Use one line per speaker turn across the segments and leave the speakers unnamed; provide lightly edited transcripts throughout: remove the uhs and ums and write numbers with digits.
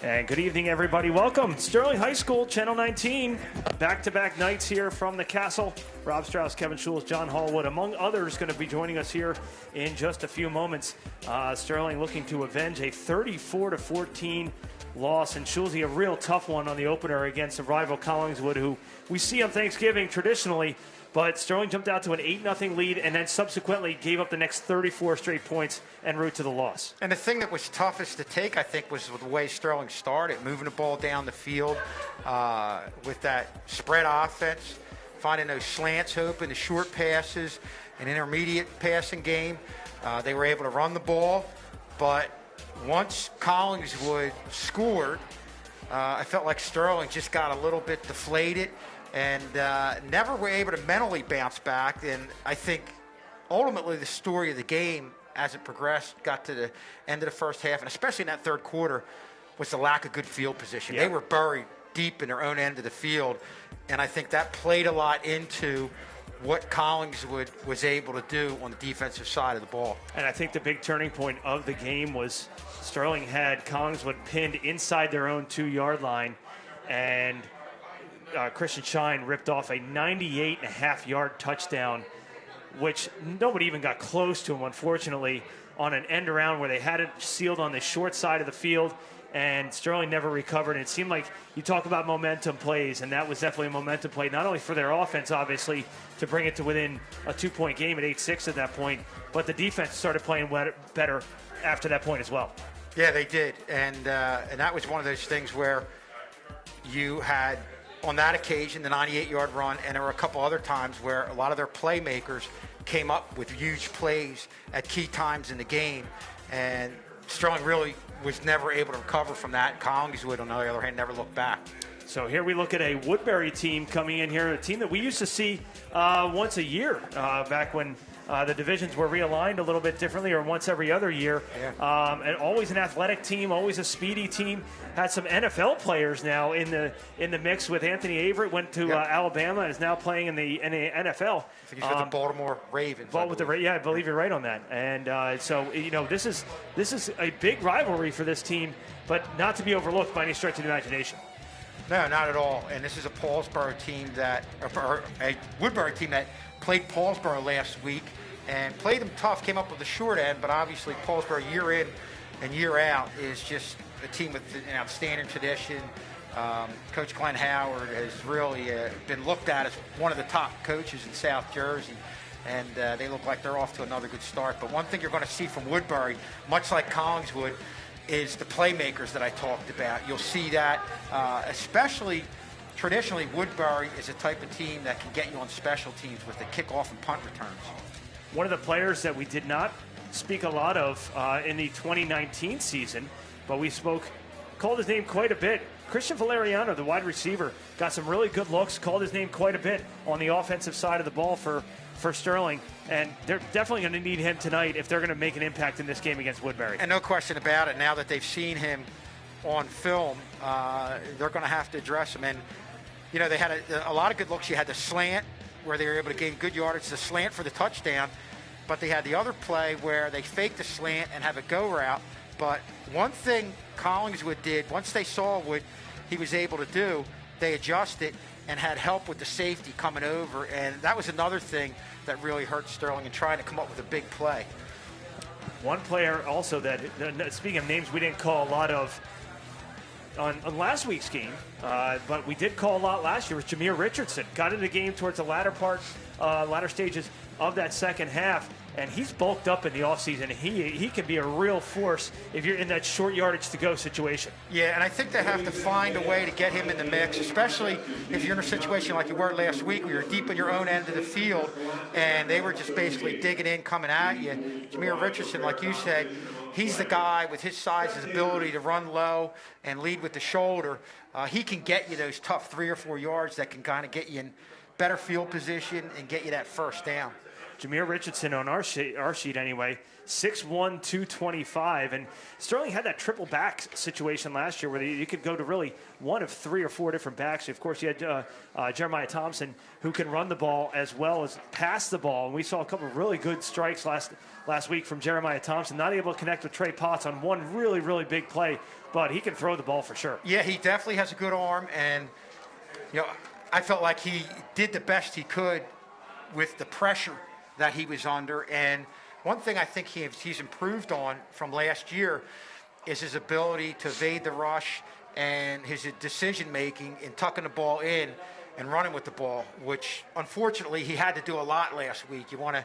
And good evening, everybody. Welcome. Sterling High School, Channel 19. Back-to-back nights here from the Castle. Rob Strauss, Kevin Schules, John Hallwood, among others, going to be joining us here in just a few moments. Sterling looking to avenge a 34-14 loss. And Schules, a real tough one on the opener against the rival Collingswood, who we see on Thanksgiving traditionally. But Sterling jumped out to an 8-0 lead and then subsequently gave up the next 34 straight points en route to the loss.
And the thing that was toughest to take, I think, was the way Sterling started, moving the ball down the field with that spread offense, finding those slants open, the short passes, an intermediate passing game. They were able to run the ball, but once Collingswood scored, I felt like Sterling just got a little bit deflated and never were able to mentally bounce back. And I think ultimately the story of the game as it progressed, got to the end of the first half, and especially in that third quarter, was the lack of good field position.
Yeah.
They were buried deep in their own end of the field, and I think that played a lot into what Collingswood was able to do on the defensive side of the ball.
And I think the big turning point of the game was Sterling had Collingswood pinned inside their own 2-yard line, and Christian Shine ripped off a 98.5-yard touchdown, which nobody even got close to him, unfortunately, on an end around where they had it sealed on the short side of the field, and Sterling never recovered. And it seemed like you talk about momentum plays, and that was definitely a momentum play, not only for their offense, obviously, to bring it to within a 2-point game at 8-6 at that point, but the defense started playing better after that point as well.
Yeah, they did, and that was one of those things where you had, on that occasion, the 98-yard run, and there were a couple other times where a lot of their playmakers came up with huge plays at key times in the game, and Sterling really was never able to recover from that. Collingswood, on the other hand, never looked back.
So here we look at a Woodbury team coming in here, a team that we used to see once a year back when the divisions were realigned a little bit differently, or once every other year.
Yeah.
And always an athletic team, always a speedy team. Had some NFL players now in the mix with Anthony Averett, went to Alabama and is now playing in the NFL.
I think he's with the Baltimore Ravens.
I believe you're right on that. And so this is a big rivalry for this team, but not to be overlooked by any stretch of the imagination.
No, not at all. And this is a Paulsboro team or a Woodbury team that played Paulsboro last week and played them tough, came up with the short end, but obviously Paulsboro year in and year out is just a team with an outstanding tradition. Coach Glenn Howard has really been looked at as one of the top coaches in South Jersey, and they look like they're off to another good start. But one thing you're going to see from Woodbury, much like Collingswood, is the playmakers that I talked about. You'll see that, especially traditionally, Woodbury is a type of team that can get you on special teams with the kickoff and punt returns.
One of the players that we did not speak a lot of in the 2019 season, but we called his name quite a bit. Christian Valeriano, the wide receiver, got some really good looks, called his name quite a bit on the offensive side of the ball for Sterling, and they're definitely going to need him tonight if they're going to make an impact in this game against Woodbury.
And no question about it, now that they've seen him on film, they're going to have to address him. And, they had a lot of good looks. You had the slant where they were able to gain good yardage, the slant for the touchdown, but they had the other play where they faked the slant and have a go route. But one thing Collingswood did, once they saw what he was able to do, they adjusted and had help with the safety coming over, and that was another thing that really hurt Sterling in trying to come up with a big play.
One player also that, speaking of names we didn't call a lot of on last week's game, but we did call a lot last year, was Jameer Richardson. Got into the game towards the latter stages of that second half, and he's bulked up in the offseason. He can be a real force if you're in that short yardage to go situation.
Yeah, and I think they have to find a way to get him in the mix, especially if you're in a situation like you were last week where you're deep in your own end of the field and they were just basically digging in, coming at you. Jameer Richardson, like you said, he's the guy with his size, his ability to run low and lead with the shoulder. He can get you those tough 3 or 4 yards that can kind of get you in better field position and get you that first down.
Jameer Richardson on our sheet anyway, 6'1", 225. And Sterling had that triple back situation last year where you could go to really one of 3 or 4 different backs. Of course, you had Jeremiah Thompson, who can run the ball as well as pass the ball. And we saw a couple of really good strikes last week from Jeremiah Thompson. Not able to connect with Trey Potts on one really, really big play, but he can throw the ball for sure.
Yeah, he definitely has a good arm. And, I felt like he did the best he could with the pressure that he was under. And one thing I think he's improved on from last year is his ability to evade the rush and his decision-making in tucking the ball in and running with the ball, which unfortunately he had to do a lot last week. You want to,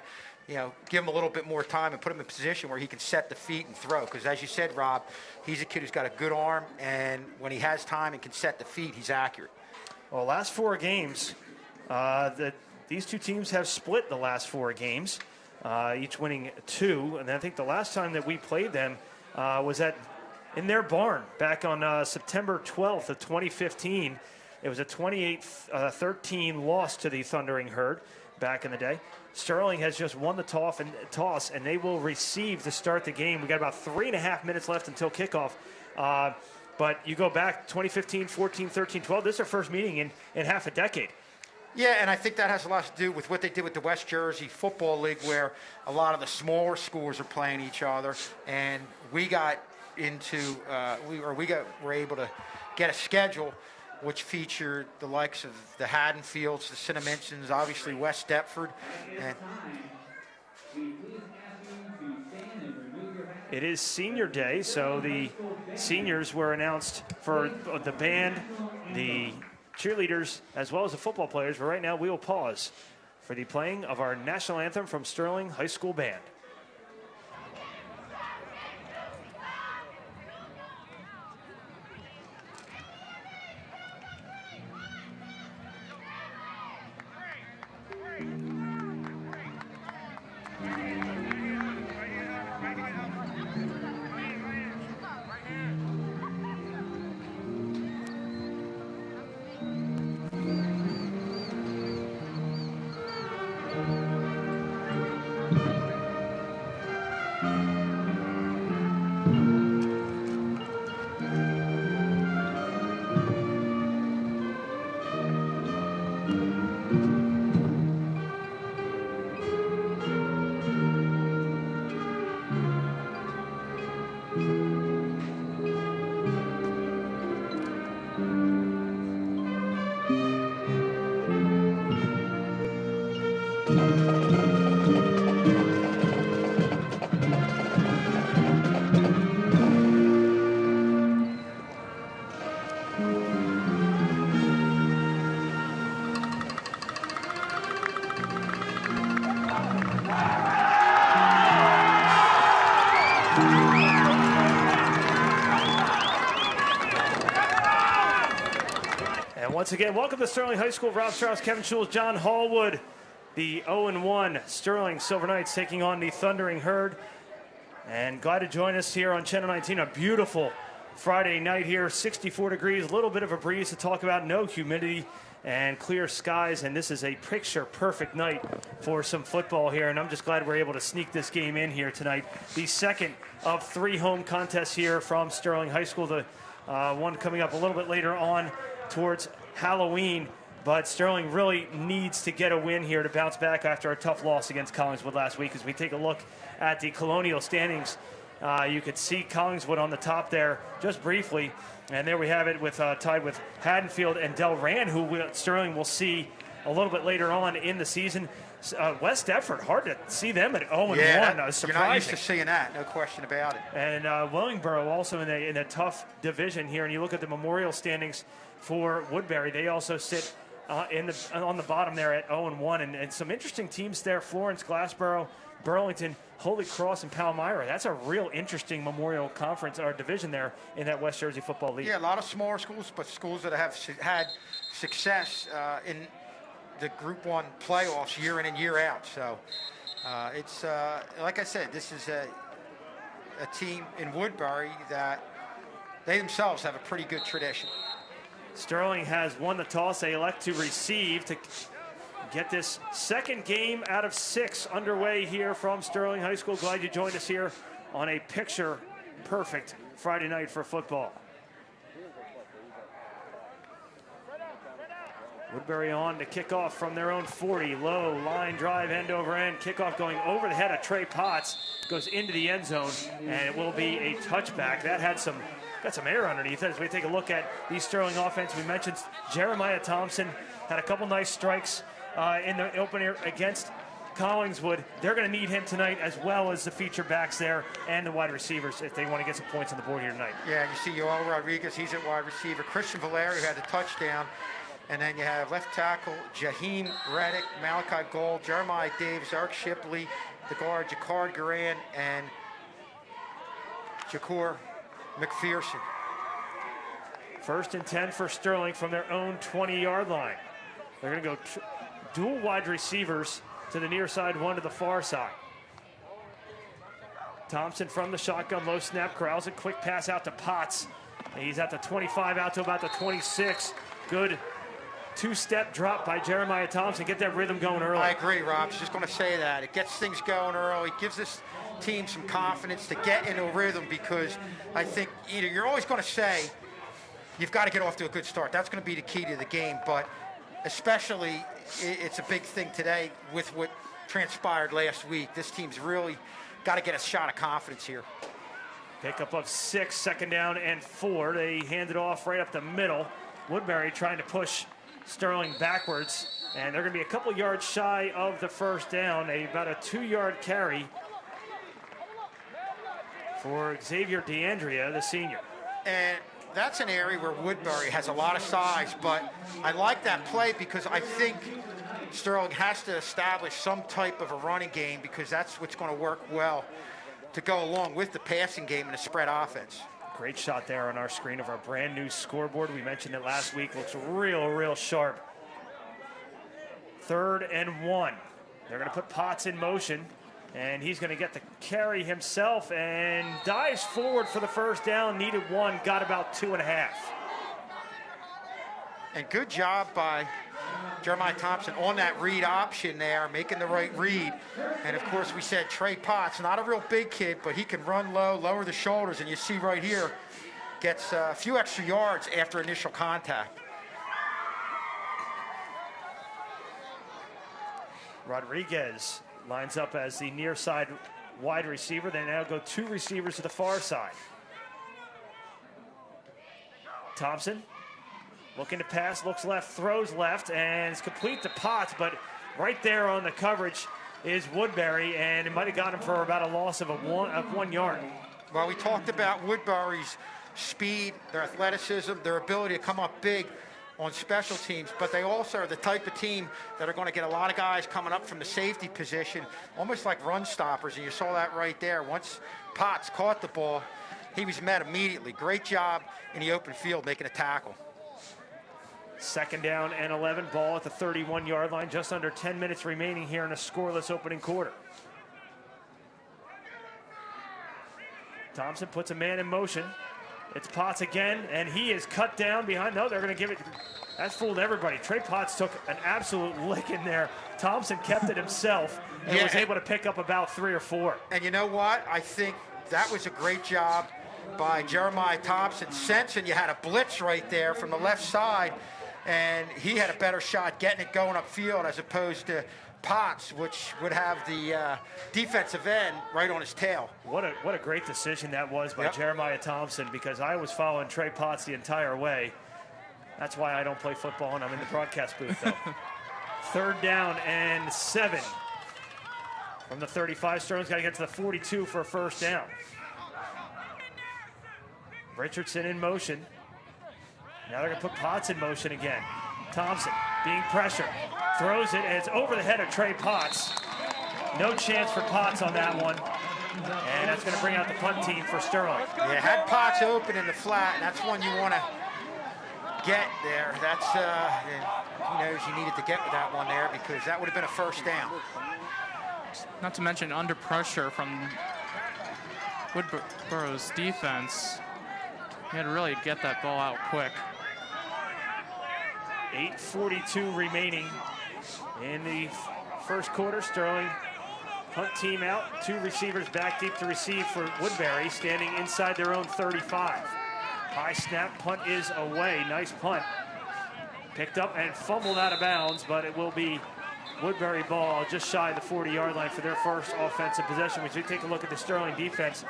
give him a little bit more time and put him in a position where he can set the feet and throw. Because as you said, Rob, he's a kid who's got a good arm, and when he has time and can set the feet, he's accurate.
Well, last 4 games, these two teams have split the last 4 games, each winning 2. And I think the last time that we played them was in their barn back on September 12th of 2015. It was a 28-13 loss to the Thundering Herd back in the day. Sterling has just won the toss, and they will receive to start the game. We got about 3.5 minutes left until kickoff. But you go back 2015, 14, 13, 12. This is their first meeting in half a decade.
Yeah, and I think that has a lot to do with what they did with the West Jersey Football League, where a lot of the smaller schools are playing each other, and we got were able to get a schedule which featured the likes of the Haddonfields, the Cinnamonsons, obviously West Deptford, and
it is senior day, so the seniors were announced for the band, the cheerleaders, as well as the football players. But right now we will pause for the playing of our national anthem from Sterling High School Band. Once again, welcome to Sterling High School. Rob Strauss, Kevin Schultz, John Hallwood. The 0-1 Sterling Silver Knights taking on the Thundering Herd. And glad to join us here on Channel 19. A beautiful Friday night here, 64 degrees, a little bit of a breeze to talk about, no humidity and clear skies. And this is a picture-perfect night for some football here. And I'm just glad we're able to sneak this game in here tonight. The second of 3 home contests here from Sterling High School. The one coming up a little bit later on towards Halloween, but Sterling really needs to get a win here to bounce back after a tough loss against Collingswood last week. As we take a look at the Colonial standings, you could see Collingswood on the top there just briefly, and there we have it with tied with Haddonfield and Delran, who Sterling will see a little bit later on in the season. West Deptford, hard to see them at 0-1.
You're not used to seeing that, no question about it.
And Willingboro also in a tough division here, and you look at the Memorial standings for Woodbury, they also sit on the bottom there at 0-1, and some interesting teams there: Florence, Glassboro, Burlington, Holy Cross, and Palmyra. That's a real interesting Memorial Conference or division there in that West Jersey Football League.
Yeah, a lot of smaller schools, but schools that have had success in the Group 1 playoffs year in and year out. So it's like I said, this is a team in Woodbury that they themselves have a pretty good tradition.
Sterling has won the toss. They elect to receive to get this second game out of 6 underway here from Sterling High School. Glad you joined us here on a picture-perfect Friday night for football. Woodbury on to kick off from their own 40. Low line drive, end over end. Kickoff going over the head of Trey Potts. Goes into the end zone, and it will be a touchback. That had got some air underneath it. As we take a look at the Sterling offense, we mentioned Jeremiah Thompson had a couple nice strikes in the open air against Collingswood. They're going to need him tonight, as well as the feature backs there and the wide receivers, if they want to get some points on the board here tonight.
Yeah, you see Yoel Rodriguez, he's at wide receiver. Christian Valeri, who had the touchdown. And then you have left tackle Jaheen Reddick, Malachi Gold, Jeremiah Davis, Eric Shipley, the guard Jakar Garan, and Jacour McPherson.
1st and 10 for Sterling from their own 20-yard line. They're going to go dual wide receivers to the near side, one to the far side. Thompson from the shotgun, low snap, corrals a quick pass out to Potts. He's at the 25, out to about the 26. Good two-step drop by Jeremiah Thompson. Get that rhythm going early.
I agree, Rob. I was just going to say that. It gets things going early, gives this team some confidence to get into a rhythm, because I think you're always going to say you've got to get off to a good start. That's going to be the key to the game, but especially it's a big thing today with what transpired last week. This team's really got to get a shot of confidence here.
Pickup of 6, 2nd down and 4. They hand it off right up the middle. Woodbury trying to push Sterling backwards, and they're going to be a couple yards shy of the 1st down. About a 2-yard carry for Xavier DeAndrea, the senior.
And that's an area where Woodbury has a lot of size, but I like that play because I think Sterling has to establish some type of a running game, because that's what's going to work well to go along with the passing game and the spread offense.
Great shot there on our screen of our brand new scoreboard. We mentioned it last week. Looks real sharp. 3rd and 1. They're going to put Potts in motion, and he's going to get the carry himself and dives forward for the 1st down. Needed 1, got about 2.5.
And good job by Jeremiah Thompson on that read option there, making the right read. And of course, we said Trey Potts, not a real big kid, but he can run low, lower the shoulders, and you see right here, gets a few extra yards after initial contact.
Rodriguez lines up as the near side wide receiver. They now go 2 receivers to the far side. Thompson looking to pass, looks left, throws left, and it's complete to Potts, but right there on the coverage is Woodbury, and it might have got him for about a loss of 1 yard.
Well, we talked about Woodbury's speed, their athleticism, their ability to come up big on special teams, but they also are the type of team that are going to get a lot of guys coming up from the safety position, almost like run stoppers, and you saw that right there. Once Potts caught the ball, he was met immediately. Great job in the open field making a tackle.
2nd down and 11, ball at the 31-yard line. Just under 10 minutes remaining here in a scoreless opening quarter. Thompson puts a man in motion. It's Potts again, and he is cut down behind. No, they're going to give it. That's fooled everybody. Trey Potts took an absolute lick in there. Thompson kept it himself and was able to pick up about 3 or 4.
And you know what? I think that was a great job by Jeremiah Thompson, sensing you had a blitz right there from the left side, and he had a better shot getting it going upfield as opposed to Potts, which would have the defensive end right on his tail.
What a great decision that was by Jeremiah Thompson, because I was following Trey Potts the entire way. That's why I don't play football and I'm in the broadcast booth, though. 3rd down and 7. From the 35, Sterling's got to get to the 42 for a 1st down. Richardson in motion. Now they're going to put Potts in motion again. Thompson being pressured. Throws it, and it's over the head of Trey Potts. No chance for Potts on that one. And that's going to bring out the punt team for Sterling.
Yeah, had Potts open in the flat, and that's one you want to get there. That's, he knows you needed to get with that one there, because that would have been a 1st down.
Not to mention under pressure from Woodborough's defense. He had to really get that ball out quick.
8:42 remaining in the first quarter. Sterling punt team out. 2 receivers back deep to receive for Woodbury, standing inside their own 35. High snap, punt is away. Nice punt. Picked up and fumbled out of bounds, but it will be Woodbury ball just shy of the 40-yard line for their first offensive possession. We should take a look at the Sterling defense.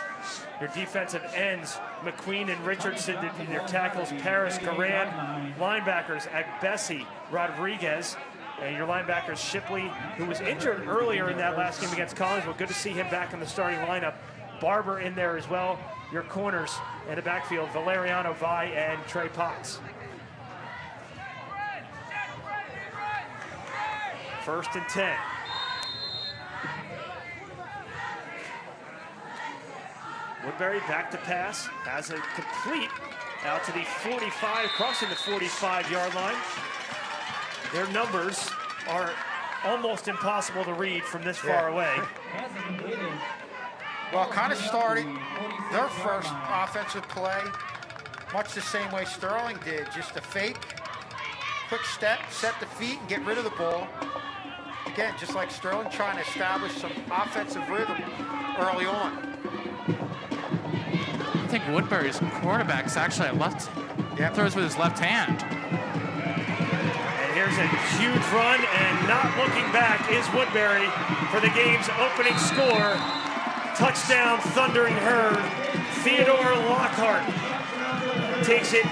Your defensive ends, McQueen and Richardson, in their tackles, Paris, Garan, linebackers, Agbesi, Rodriguez, and your linebackers, Shipley, who was injured earlier in that last game against Collinswood. Good to see him back in the starting lineup. Barber in there as well. Your corners in the backfield, Valeriano Vi and Trey Potts. First and 10. Woodbury back to pass, has a complete out to the 45, crossing the 45-yard line. Their numbers are almost impossible to read from this far away.
Well, kind of started their first offensive play much the same way Sterling did, just a fake, quick step, set the feet, and get rid of the ball. Again, just like Sterling, trying to establish some offensive rhythm early on.
I think Woodbury's quarterback's actually a left. Yep. Throws with his left hand.
And here's a huge run, and not looking back is Woodbury for the game's opening score. Touchdown, Thundering Herd. Theodore Lockhart takes it.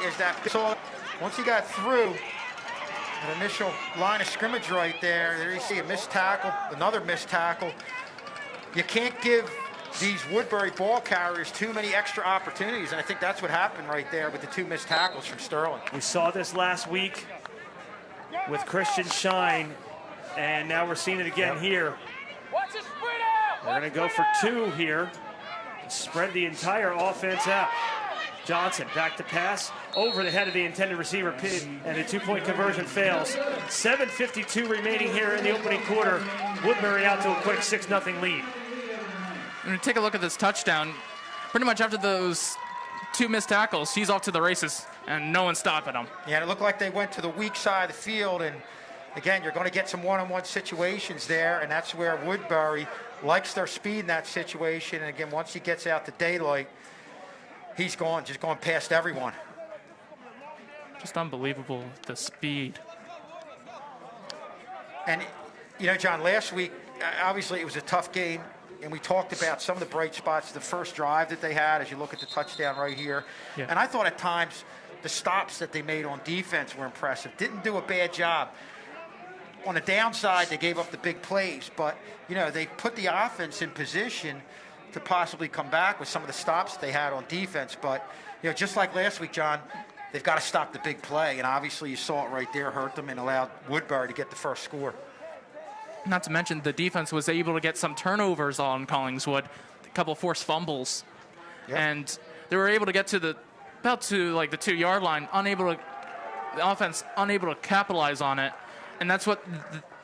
Is that so? Once he got through an initial line of scrimmage right there, there you see a missed tackle, another missed tackle. You can't give these Woodbury ball carriers too many extra opportunities, and I think that's what happened right there with the 2 missed tackles from Sterling.
We saw this last week with Christian Shine, and now we're seeing it again here. They're going to go for 2 here, spread the entire offense out. Johnson back to pass, over the head of the intended receiver, and a 2-point conversion fails. 7:52 remaining here in the opening quarter. Woodbury out to a quick 6-0 lead.
When you take a look at this touchdown, pretty much after those 2 missed tackles, he's off to the races, and no one's stopping him.
Yeah, it looked like they went to the weak side of the field, and again, you're going to get some one-on-one situations there, and that's where Woodbury likes their speed in that situation. And again, once he gets out to daylight, he's just going past everyone.
Just unbelievable, the speed.
And, you know, John, last week, obviously it was a tough game, and we talked about some of the bright spots, the first drive that they had, as you look at the touchdown right here. Yeah. And I thought at times the stops that they made on defense were impressive. Didn't do a bad job. On the downside, they gave up the big plays, but, you know, they put the offense in position to possibly come back with some of the stops they had on defense. But, you know, just like last week, John, they've got to stop the big play. And obviously you saw it right there, hurt them, and allowed Woodbury to get the first score.
Not to mention the defense was able to get some turnovers on Collingswood, a couple forced fumbles. Yep. And they were able to get to about to the 2-yard line, the offense unable to capitalize on it. And that's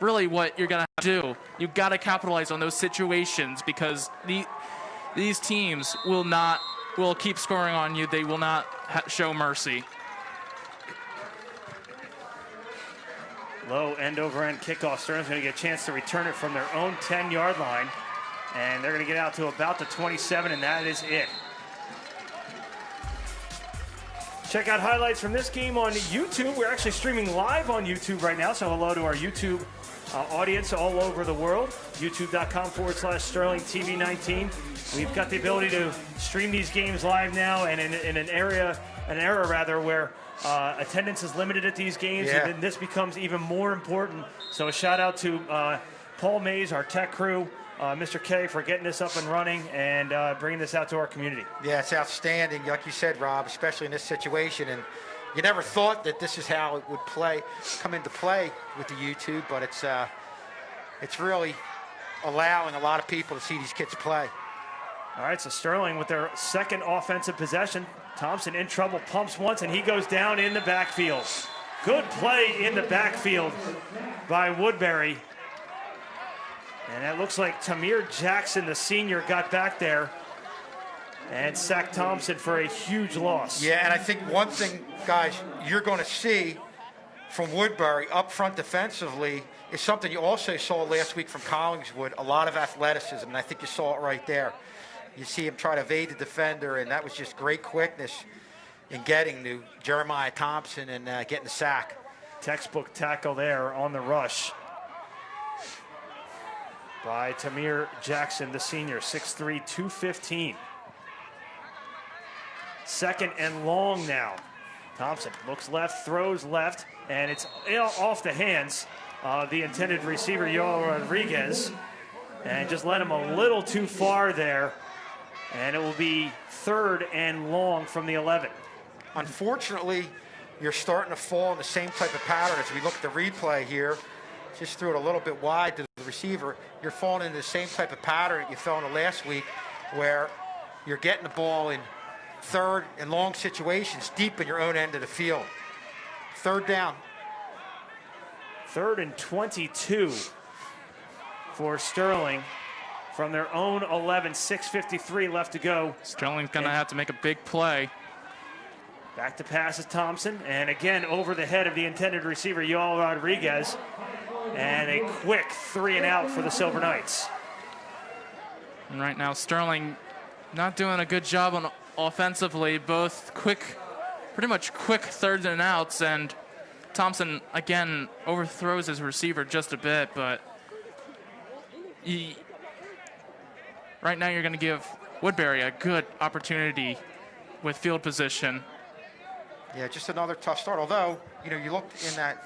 really what you're going to do. You've got to capitalize on those situations, because these teams will keep scoring on you. They will not show mercy.
Low end-over-end kickoff. Sterling's going to get a chance to return it from their own 10-yard line. And they're going to get out to about the 27, and that is it. Check out highlights from this game on YouTube. We're actually streaming live on YouTube right now, so hello to our YouTube audience all over the world. YouTube.com/SterlingTV19. We've got the ability to stream these games live now, and in an era where attendance is limited at these games, and then this becomes even more important. So a shout out to Paul Mays, our tech crew, Mr. K, for getting this up and running and bringing this out to our community. Yeah,
it's outstanding, like you said, Rob, especially in this situation. And you never thought that this is how it would come into play with the YouTube, but it's really allowing a lot of people to see these kids play.
All right, so Sterling with their second offensive possession. Thompson in trouble, pumps once, and he goes down in the backfield. Good play in the backfield by Woodbury. And it looks like Tamir Jackson, the senior, got back there and sacked Thompson for a huge loss.
Yeah, and I think one thing, guys, you're going to see from Woodbury up front defensively is something you also saw last week from Collingswood, a lot of athleticism, and I think you saw it right there. You see him try to evade the defender, and that was just great quickness in getting to Jeremiah Thompson and getting the sack.
Textbook tackle there on the rush by Tamir Jackson, the senior, 6'3", 215. Second and long now. Thompson looks left, throws left, and it's off the hands of the intended receiver, Yoel Rodriguez, and just led him a little too far there, and it will be third and long from the 11.
Unfortunately, you're starting to fall in the same type of pattern as we look at the replay here. Just threw it a little bit wide to the receiver. You're falling into the same type of pattern that you fell into last week, where you're getting the ball in third and long situations deep in your own end of the field. Third down.
3rd and 22 for Sterling from their own 11, 6:53 left to go.
Sterling's going to have to make a big play.
Back to pass is Thompson, and again over the head of the intended receiver, Yoel Rodriguez, and a quick 3 and out for the Silver Knights.
And right now, Sterling not doing a good job on offensively, both pretty much quick thirds and outs, and Thompson again overthrows his receiver just a bit, but right now you're going to give Woodbury a good opportunity with field position.
Yeah, just another tough start. Although, you looked in that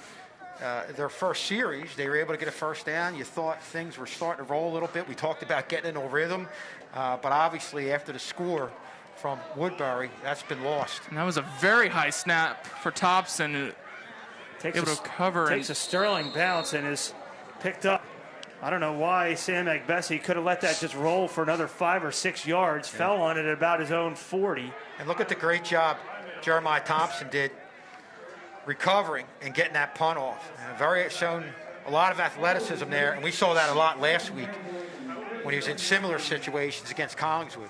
their first series, they were able to get a first down. You thought things were starting to roll a little bit. We talked about getting into a rhythm, but obviously after the score from Woodbury, that's been lost.
And that was a very high snap for Thompson. Able to cover.
Takes a Sterling bounce and is picked up. I don't know why Sam Agbesi could have let that just roll for another 5 or 6 yards. Yeah. Fell on it at about his own 40.
And look at the great job Jeremiah Thompson did recovering and getting that punt off. Shown a lot of athleticism there, and we saw that a lot last week when he was in similar situations against Collingswood.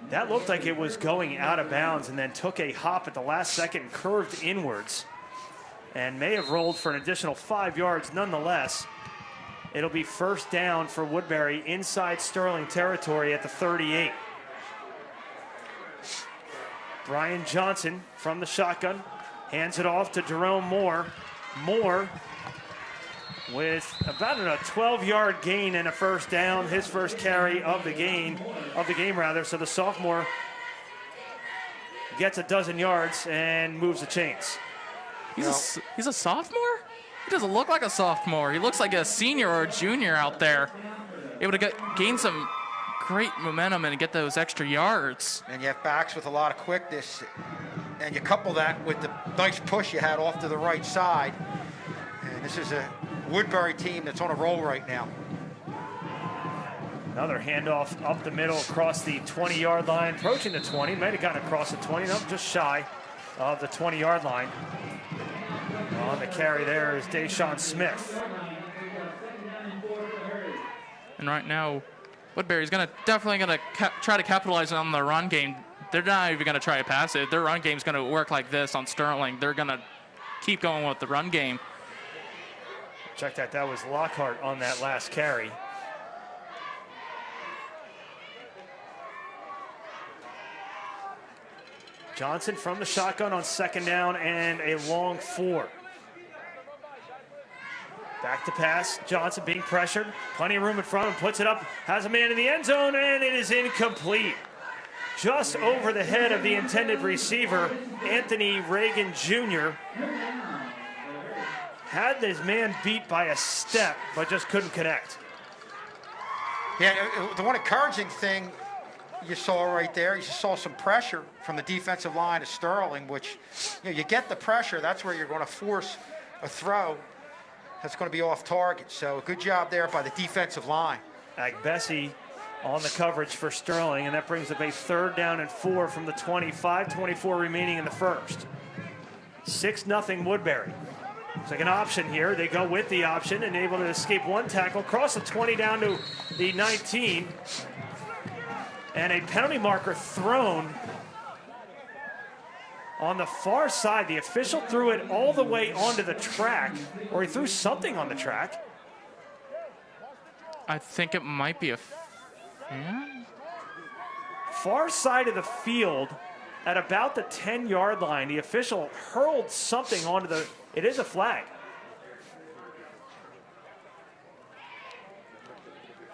That looked like it was going out of bounds and then took a hop at the last second and curved inwards and may have rolled for an additional 5 yards nonetheless. It'll be first down for Woodbury inside Sterling territory at the 38. Brian Johnson from the shotgun hands it off to Jerome Moore. Moore with about a 12-yard gain and a first down, his first carry of the game. So the sophomore gets a dozen yards and moves the chains.
He's a sophomore? He doesn't look like a sophomore. He looks like a senior or a junior out there, able to gain some great momentum and get those extra yards.
And you have backs with a lot of quickness, and you couple that with the nice push you had off to the right side. And this is a Woodbury team that's on a roll right now.
Another handoff up the middle across the 20-yard line, approaching the 20. Might have gotten across the 20, no, just shy of the 20-yard line. On the carry there is Deshaun Smith.
And right now, Woodbury's definitely going to try to capitalize on the run game. They're not even going to try to pass it. Their run game's going to work like this on Sterling. They're going to keep going with the run game.
Check that. That was Lockhart on that last carry. Johnson from the shotgun on second down and a long 4. Back to pass. Johnson being pressured. Plenty of room in front of him. Puts it up. Has a man in the end zone, and it is incomplete. Just over the head of the intended receiver, Anthony Reagan Jr. Had this man beat by a step, but just couldn't connect.
Yeah, the one encouraging thing you saw right there, you saw some pressure from the defensive line of Sterling, which you get the pressure, that's where you're going to force a throw that's going to be off target. So a good job there by the defensive line.
Agbesi on the coverage for Sterling, and that brings up a 3rd down and 4 from the 25, 24 remaining in the first. 6-0 Woodbury. It's like an option here. They go with the option and able to escape one tackle, cross the 20 down to the 19. And a penalty marker thrown on the far side. The official threw it all the way onto the track, or he threw something on the track.
I think it might be a... Yeah?
Far side of the field at about the 10-yard line. The official hurled something onto the... It is a flag.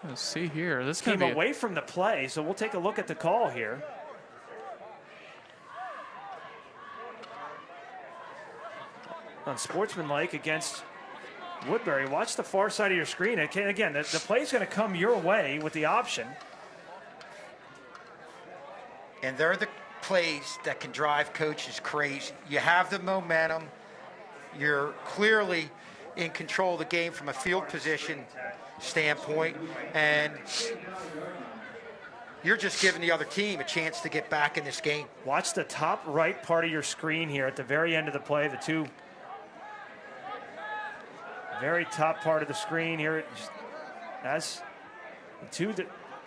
Let's see here. This
came away from the play, so we'll take a look at the call here. Unsportsmanlike against Woodbury. Watch the far side of your screen. Again, the play's going to come your way with the option.
And they're the plays that can drive coaches crazy. You have the momentum. You're clearly in control of the game from a field position standpoint, and you're just giving the other team a chance to get back in this game.
Watch the top right part of your screen here at the very end of the play. The two, very top part of the screen here, as the two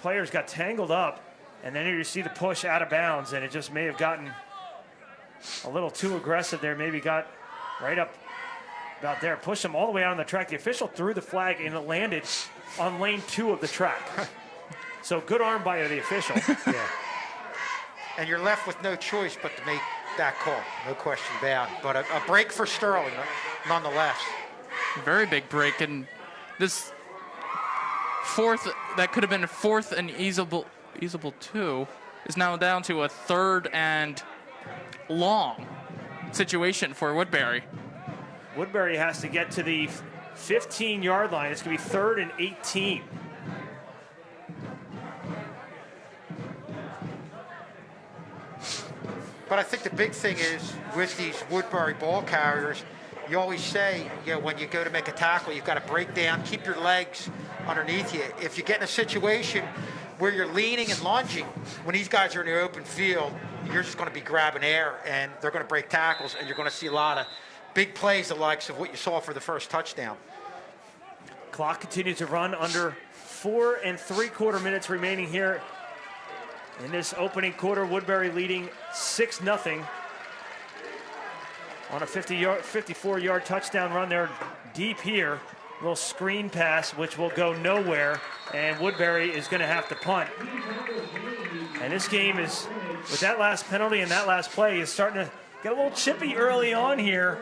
players got tangled up, and then here you see the push out of bounds, and it just may have gotten a little too aggressive there. Maybe got right up about there, push him all the way out on the track. The official threw the flag and it landed on lane 2 of the track. So good arm by the official.
Yeah. And you're left with no choice but to make that call, no question about it. But a break for Sterling, nonetheless.
Very big break, and this fourth, that could have been a fourth and easable 2, is now down to a 3rd and long situation for Woodbury.
Woodbury has to get to the 15-yard line. It's going to be 3rd and 18.
But I think the big thing is with these Woodbury ball carriers, you always say, when you go to make a tackle, you've got to break down, keep your legs underneath you. If you get in a situation where you're leaning and lunging, when these guys are in the open field, you're just going to be grabbing air, and they're going to break tackles, and you're going to see a lot of big plays, the likes of what you saw for the first touchdown.
Clock continues to run under 4 3/4 minutes remaining here in this opening quarter. Woodbury leading 6-0 on a 54-yard touchdown run. They're deep here. Little screen pass, which will go nowhere, and Woodbury is going to have to punt. And this game is, with that last penalty and that last play, is starting to get a little chippy early on here.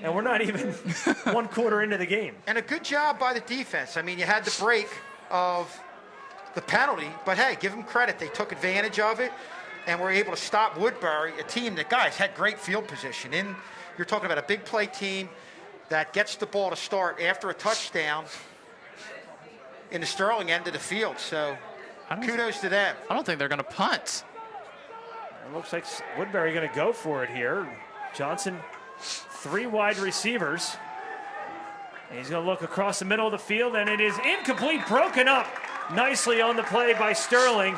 And we're not even 1 quarter into the game.
And a good job by the defense. I mean, you had the break of the penalty, but hey, give them credit. They took advantage of it and were able to stop Woodbury, a team that, guys, had great field position. And you're talking about a big play team that gets the ball to start after a touchdown in the Sterling end of the field. So kudos to them.
I don't think they're going to punt.
It looks like Woodbury going to go for it here. Johnson, 3 wide receivers. And he's going to look across the middle of the field, and it is incomplete, broken up nicely on the play by Sterling.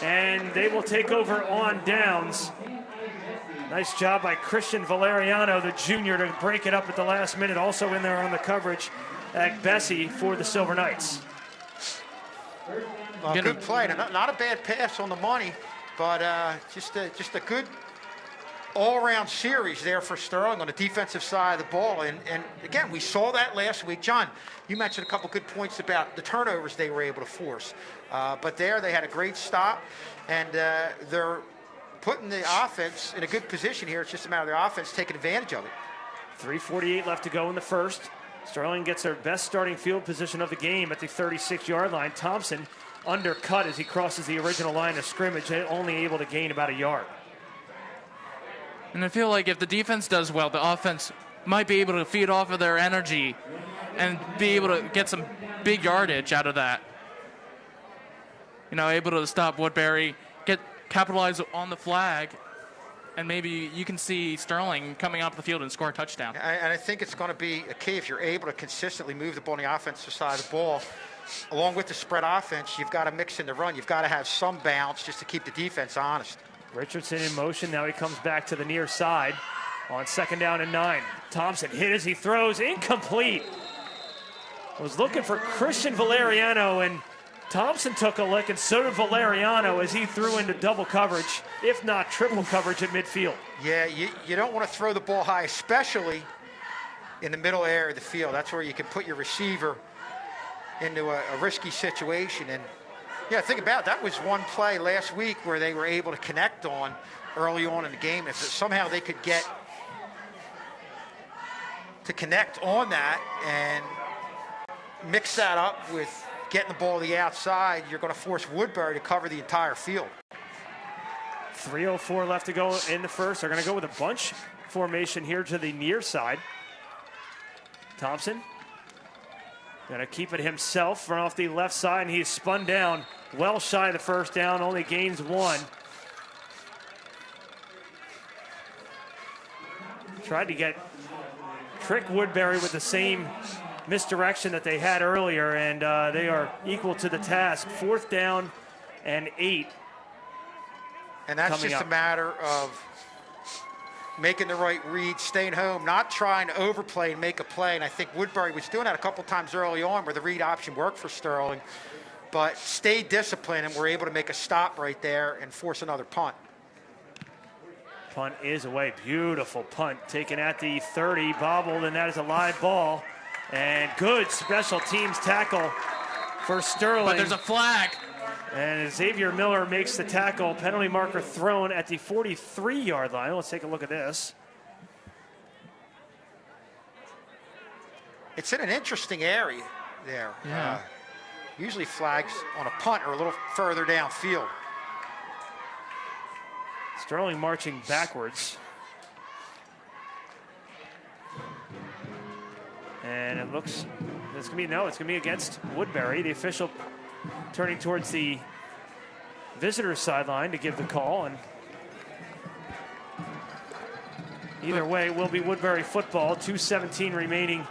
And they will take over on downs. Nice job by Christian Valeriano, the junior, to break it up at the last minute. Also in there on the coverage at Bessie for the Silver Knights.
Good play. Not a bad pass on the money, but just a good all-around series there for Sterling on the defensive side of the ball. And again, we saw that last week. John, you mentioned a couple good points about the turnovers they were able to force. But there they had a great stop, and they're putting the offense in a good position here. It's just a matter of the offense taking advantage of it.
3:48 left to go in the first. Sterling gets their best starting field position of the game at the 36-yard line. Thompson undercut as he crosses the original line of scrimmage, only able to gain about a yard.
And I feel like if the defense does well, the offense might be able to feed off of their energy and be able to get some big yardage out of that. Able to stop Woodbury, capitalize on the flag, and maybe you can see Sterling coming off the field and score a touchdown.
And I think it's going to be a key if you're able to consistently move the ball on the offensive side of the ball. Along with the spread offense, you've got to mix in the run. You've got to have some bounce just to keep the defense honest.
Richardson in motion. Now he comes back to the near side. On 2nd down and 9. Thompson hit as he throws, incomplete. Was looking for Christian Valeriano, and Thompson took a lick, and so did Valeriano as he threw into double coverage, if not triple coverage at midfield.
Yeah, you don't want to throw the ball high, especially in the middle area of the field. That's where you can put your receiver into a risky situation. And yeah, think about it. That was one play last week where they were able to connect on early on in the game. If somehow they could get to connect on that and mix that up with getting the ball to the outside, you're going to force Woodbury to cover the entire field.
3:04 left to go in the first. They're going to go with a bunch formation here to the near side. Thompson going to keep it himself, run off the left side, and he's spun down well shy of the first down, only gains 1. Tried to trick Woodbury with the same misdirection that they had earlier, and they are equal to the task. 4th down and 8.
And that's just a matter of making the right read, staying home, not trying to overplay and make a play. And I think Woodbury was doing that a couple times early on where the read option worked for Sterling, but stayed disciplined and were able to make a stop right there and force another punt.
Punt is away. Beautiful punt taken at the 30, bobbled, and that is a live ball. And good special teams tackle for Sterling.
But there's a flag.
And Xavier Miller makes the tackle. Penalty marker thrown at the 43-yard line. Let's take a look at this.
It's in an interesting area there.
Yeah.
Usually flags on a punt are a little further downfield.
Sterling marching backwards. And it looks, it's going to be against Woodbury. The official turning towards the visitor sideline to give the call. And either way, it will be Woodbury football. 2:17 remaining.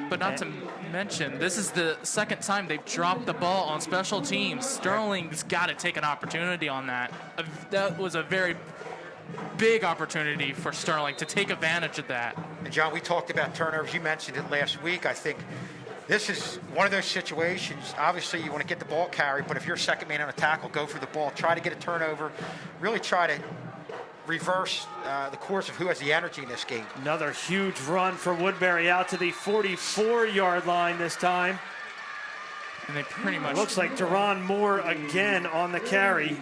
But not to mention, this is the second time they've dropped the ball on special teams. Sterling's got to take an opportunity on that. That was a very big opportunity for Sterling to take advantage of that.
And John, we talked about turnovers. You mentioned it last week. I think this is one of those situations. Obviously, you want to get the ball carried, but if you're second man on a tackle, go for the ball. Try to get a turnover. Really try to reverse the course of who has the energy in this game.
Another huge run for Woodbury out to the 44-yard line this time.
And they pretty much...
It looks like Deron Moore again on the carry.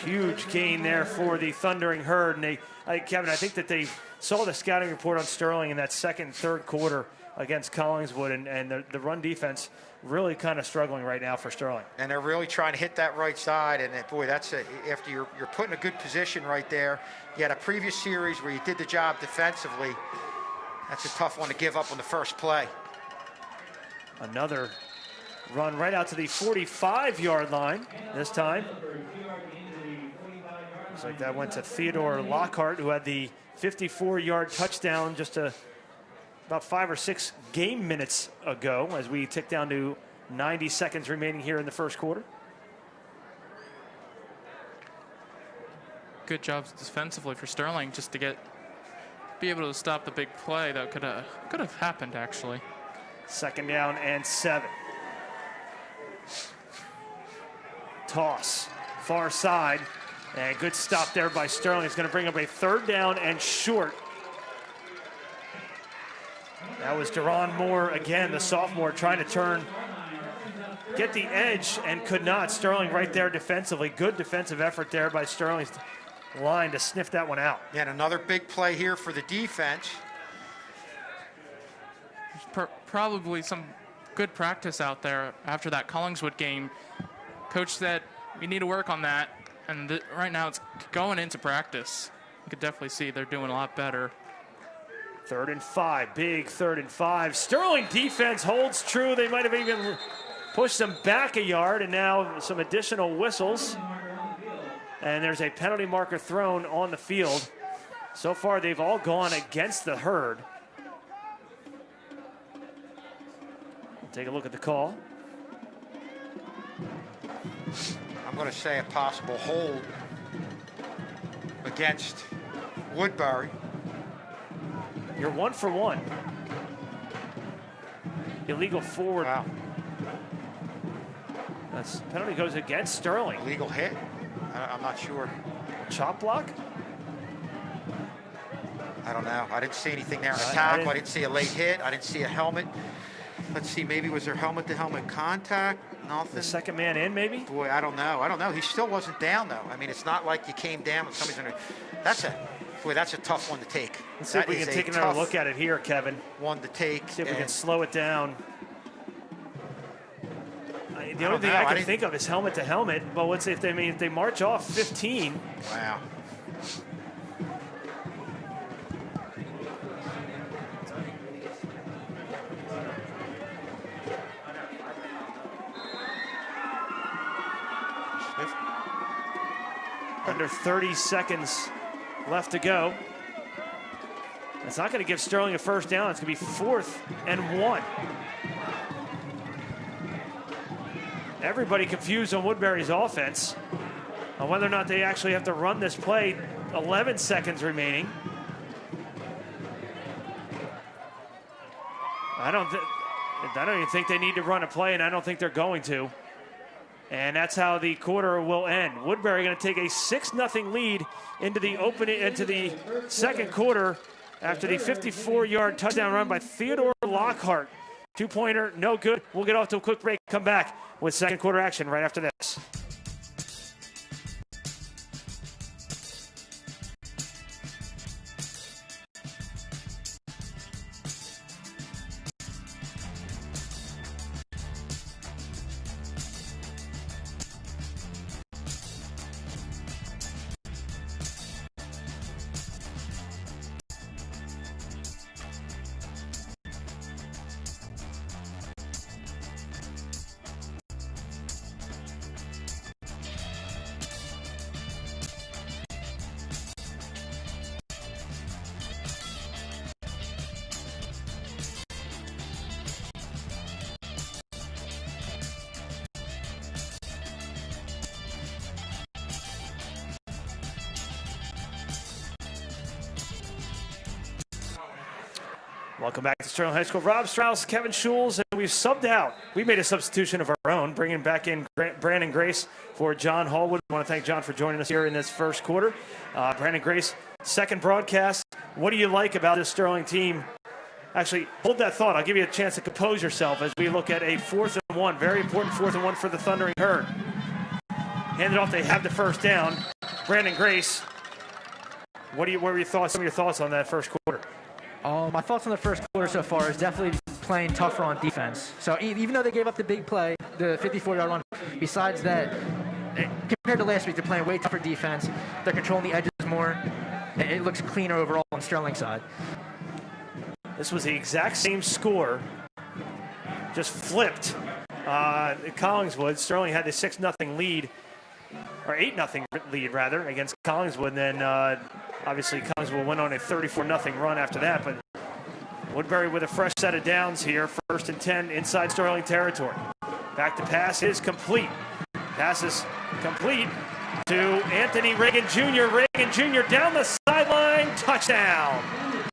Huge gain there for the Thundering Herd. And Kevin, I think that they saw the scouting report on Sterling in that second and third quarter against Collingswood, and the run defense really kind of struggling right now for Sterling.
And they're really trying to hit that right side, and boy, that's after you're put in a good position right there. You had a previous series where you did the job defensively. That's a tough one to give up on the first play.
Another run right out to the 45-yard line this time. Looks like that went to Theodore Lockhart, who had the 54-yard touchdown just about 5 or 6 game minutes ago, as we tick down to 90 seconds remaining here in the first quarter.
Good job defensively for Sterling just to be able to stop the big play that could have happened, actually.
2nd down and 7. Toss, far side, and good stop there by Sterling. It's going to bring up a 3rd down and short. That was Deron Moore again, the sophomore, trying to get the edge and could not. Sterling right there defensively. Good defensive effort there by Sterling's line to sniff that one out.
Yeah, and another big play here for the defense.
Probably some good practice out there after that Collingswood game. Coach said, we need to work on that. And right now it's going into practice. You could definitely see they're doing a lot better.
3rd and 5, big 3rd and 5. Sterling defense holds true. They might have even pushed them back a yard, and now some additional whistles. And there's a penalty marker thrown on the field. So far, they've all gone against the Herd. Take a look at the call.
I'm going to say a possible hold against Woodbury.
You're 1 for 1. Illegal forward.
Wow.
That's penalty goes against Sterling.
Illegal hit? I'm not sure.
Chop block?
I don't know. I didn't see anything there in a tackle. I didn't see a late hit. I didn't see a helmet. Let's see, maybe was there helmet-to-helmet contact? Nothing.
The second man in, maybe?
Boy, I don't know. He still wasn't down, though. I mean, it's not like you came down and somebody's going to... That's a tough one to take.
Let's see if we can take another look at it here, Kevin.
One to take.
See if we can slow it down. The only thing I can think of is helmet to helmet. But what's if they march off 15?
Wow.
Under 30 seconds left to go. It's not going to give Sterling a first down. It's going to be 4th and 1. Everybody confused on Woodbury's offense on whether or not they actually have to run this play. 11 seconds remaining. I don't even think they need to run a play, and I don't think they're going to. And that's how the quarter will end. Woodbury going to take a 6-0 lead into the second quarter after the 54-yard touchdown run by Theodore Lockhart. Two-pointer, no good. We'll get off to a quick break. Come back with second quarter action right after this. Welcome back to Sterling High School. Rob Strauss, Kevin Schulz, and we've subbed out. We made a substitution of our own, bringing back in Brandon Grace for John Hallwood. I want to thank John for joining us here in this first quarter. Brandon Grace, second broadcast. What do you like about this Sterling team? Actually, hold that thought. I'll give you a chance to compose yourself as we look at a 4th and 1. Very important 4th and 1 for the Thundering Herd. Hand it off. They have the first down. Brandon Grace, what were your thoughts? Some of your thoughts on that first quarter?
My thoughts on the first quarter so far is definitely playing tougher on defense. So even though they gave up the big play, the 54-yard run, besides that, compared to last week, they're playing way tougher defense. They're controlling the edges more. It looks cleaner overall on Sterling's side.
This was the exact same score, just flipped. Collingswood, Sterling had the 6-0 lead, or 8-0 lead rather, against Collingswood. And then obviously Collingswood went on a 34-0 run after that. But Woodbury with a fresh set of downs here, 1st and 10 inside Sterling territory. Back to pass is complete. Pass is complete to Anthony Reagan Jr. Reagan Jr. down the sideline, touchdown.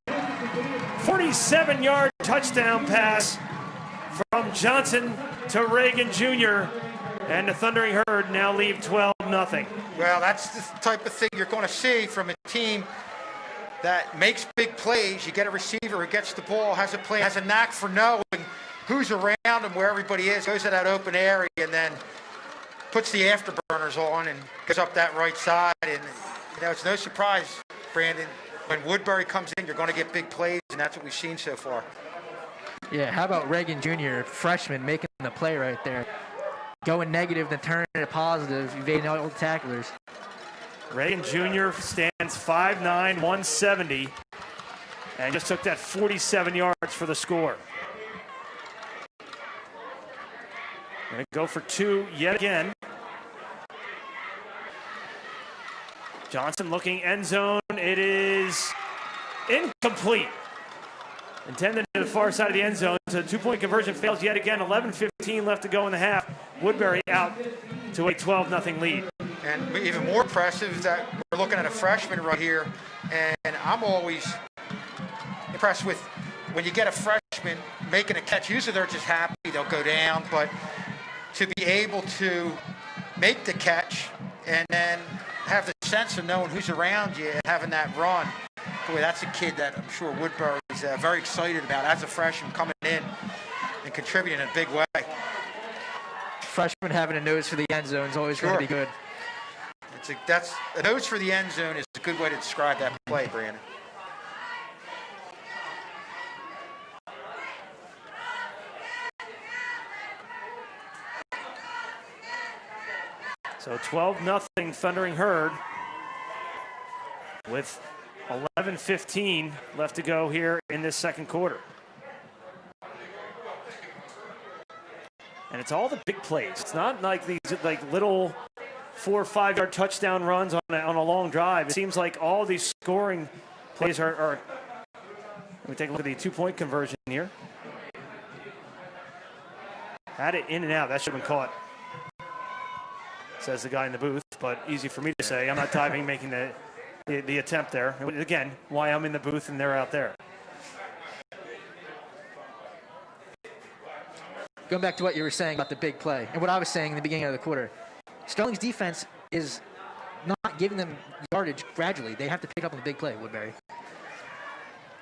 47-yard touchdown pass from Johnson to Reagan Jr. And the Thundering Herd now leave 12-0.
Well, that's the type of thing you're going to see from a team that makes big plays. You get a receiver who gets the ball, has a knack for knowing who's around him, where everybody is, goes to that open area, and then puts the afterburners on and goes up that right side. And it's no surprise, Brandon, when Woodbury comes in, you're going to get big plays, and that's what we've seen so far.
Yeah, how about Reagan Jr., freshman, making the play right there? Going negative, then turning it positive, evading all the tacklers.
Reagan Jr. stands 5'9", 170, and just took that 47 yards for the score. Going to go for 2 yet again. Johnson looking end zone. It is incomplete. Intended to the far side of the end zone. So the 2-point conversion fails yet again. 11:15 left to go in the half. Woodbury out to a 12-0 lead.
And even more impressive is that we're We're looking at a freshman right here, and I'm always impressed with when you get a freshman making a catch. Usually they're just happy, they'll go down, but to be able to make the catch and then have the sense of knowing who's around you and having that run, boy, that's a kid that I'm sure Woodbury is very excited about as a freshman coming in and contributing in a big way.
Freshman having a nose for the end zone is always going to be good.
That's a nose for the end zone is a good way to describe that play, Brandon.
So 12-0 Thundering Herd with 11:15 left to go here in this second quarter. And it's all the big plays. It's not like these little 4 or 5 yard touchdown runs on a long drive. It seems like all these scoring plays are let me take a look at the 2-point conversion here. Had it in and out. That should have been caught, says the guy in the booth, but easy for me to say. I'm not diving, making the attempt there. Again, why I'm in the booth and they're out there.
Going back to what you were saying about the big play and what I was saying in the beginning of the quarter, Sterling's defense is not giving them yardage gradually. They have to pick up on the big play, Woodbury.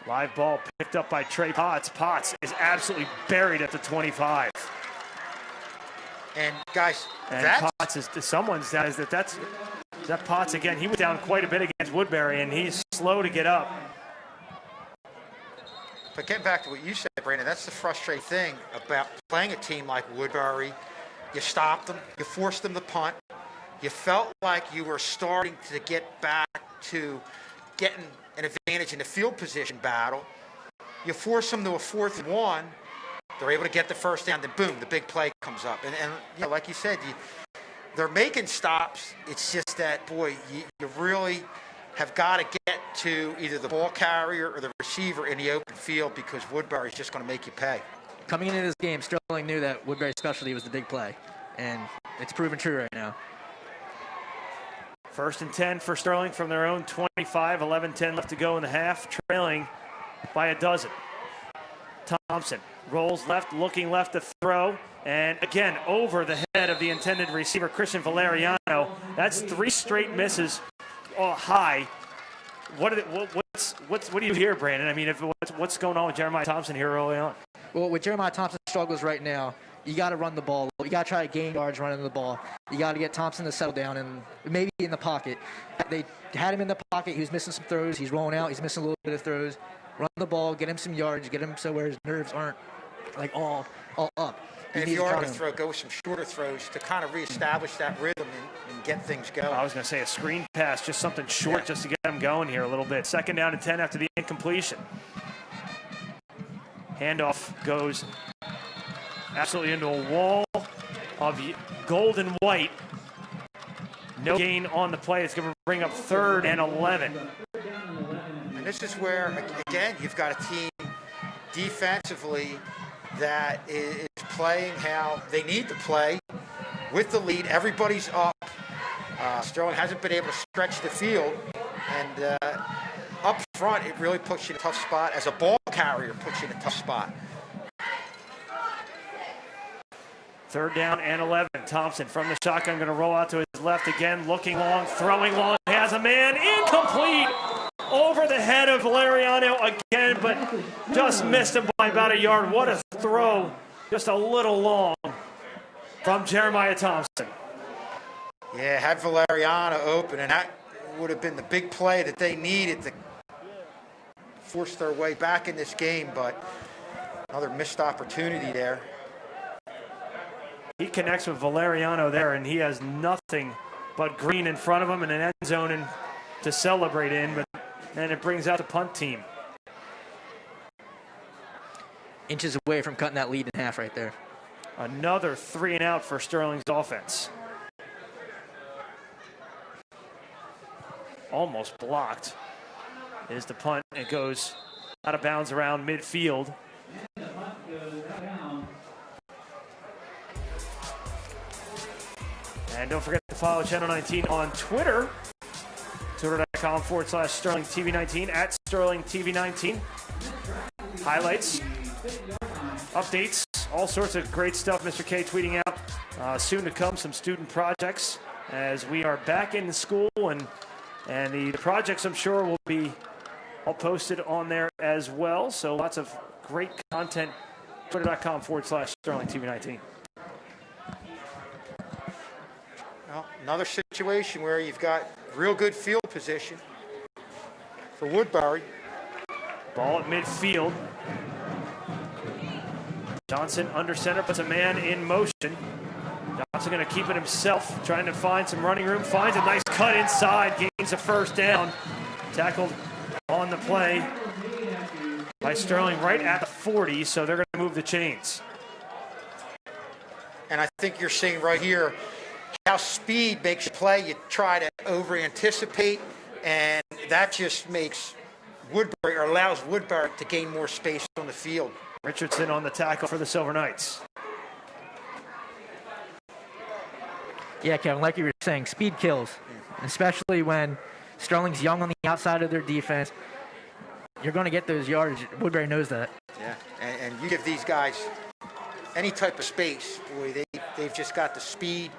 Live ball picked up by Trey Potts. Potts is absolutely buried at the 25.
And guys,
Potts is someone's down. That's Potts again. He was down quite a bit against Woodbury, and he's slow to get up.
But getting back to what you said, Brandon, that's the frustrating thing about playing a team like Woodbury. You stopped them, you forced them to punt. You felt like you were starting to get back to getting an advantage in the field position battle. You force them to a 4th and 1. They're able to get the first down, then boom, the big play comes up. And you know, like you said, they're making stops. It's just that, boy, you really have got to get to either the ball carrier or the receiver in the open field because Woodbury is just going to make you pay.
Coming into this game, Sterling knew that Woodbury's specialty was the big play, and it's proven true right now.
1st and 10 for Sterling from their own 25, 11-10 left to go in the half, trailing by a dozen. Thompson rolls left, looking left to throw, and again over the head of the intended receiver, Christian Valeriano. That's 3 straight misses high. What do you hear, Brandon? I mean, what's going on with Jeremiah Thompson here early on?
Well, with Jeremiah Thompson's struggles right now, you got to run the ball. You got to try to gain yards running the ball. You got to get Thompson to settle down and maybe in the pocket. They had him in the pocket. He was missing some throws. He's rolling out. He's missing a little bit of throws. Run the ball, get him some yards, get him so where his nerves aren't like all up.
And if you are going to throw, go with some shorter throws to kind of reestablish that rhythm and get things going.
I was going to say a screen pass, just something short just to get him going here a little bit. 2nd down and 10 after the incompletion. Handoff goes absolutely into a wall of gold and white. No gain on the play. It's going to bring up 3rd and 11.
And this is where, again, you've got a team defensively that is playing how they need to play with the lead. Everybody's up. Sterling hasn't been able to stretch the field. And up front, it really puts you in a tough spot. As a ball carrier, puts you in a tough spot.
3rd down and 11. Thompson from the shotgun going to roll out to his left again. Looking long, throwing long. Has a man. Incomplete. Over the head of Valeriano again, but just missed him by about a yard. What a throw. Just a little long from Jeremiah Thompson.
Yeah, had Valeriano open, and that would have been the big play that they needed to force their way back in this game, but another missed opportunity there.
He connects with Valeriano there, and he has nothing but green in front of him and an end zone to celebrate in, but and it brings out the punt team.
Inches away from cutting that lead in half right there.
Another 3 and out for Sterling's offense. Almost blocked is the punt. It goes out of bounds around midfield. And don't forget to follow Channel 19 on Twitter to Twitter.com/SterlingTV19 at SterlingTV19. Highlights, updates, all sorts of great stuff. Mr. K tweeting out soon to come some student projects as we are back in school, and the projects I'm sure will be all posted on there as well. So lots of great content. Twitter.com/SterlingTV19.
Well, another situation where you've got real good field position for Woodbury.
Ball at midfield. Johnson under center, puts a man in motion. Johnson going to keep it himself, trying to find some running room. Finds a nice cut inside, gains a first down. Tackled on the play by Sterling right at the 40, so they're going to move the chains.
And I think you're seeing right here how speed makes you play. You try to over-anticipate, and that just makes Woodbury, or allows Woodbury to gain more space on the field.
Richardson on the tackle for the Silver Knights.
Yeah, Kevin, like you were saying, speed kills, especially when Sterling's young on the outside of their defense. You're going to get those yards. Woodbury knows that.
Yeah, and you give these guys any type of space, boy, they've just got the speed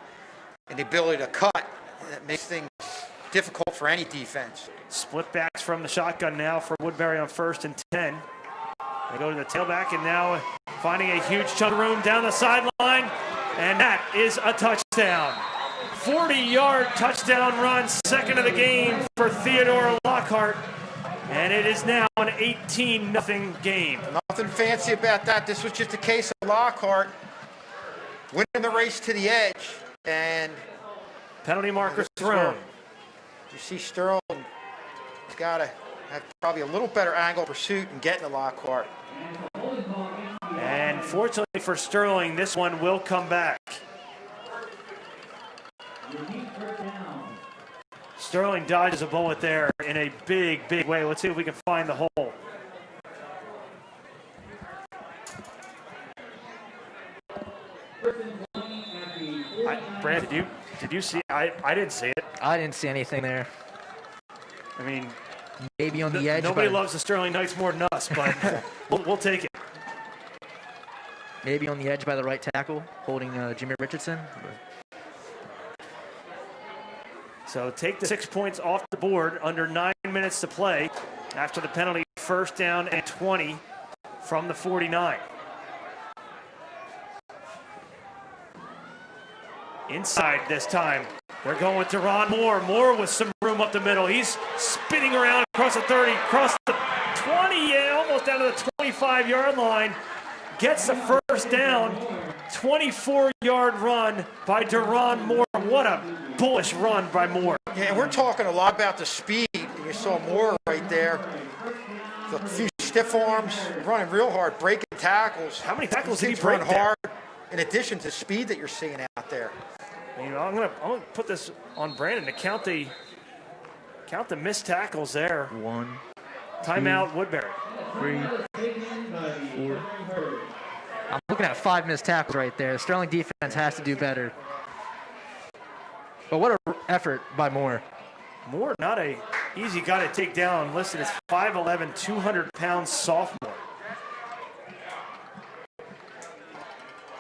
and the ability to cut. That makes things difficult for any defense.
Split backs from the shotgun now for Woodbury on 1st and 10. They go to the tailback, and now finding a huge chunk of room down the sideline, and that is a touchdown. 40-yard touchdown run, second of the game for Theodore Lockhart, and it is now an 18-0 game.
Nothing fancy about that. This was just a case of Lockhart winning the race to the edge, and
penalty marker thrown.
You see Sterling has got to have probably a little better angle of pursuit and getting to Lockhart.
And fortunately for Sterling, this one will come back. Sterling dodges a bullet there in a big, big way. Let's see if we can find the hole. Brad, did you see? I didn't see it.
I didn't see anything there.
I mean,
maybe on the edge.
Nobody loves the Sterling Knights more than us, but we'll take it.
Maybe on the edge by the right tackle, holding Jimmy Richardson.
So take the 6 points off the board under 9 minutes to play after the penalty. 1st down and 20 from the 49. Inside this time. They're going with Deron Moore. Moore with some room up the middle. He's spinning around across the 30, across the 20, yeah, almost down to the 25-yard line. Gets the first down. 24-yard run by Deron Moore. What a bullish run by Moore.
Yeah, and we're talking a lot about the speed. You saw Moore right there. A few stiff arms, running real hard, breaking tackles.
How many tackles did he break
run hard, in addition to speed that you're seeing out there?
You know, I'm gonna put this on Brandon to count the missed tackles there.
1.
Timeout, Woodbury.
3. 4. I'm looking at 5 missed tackles right there. The Sterling defense has to do better. But what an effort by Moore.
Moore, not a easy guy to take down. Listed as 5'11", 200-pound sophomore.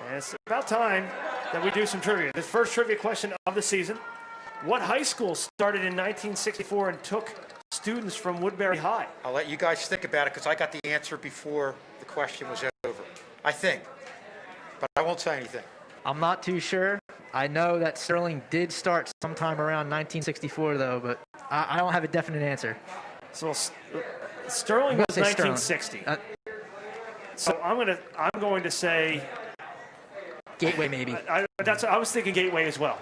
And it's about time that we do some trivia. The first trivia question of the season. What high school started in 1964 and took students from Woodbury High?
I'll let you guys think about it because I got the answer before the question was over. I think. But I won't say anything.
I'm not too sure. I know that Sterling did start sometime around 1964, though, but I don't have a definite answer.
So Sterling was 1960. So I'm going to say
Gateway, maybe.
I was thinking Gateway as well.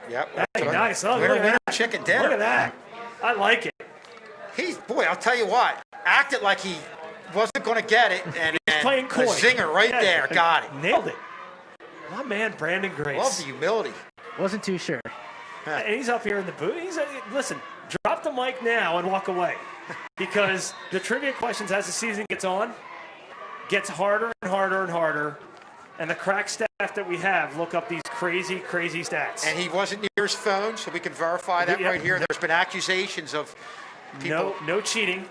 Yep.
Hey, nice. Oh,
winner, chicken dinner.
Look at that. I like it.
Boy, I'll tell you what. Acted like he wasn't going to get it, and
playing coy.
A zinger right there. Got it.
Nailed it. My man, Brandon Grace.
Love the humility.
Wasn't too sure.
And he's up here in the booth. Listen, drop the mic now and walk away. Because the trivia questions as the season gets on, gets harder and harder and harder. And the crack staff that we have look up these crazy, crazy stats.
And he wasn't near his phone, so we can verify that right here. There's been accusations of people
no cheating,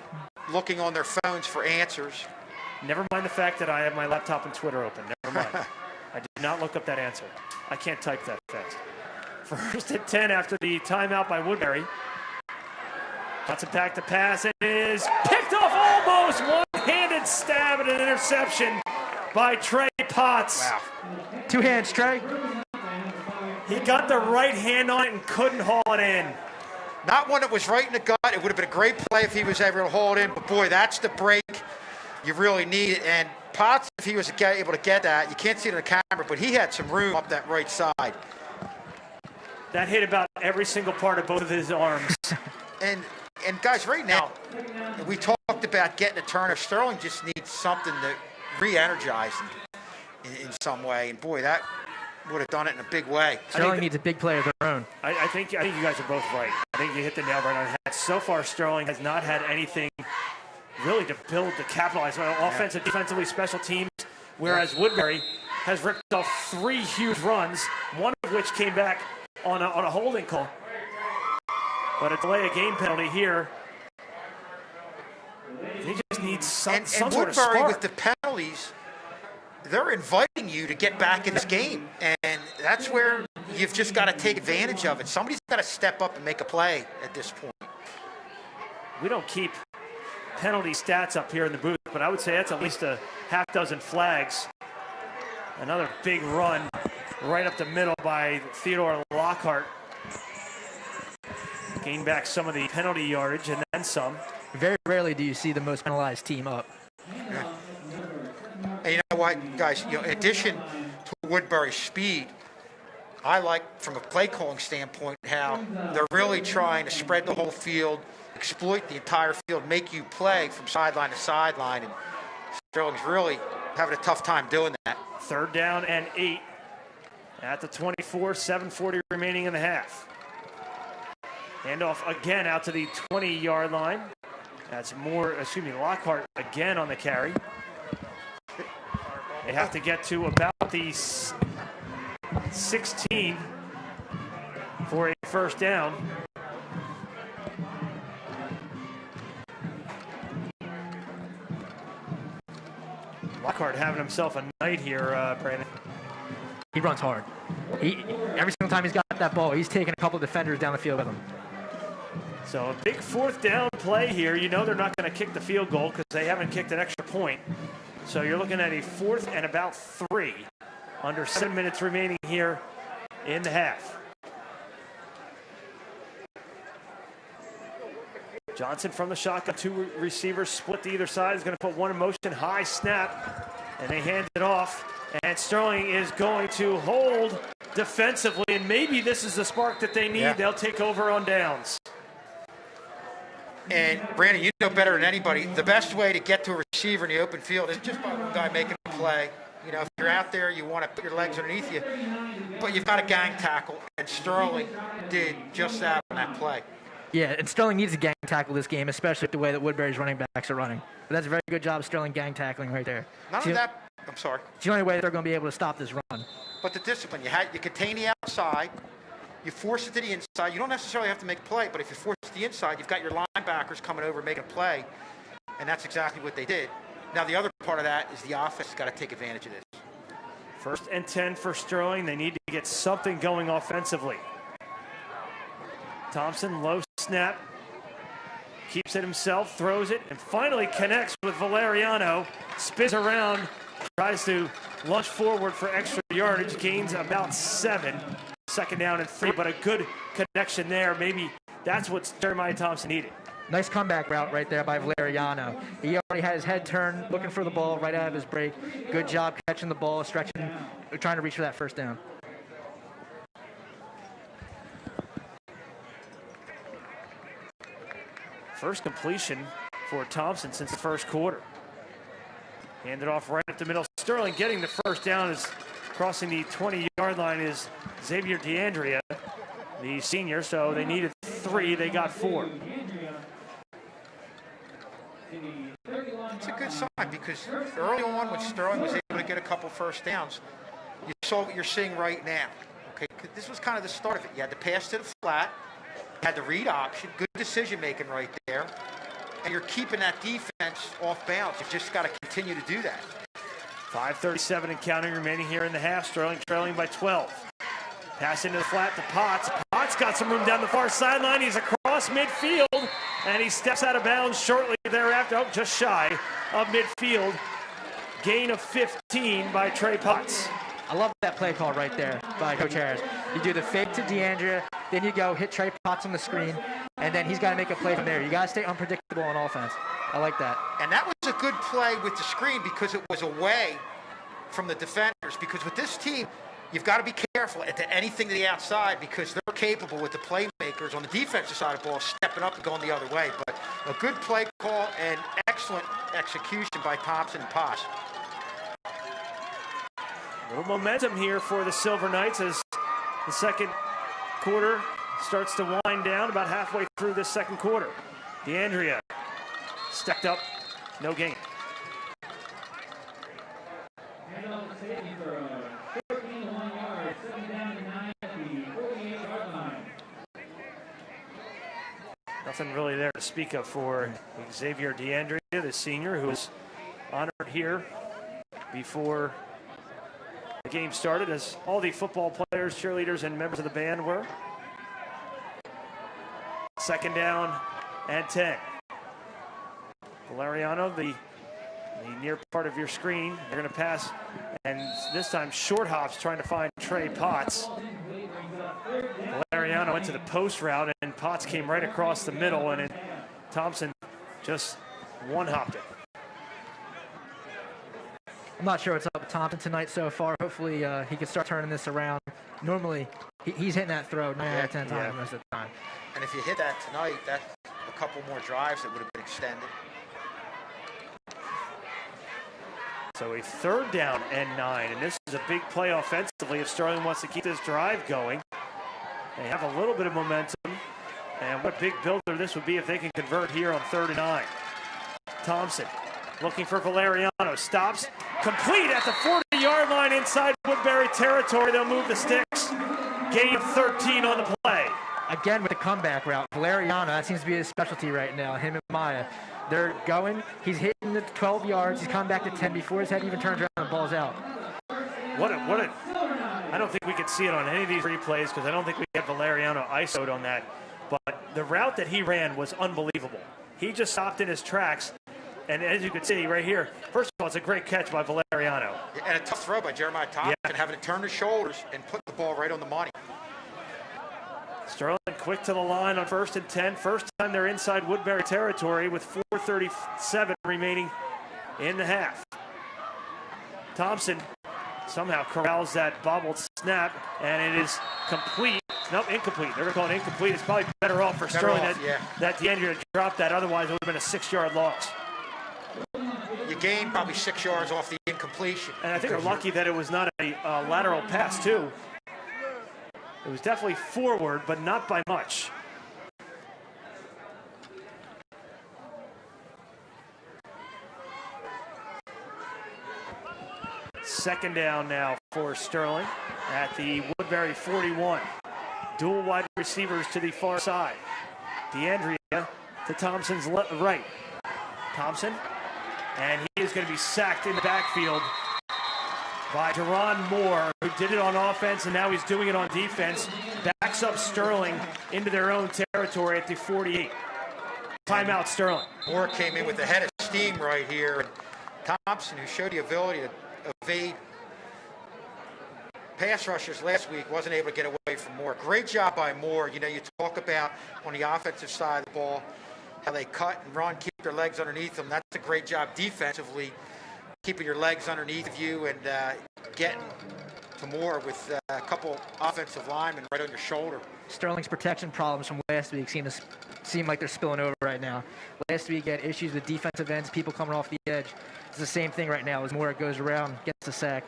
looking on their phones for answers.
Never mind the fact that I have my laptop and Twitter open. Never mind. I did not look up that answer. I can't type that fast. First and 10 after the timeout by Woodbury. Johnson back to pass. It is picked off almost. One-handed stab and an interception by Trey Potts.
Wow.
2 hands, Trey.
He got the right hand on it and couldn't haul it in.
Not one that was right in the gut. It would have been a great play if he was able to haul it in. But, boy, that's the break you really need it. And Potts, if he was able to get that, you can't see it on the camera, but he had some room up that right side.
That hit about every single part of both of his arms.
And guys, right now, we talked about getting a turner. Sterling just needs something to re-energize him in some way. And, boy, that would have done it in a big way.
Sterling needs a big play of their own.
I think you guys are both right. I think you hit the nail right on the head. So far, Sterling has not had anything really to build, to capitalize on offensive, defensively, special teams, whereas Woodbury has ripped off 3 huge runs, one of which came back on a holding call. But a delay of game penalty here. They just need some sort of
Woodbury,
spark.
with the penalties, they're inviting you to get back in this game. And that's where you've just got to take advantage of it. Somebody's got to step up and make a play at this point.
We don't keep penalty stats up here in the booth, but I would say that's at least a half dozen flags. Another big run right up the middle by Theodore Lockhart. Gain back some of the penalty yardage and then some.
Very rarely do you see the most penalized team up.
Yeah. And you know what, guys, in addition to Woodbury's speed, I like, from a play calling standpoint, how they're really trying to spread the whole field, exploit the entire field, make you play from sideline to sideline. And Sterling's really having a tough time doing that.
3rd down and 8 at the 24, 7:40 remaining in the half. Handoff again out to the 20-yard line. That's Lockhart again on the carry. They have to get to about the 16 for a first down. Lockhart having himself a night here, Brandon.
He runs hard. Every single time he's got that ball, he's taking a couple of defenders down the field with him.
So a big 4th down play here. You know they're not going to kick the field goal because they haven't kicked an extra point. So you're looking at a 4th and about 3. Under 7 minutes remaining here in the half. Johnson from the shotgun. 2 receivers split to either side. Is going to put one in motion. High snap. And they hand it off. And Sterling is going to hold defensively. And maybe this is the spark that they need.
Yeah.
They'll take over on downs.
And, Brandon, you know better than anybody, the best way to get to a receiver in the open field is just by one guy making a play. You know, if you're out there, you want to put your legs underneath you, but you've got a gang tackle, and Sterling did just that on that play.
Yeah, and Sterling needs a gang tackle this game, especially the way that Woodbury's running backs are running. But that's a very good job, Sterling gang tackling right there.
Not only that, I'm sorry.
It's the only way they're going to be able to stop this run.
But the discipline, you contain the outside, you force it to the inside. You don't necessarily have to make a play, but if you force it to the inside, you've got your linebackers coming over making a play, and that's exactly what they did. Now, the other part of that is the offense has got to take advantage of this.
1st and 10 for Sterling. They need to get something going offensively. Thompson, low snap. Keeps it himself, throws it, and finally connects with Valeriano. Spins around, tries to launch forward for extra yardage. Gains about 7. 2nd down and 3, but a good connection there. Maybe that's what Jeremiah Thompson needed.
Nice comeback route right there by Valeriano. He already had his head turned, looking for the ball right out of his break. Good job catching the ball, stretching, trying to reach for that 1st down.
First completion for Thompson since the 1st quarter. Handed off right up the middle. Sterling getting the 1st down is crossing the 20-yard line is Xavier DeAndrea, the senior. So they needed 3. They got 4.
It's a good sign because early on when Sterling was able to get a couple 1st downs, you saw what you're seeing right now. this was kind of the start of it. You had the pass to the flat, you had the read option, good decision making right there, and you're keeping that defense off balance. You've just got to continue to do that.
5:37 and counting remaining here in the half. Sterling trailing by 12. Pass into the flat to Potts. Potts got some room down the far sideline. He's across midfield, and he steps out of bounds shortly thereafter. Oh, just shy of midfield. Gain of 15 by Trey Potts.
I love that play call right there by Coach Harris. You do the fake to DeAndrea, then you go hit Trey Potts on the screen, and then he's got to make a play from there. You got to stay unpredictable on offense. I like that.
And that was a good play with the screen because it was away from the defenders. Because with this team, you've got to be careful at anything to the outside because they're capable with the playmakers on the defensive side of the ball stepping up and going the other way. But a good play call and excellent execution by Thompson and Potts.
A little momentum here for the Silver Knights as the second quarter starts to wind down about halfway through this second quarter. DeAndrea stepped up, no gain. Nothing really there to speak of for Xavier DeAndrea, the senior, who was honored here before the game started, as all the football players, cheerleaders, and members of the band were. Second down and 10. Valeriano, the near part of your screen. They're going to pass, and this time short hops trying to find Trey Potts. Valeriano went to the post route, and Potts came right across the middle, and then Thompson just one-hopped it.
I'm not sure what's up with Thompson tonight so far. Hopefully he can start turning this around. Normally, he's hitting that throw 9 out of 10 times most of the time.
And if you hit that tonight, that's a couple more drives that would have been extended.
So a third down and 9, and this is a big play offensively if Sterling wants to keep this drive going. They have a little bit of momentum, and what a big builder this would be if they can convert here on 3rd and 9. Thompson looking for Valeriano, stops, complete at the 40-yard line inside Woodbury territory. They'll move the sticks. Gain of 13 on the play.
Again with the comeback route. Valeriano, that seems to be his specialty right now, him and Maya. They're going, he's hitting the 12 yards, he's coming back to 10 before his head even turns around and the ball's out.
I don't think we could see it on any of these replays because I don't think we had Valeriano ISO'd on that. But the route that he ran was unbelievable. He just stopped in his tracks. And as you can see right here, first of all, it's a great catch by Valeriano.
And a tough throw by Jeremiah Thompson, having to turn his shoulders and put the ball right on the money.
Sterling quick to the line on 1st and 10. First time they're inside Woodbury territory with 4:37 remaining in the half. Thompson somehow corrals that bobbled snap, and it is complete. Nope, incomplete. They're going to call it incomplete. It's probably better off for Sterling that DeAndrea dropped that. Otherwise, it would have been a 6-yard loss.
You gained probably 6 yards off the incompletion.
And I think they're lucky that it was not a lateral pass, too. It was definitely forward, but not by much. Second down now for Sterling at the Woodbury 41. Dual wide receivers to the far side. DeAndrea to Thompson's right. Thompson, and he is going to be sacked in the backfield by Deron Moore, who did it on offense, and now he's doing it on defense. Backs up Sterling into their own territory at the 48. Timeout, Sterling.
Moore came in with a head of steam right here. And Thompson, who showed the ability to evade pass rushers last week, wasn't able to get away from Moore. Great job by Moore. You know, you talk about on the offensive side of the ball, how they cut and run, keep their legs underneath them. That's a great job defensively, keeping your legs underneath you and getting to Moore with a couple offensive linemen right on your shoulder.
Sterling's protection problems from last week seem like they're spilling over right now. Last week had issues with defensive ends, people coming off the edge. It's the same thing right now as Moore goes around, gets a sack.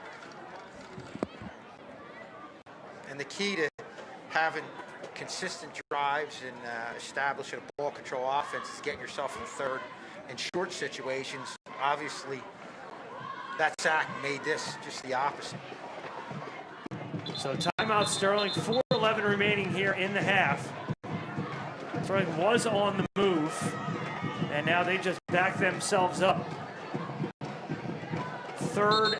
And the key to having consistent drives and establishing a ball control offense is getting yourself in third and short situations. Obviously, that sack made this just the opposite.
So timeout timeout, Sterling. 4:11 remaining here in the half. Sterling was on the move, and now they just back themselves up. 3rd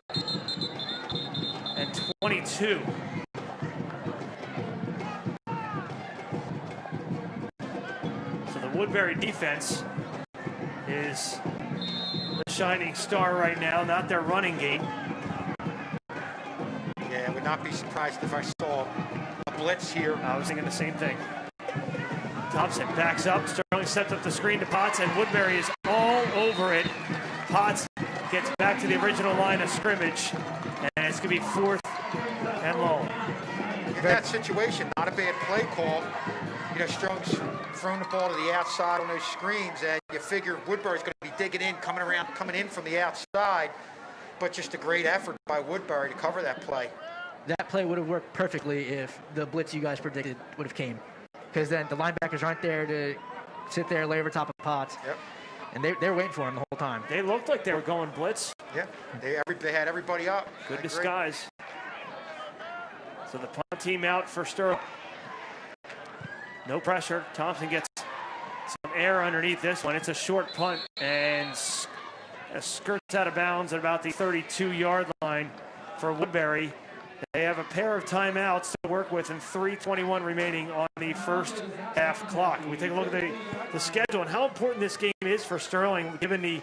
and 22. So the Woodbury defense is the shining star right now, not their running game.
Yeah, I would not be surprised if I saw a blitz here.
I was thinking the same thing. Thompson backs up. Sterling sets up the screen to Potts, and Woodbury is all over it. Potts gets back to the original line of scrimmage, and it's going to be 4th and long.
In that situation, not a bad play call. You know, Sterling's thrown the ball to the outside on those screens, and you figure Woodbury's going to be digging in, coming in from the outside, but just a great effort by Woodbury to cover that play.
That play would have worked perfectly if the blitz you guys predicted would have came. Because then the linebackers aren't there to sit there, lay over top of Potts.
Yep.
And they were waiting for him the whole time.
They looked like they were going blitz.
Yeah, they had everybody up.
Good disguise. So the punt team out for Sterling. No pressure. Thompson gets some air underneath this one. It's a short punt and skirts out of bounds at about the 32-yard line for Woodbury. They have a pair of timeouts to work with and 3:21 remaining on the first half clock. We take a look at the schedule and how important this game is for Sterling, given the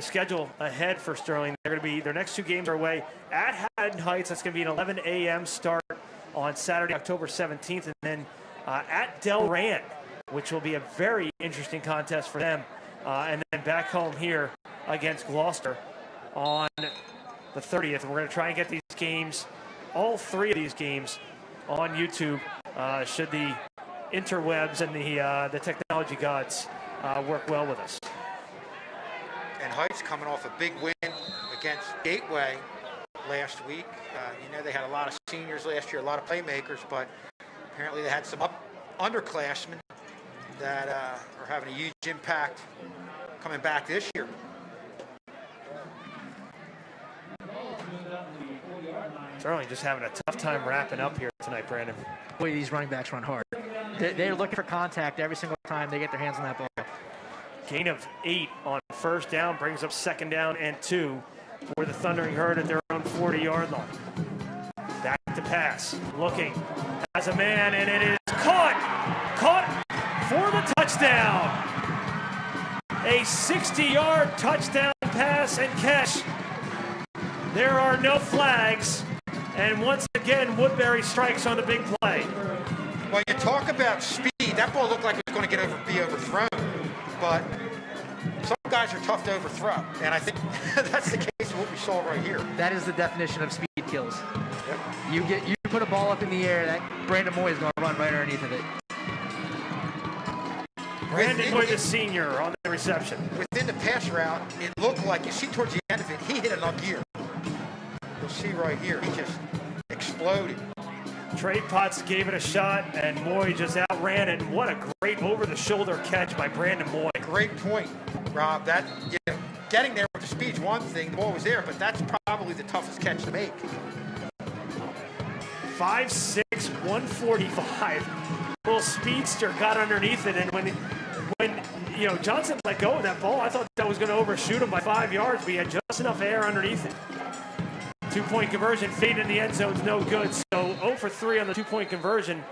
schedule ahead for Sterling. They're going to be, their next 2 games are away at Haddon Heights. That's going to be an 11 a.m. start on Saturday, October 17th, and then at Delran, which will be a very interesting contest for them. And then back home here against Gloucester on the 30th. We're going to try and get these games, all 3 of these games, on YouTube, should the interwebs and the technology gods work well with us.
And Heights coming off a big win against Gateway last week. You know, they had a lot of seniors last year, a lot of playmakers, but apparently they had some underclassmen that are having a huge impact coming back this year.
Sterling just having a tough time wrapping up here tonight, Brandon.
Boy, these running backs run hard. They're looking for contact every single time they get their hands on that ball.
Gain of 8 on first down brings up 2nd down and 2 for the Thundering Herd at their own 40-yard line. Back to pass, looking, has a man, and it is caught for the touchdown. A 60-yard touchdown pass and catch. There are no flags, and once again, Woodbury strikes on the big play.
Well, you talk about speed. That ball looked like it was going to be overthrown, but some guys are tough to overthrow, and I think that's the case of what we saw right here.
That is the definition of speed kills.
Yep.
You put a ball up in the air, that Brandon Moy is going to run right underneath of it.
Brandon Moy, the senior, on the reception.
Within the pass route, it looked like, you see towards the end of it, he hit an up gear. You'll see right here, he just exploded.
Trey Potts gave it a shot, and Moy just outran it. What a great over-the-shoulder catch by Brandon Moy.
Great point, Rob. That, you know, getting there with the speed's one thing, the ball was there, but that's probably the toughest catch to make.
5'6", 145. Little speedster got underneath it, and when you know Johnson let go of that ball, I thought that was going to overshoot him by 5 yards, but he had just enough air underneath it. 2-point conversion, fade in the end zone is no good. So 0 for 3 on the 2-point conversion.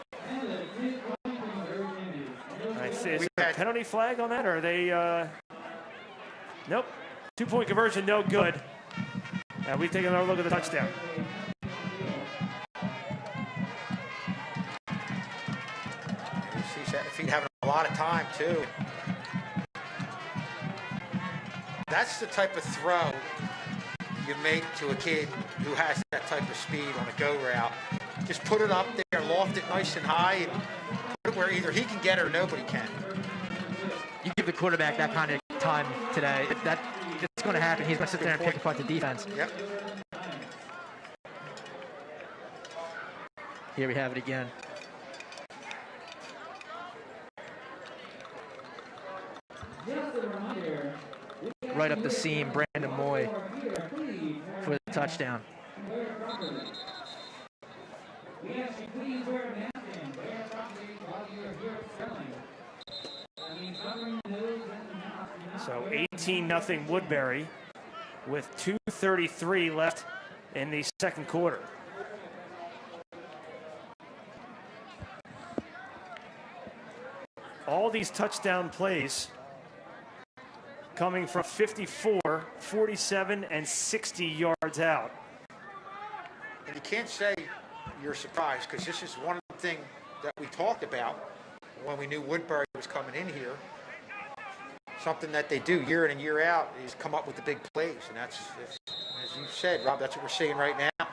Is there a penalty flag on that, or are they? Nope. 2-point conversion, no good. We take another look at the touchdown.
You see Feet having a lot of time too. That's the type of throw you make to a kid who has that type of speed on a go route. Just put it up there, loft it nice and high, and put it where either he can get it or nobody can.
You give the quarterback that kind of time today, it's going to happen. He's going to sit there and pick apart the defense.
Yep.
Here we have it again. Right up the seam, Brandon Moy for the touchdown.
So 18-0 Woodbury with 2:33 left in the second quarter. All these touchdown plays coming from 54, 47, and 60 yards out.
And you can't say you're surprised, because this is one thing that we talked about when we knew Woodbury was coming in here. Something that they do year in and year out is come up with the big plays. And that's as you said, Rob, that's what we're seeing right now.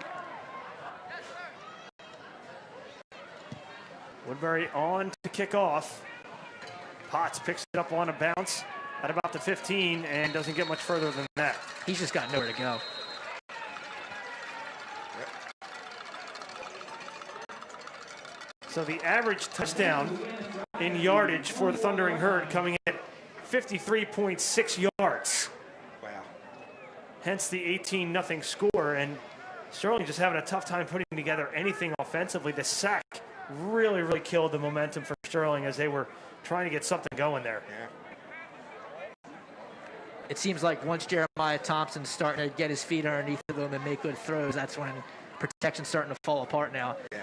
Woodbury on to kick off. Potts picks it up on a bounce at about the 15 and doesn't get much further than that.
He's just got nowhere to go.
So the average touchdown in yardage for the Thundering Herd coming in at 53.6 yards.
Wow.
Hence the 18-0 score. And Sterling just having a tough time putting together anything offensively. The sack really, really killed the momentum for Sterling as they were trying to get something going there.
Yeah.
It seems like once Jeremiah Thompson's starting to get his feet underneath of him and make good throws, that's when protection's starting to fall apart now.
Yeah.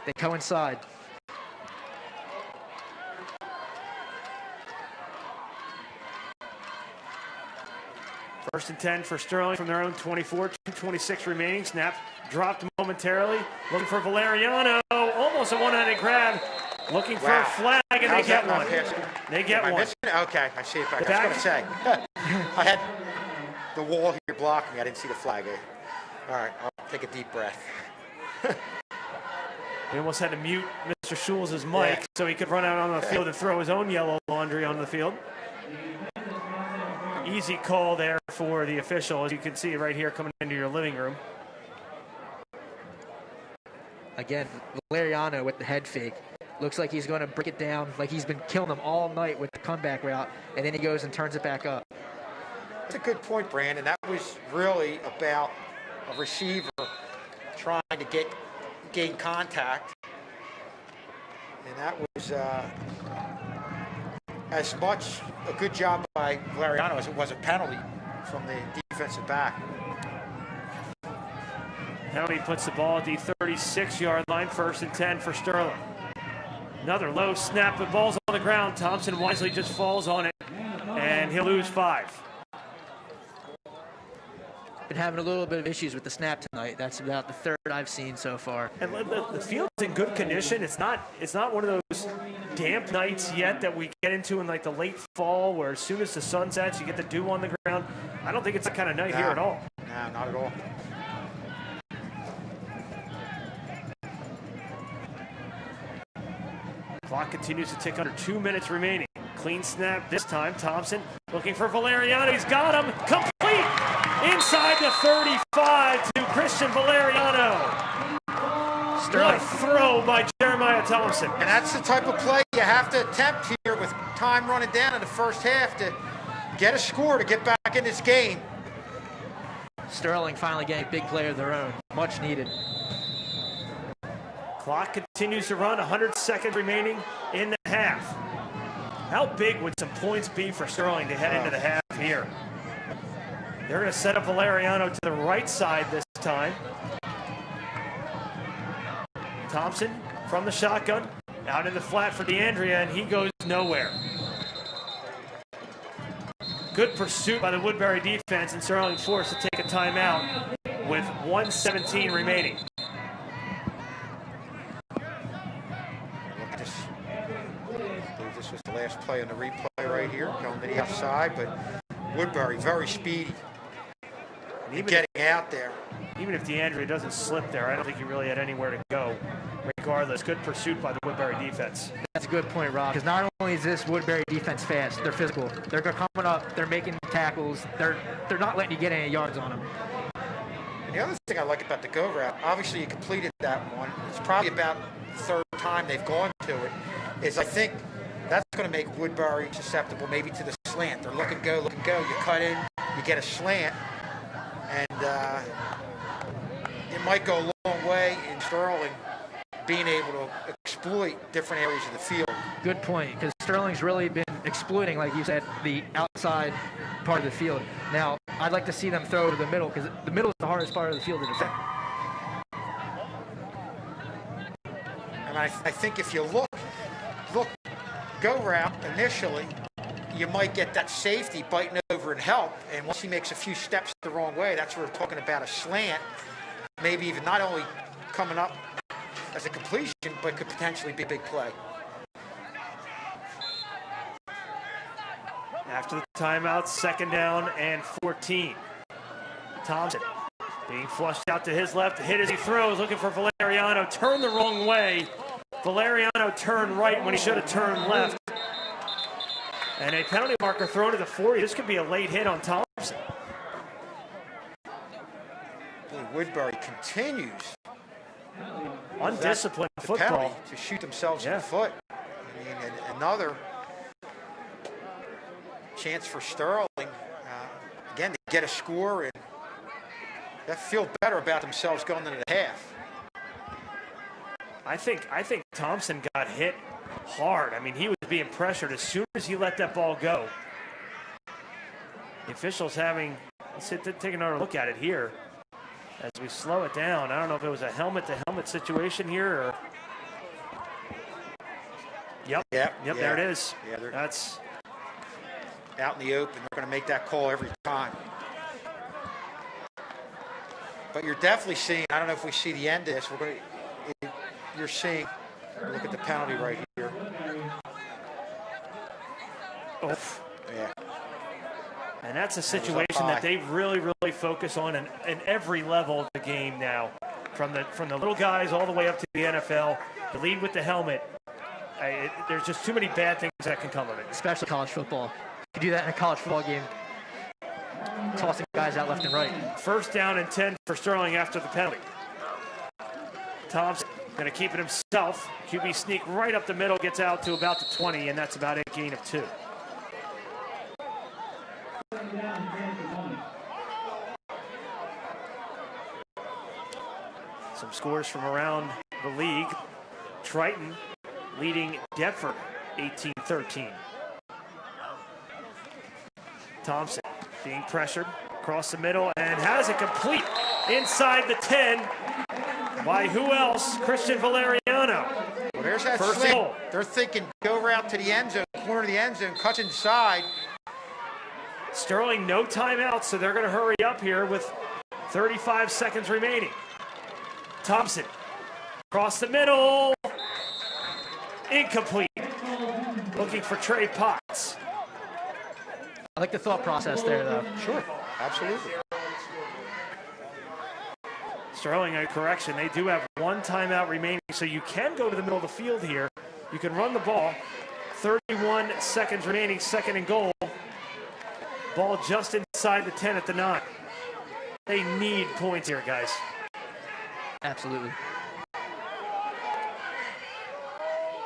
They coincide.
First and 10 for Sterling from their own 24, 2:26 remaining. Snap dropped momentarily. Looking for Valeriano. Almost a one-handed grab. Looking for a flag, and they get one. They get one.
Okay, I see it back. I was going to say. I had the wall here blocking me. I didn't see the flag. All right, I'll take a deep breath.
We almost had to mute Mr. Schulz' mic so he could run out on the field and throw his own yellow laundry on the field. Easy call there for the official, as you can see right here coming into your living room.
Again, Valeriano with the head fake. Looks like he's going to break it down, like he's been killing them all night with the comeback route, and then he goes and turns it back up.
That's a good point, Brandon. That was really about a receiver trying to gain contact, and that was as much a good job by Valeriano as it was a penalty from the defensive back.
Penalty puts the ball at the 36-yard line, first and 10 for Sterling. Another low snap, but ball's on the ground. Thompson wisely just falls on it, and he'll lose 5.
Been having a little bit of issues with the snap tonight. That's about the third I've seen so far.
And the field's in good condition. It's not one of those damp nights yet that we get into in like the late fall, where as soon as the sun sets, you get the dew on the ground. I don't think it's that kind of night here at all.
No, not at all.
Clock continues to tick under 2 minutes remaining. Clean snap this time. Thompson looking for Valeriano. He's got him. Complete inside the 35 to Christian Valeriano. What a throw by Jeremiah Thompson.
And that's the type of play you have to attempt here with time running down in the first half to get a score to get back in this game.
Sterling finally getting a big play of their own. Much needed.
Clock continues to run, 100 seconds remaining in the half. How big would some points be for Sterling to head into the half here? They're going to set up Valeriano to the right side this time. Thompson from the shotgun, out in the flat for DeAndrea, and he goes nowhere. Good pursuit by the Woodbury defense, and Sterling forced to take a timeout with 1:17 remaining.
I believe this was the last play on the replay right here, going to the outside, but Woodbury very speedy. And even getting out there.
Even if DeAndrea doesn't slip there, I don't think he really had anywhere to go. Regardless, good pursuit by the Woodbury defense.
That's a good point, Rob, because not only is this Woodbury defense fast, they're physical. They're coming up, they're making tackles, they're not letting you get any yards on them.
And the other thing I like about the go route, obviously you completed that one. It's probably about the third time they've gone to it, is I think that's going to make Woodbury susceptible maybe to the slant. They're look and go, you cut in, you get a slant, and it might go a long way in Sterling being able to exploit different areas of the field.
Good point, because Sterling's really been exploiting, like you said, the outside part of the field. Now, I'd like to see them throw to the middle, because the middle is the hardest part of the field to defend.
And I think if you look go route initially, you might get that safety biting over and help. And once he makes a few steps the wrong way, that's where we're talking about a slant. Maybe even not only coming up as a completion, but could potentially be a big play.
After the timeout, 2nd down and 14. Thompson being flushed out to his left, hit as he throws, looking for Valeriano, turned the wrong way. Valeriano turned right when he should have turned left. And a penalty marker thrown to the 40. This could be a late hit on Thompson.
Woodbury continues
undisciplined
the
football
penalty to shoot themselves in the foot. I mean, and another chance for Sterling again to get a score and they feel better about themselves going into the half.
I think Thompson got hit hard. I mean, he was being pressured as soon as he let that ball go. The officials let's take another look at it here as we slow it down. I don't know if it was a helmet-to-helmet situation here or... Yep, there it is.
Yeah,
that's
out in the open. They're going to make that call every time. But you're definitely seeing, I don't know if we see the end of this, you're seeing, look at the penalty right here.
Oof.
Yeah.
And that's a situation that they really, really focus on in every level of the game now. From the little guys all the way up to the NFL, the lead with the helmet. There's just too many bad things that can come of it.
Especially college football. You do that in a college football game. Tossing guys out left and right.
1st down and 10 for Sterling after the penalty. Thompson going to keep it himself. QB sneak right up the middle, gets out to about the 20, and that's about a gain of 2. Some scores from around the league. Triton leading Deptford 18-13. Thompson being pressured across the middle and has it complete inside the 10 by who else? Christian Valeriano.
Well, there's that
first
slant.
goal.
They're thinking go route to the end zone, corner of the end zone, cuts inside.
Sterling no timeout, so they're going to hurry up here with 35 seconds remaining. Thompson across the middle. Incomplete. Looking for Trey Potts.
I like the thought process there, though.
Sure, absolutely.
Sterling, a correction. They do have 1 timeout remaining, so you can go to the middle of the field here. You can run the ball. 31 seconds remaining, 2nd and goal. Ball just inside the 10 at the 9. They need points here, guys.
Absolutely.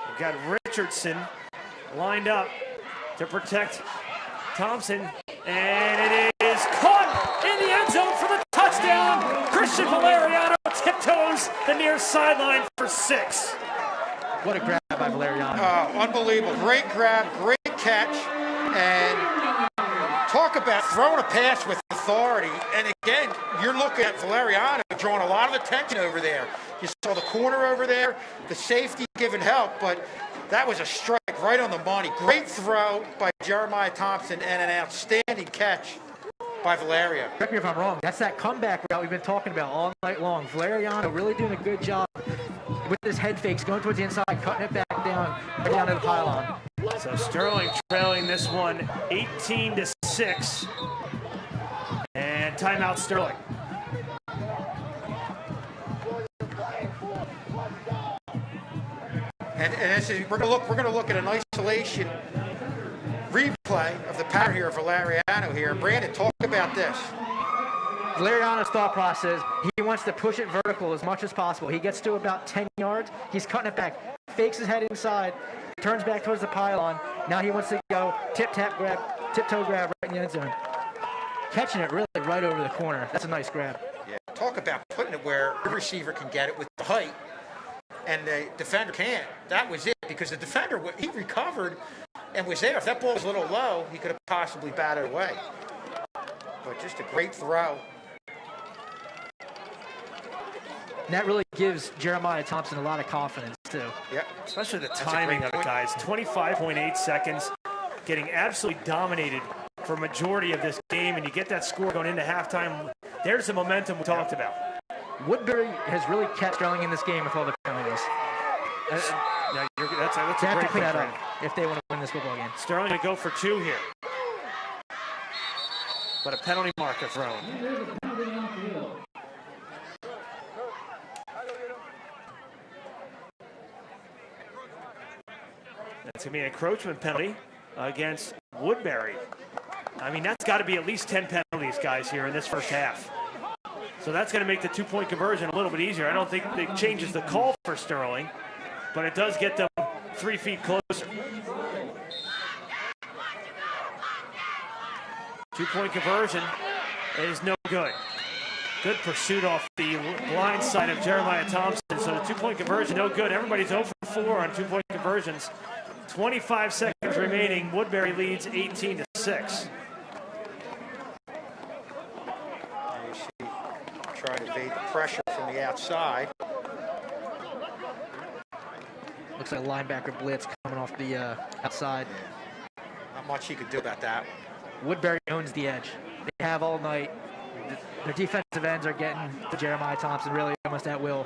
We've got Richardson lined up to protect Thompson, and it is caught in the end zone for the touchdown. Christian Valeriano tiptoes the near sideline for 6.
What a grab by Valeriano.
Unbelievable. Great grab, great catch, and talk about throwing a pass with authority. And again, you're looking at Valeriano drawing a lot of attention over there. You saw the corner over there, the safety giving help, but that was a strike right on the money. Great throw by Jeremiah Thompson and an outstanding catch by Valerio.
Correct me if I'm wrong. That's that comeback route we've been talking about all night long. Valeriano really doing a good job with his head fakes, going towards the inside, cutting it back down, right down to the pylon.
So Sterling trailing this one 18-6. And timeout Sterling.
And this is, we're going to look at an isolation replay of the pattern here of Valeriano here. Brandon, talk about this.
Valeriano's thought process, he wants to push it vertical as much as possible. He gets to about 10 yards. He's cutting it back, fakes his head inside, turns back towards the pylon. Now he wants to go tiptoe grab right in the end zone. Catching it really right over the corner. That's a nice grab.
Yeah, talk about putting it where the receiver can get it with the height and the defender can't. That was it, because the defender, he recovered and was there. If that ball was a little low, he could have possibly batted away. But just a great throw.
And that really gives Jeremiah Thompson a lot of confidence, too.
Yep.
Especially the timing of it, guys. 25.8 seconds, getting absolutely dominated for a majority of this game, and you get that score going into halftime. There's the momentum we talked about.
Woodbury has really kept Sterling in this game with all the penalties.
That's
They
a
have
great
to clean that
thing.
up if they want to win this football game.
Sterling going to go for 2 here. But a penalty marker thrown. That's going to be an encroachment penalty against Woodbury. I mean, that's got to be at least 10 penalties, guys, here in this first half. So that's going to make the 2-point conversion a little bit easier. I don't think it changes the call for Sterling, but it does get them 3 feet closer. 2-point conversion is no good. Good pursuit off the blind side of Jeremiah Thompson. So the 2-point conversion, no good. Everybody's 0 for 4 on 2-point conversions. 25 seconds remaining. Woodbury leads 18-6.
You see, trying to evade the pressure from the outside.
Looks like a linebacker blitz coming off the outside.
Not much he could do about that.
Woodbury owns the edge. They have all night. Their defensive ends are getting to Jeremiah Thompson really almost at will.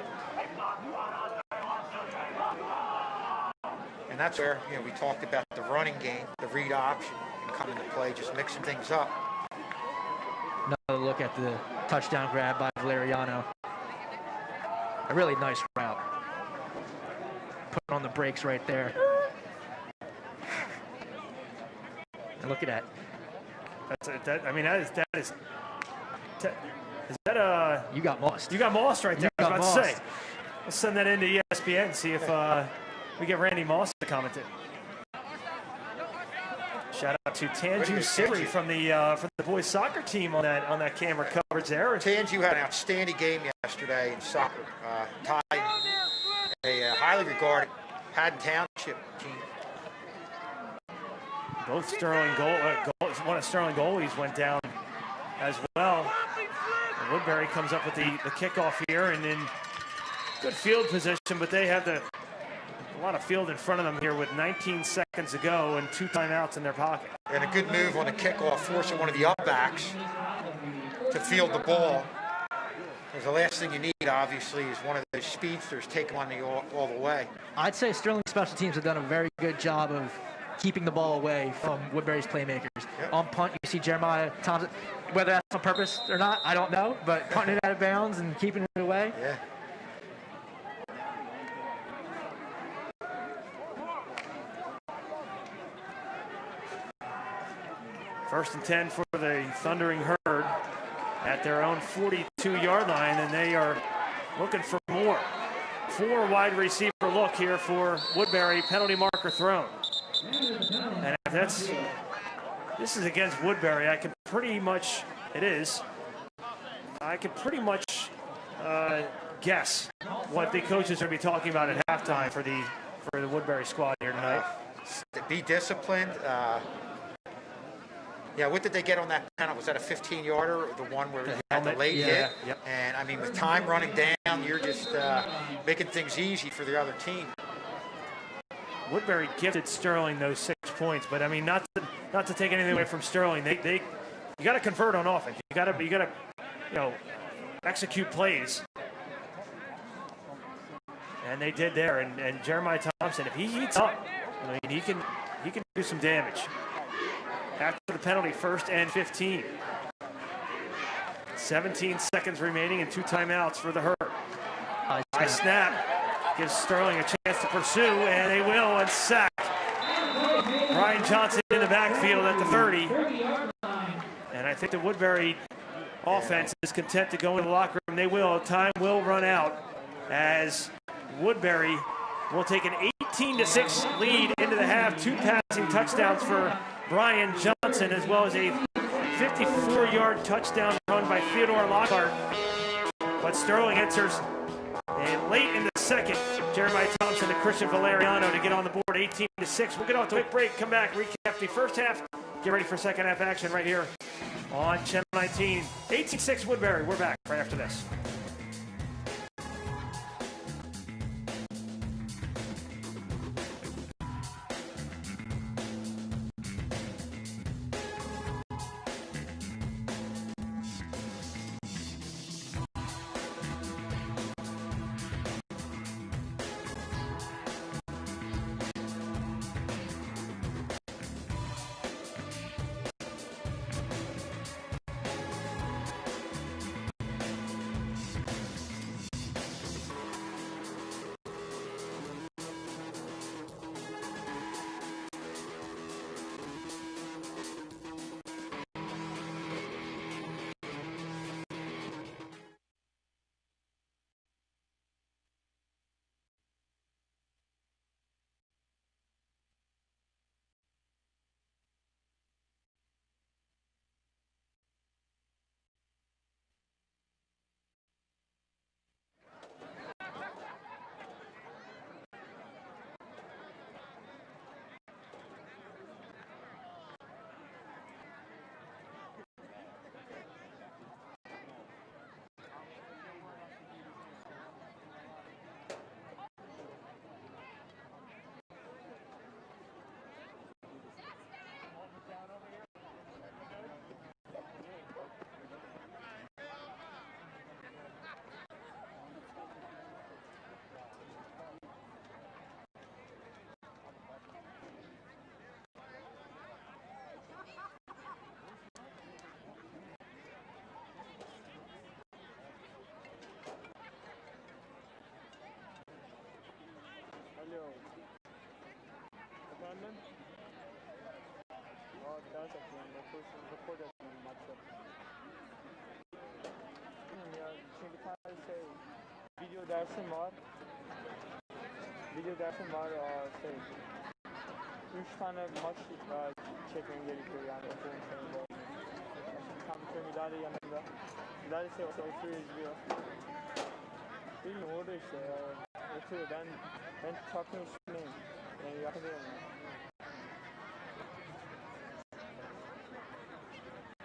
And that's where, we talked about the running game, the read option, and come into play, just mixing things up.
Another look at the touchdown grab by Valeriano. A really nice route. Put on the brakes right there. And look at that.
Is that a...
You got mossed.
You got mossed right there. I was about
mossed.
to say. Let's send that into ESPN and see if we get Randy Moss to comment it. Shout out to Tanju Sibri from the boys soccer team on that camera coverage there.
Tanju had an outstanding game yesterday in soccer. Tied a highly regarded Haddon Township team.
Both Sterling one of Sterling goalies went down as well. And Woodbury comes up with the kickoff here and in good field position, but they have a lot of field in front of them here with 19 seconds to go and 2 timeouts in their pocket.
And a good move on the kickoff, forcing one of the upbacks to field the ball. Because the last thing you need, obviously, is one of those speedsters taking on all the way.
I'd say Sterling special teams have done a very good job of keeping the ball away from Woodbury's playmakers.
Yep.
On punt, you see Jeremiah Thompson, whether that's on purpose or not, I don't know, but punting it out of bounds and keeping it away.
Yeah.
First and 10 for the Thundering Herd at their own 42-yard line, and they are looking for more. 4 wide receiver look here for Woodbury, penalty marker thrown. And if this is against Woodbury, I can pretty much guess what the coaches are going to be talking about at halftime for the Woodbury squad here tonight.
Be disciplined. What did they get on that penalty? Was that a 15-yarder, the one where you had the late hit?
Yep.
And, I mean, with time running down, you're just making things easy for the other team.
Woodbury gifted Sterling those 6 points, but I mean, not to take anything away from Sterling. You got to convert on offense. You got to execute plays, and they did there. And Jeremiah Thompson, if he heats up, I mean, he can do some damage. After the penalty, 1st and 15. 17 seconds remaining and 2 timeouts for the Herd. High snap. Gives Sterling a chance to pursue, and they will, and sack. Brian Johnson in the backfield at the 30. And I think the Woodbury offense is content to go in the locker room. They will. Time will run out as Woodbury will take an 18-6 lead into the half. 2 passing touchdowns for Brian Johnson, as well as a 54-yard touchdown run by Theodore Lockhart. But Sterling enters and late in the second. Jeremiah Thompson and Christian Valeriano to get on the board, 18-6. We'll get off to a quick break, come back, recap the first half. Get ready for second half action right here on Channel 19. 18-6 Woodbury. We're back right after this.
Alo. Efendim? Ders yapıyorum. Rapor yapıyorum maçta. Bilmiyorum ya. Şimdi bir tane video dersim var. Şey. 3 tane maç çekmem gerekiyor yani okulun sonunda. Tam bir müdahale yanında. Müdahale oturuyor izliyor. Bilmiyorum orada işte ya. Oturuyor. Ben çarpın üstündeyim. Yani yakalıyorum ya.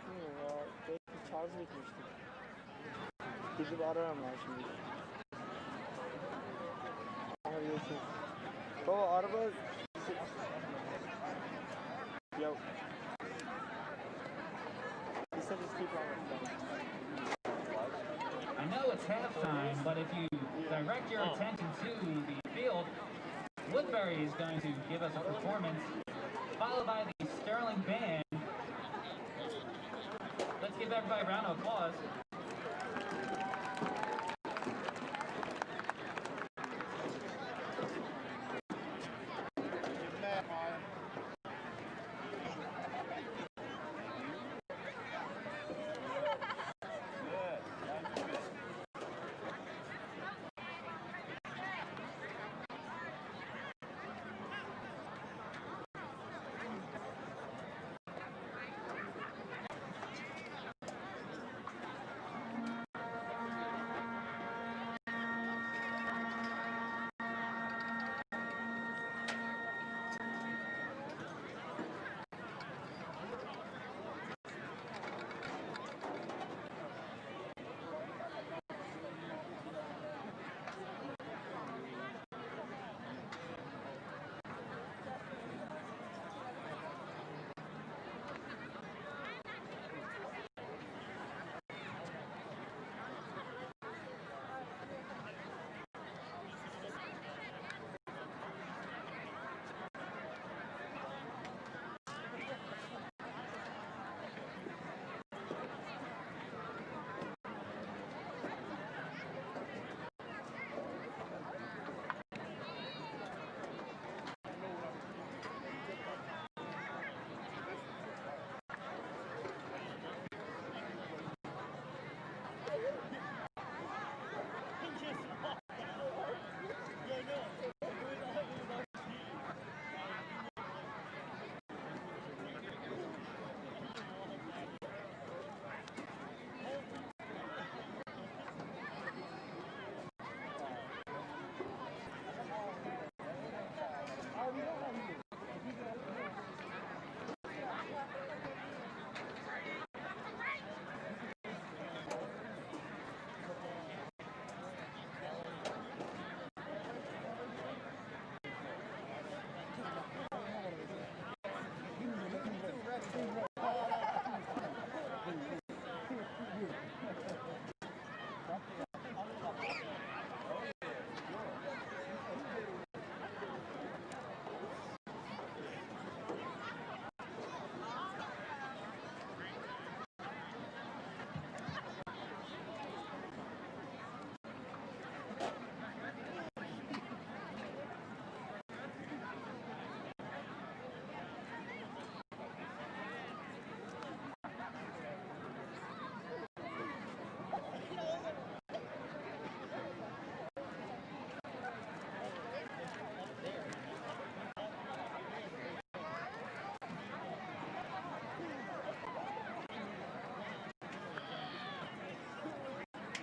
Bilmiyorum ya. Belki şarj bitmiştir. Gidip ararım ben şimdi. Hadi görüşürüz. Baba araba... Yo. He said just keep on with
I know it's halftime, but if you direct your attention to the field, Woodbury is going to give us a performance, followed by the Sterling Band. Let's give everybody a round of applause.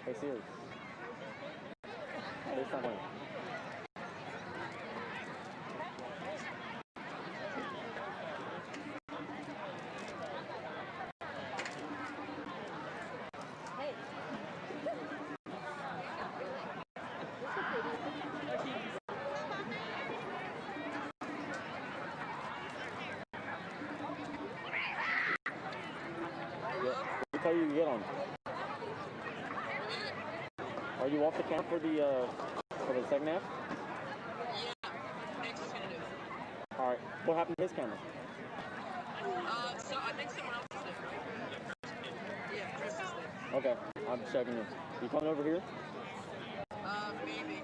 Hey, Siri. FaceTime one. What tell you get on? Are you off the count for the second half? All right. What happened to his camera?
So I think someone else is there. Yeah, Chris is there.
Okay, I'm checking it. You coming over here?
Maybe.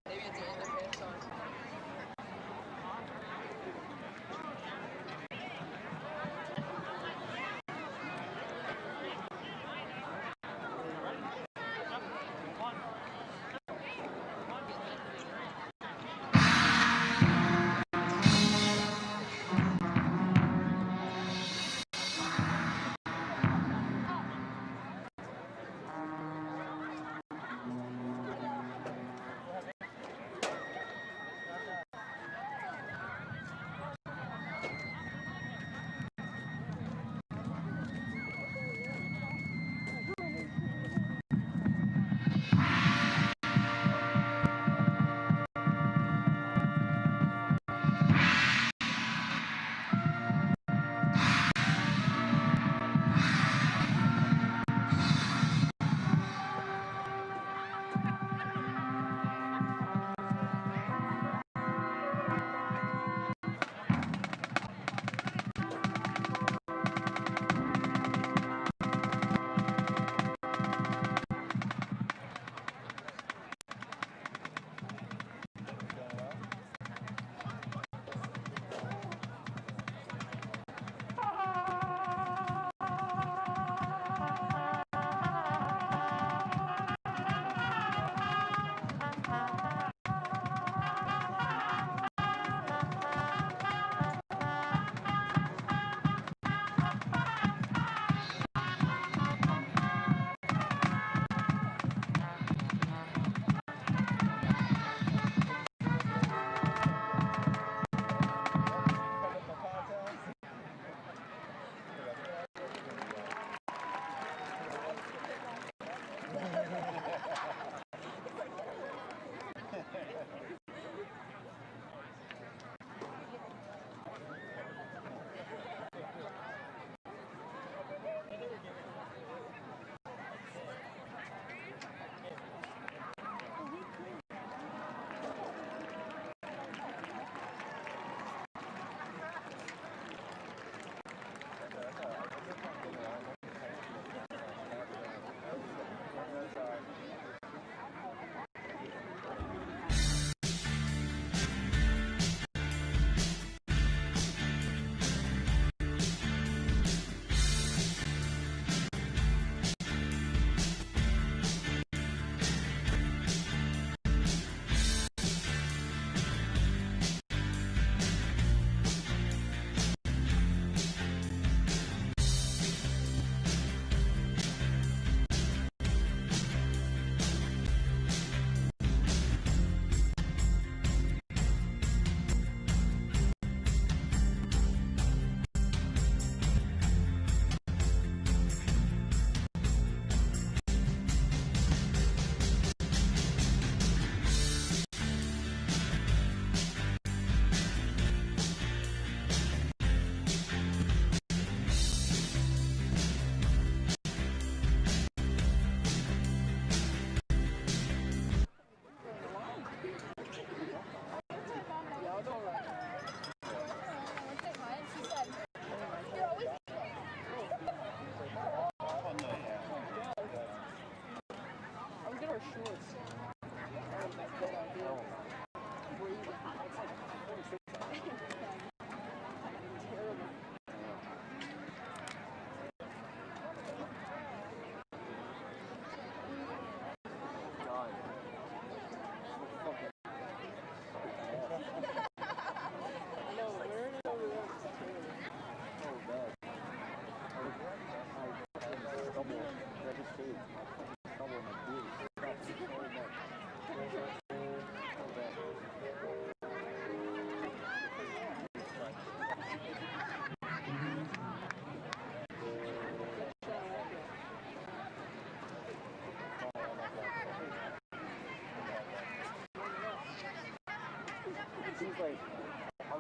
Maybe it's in the pants on.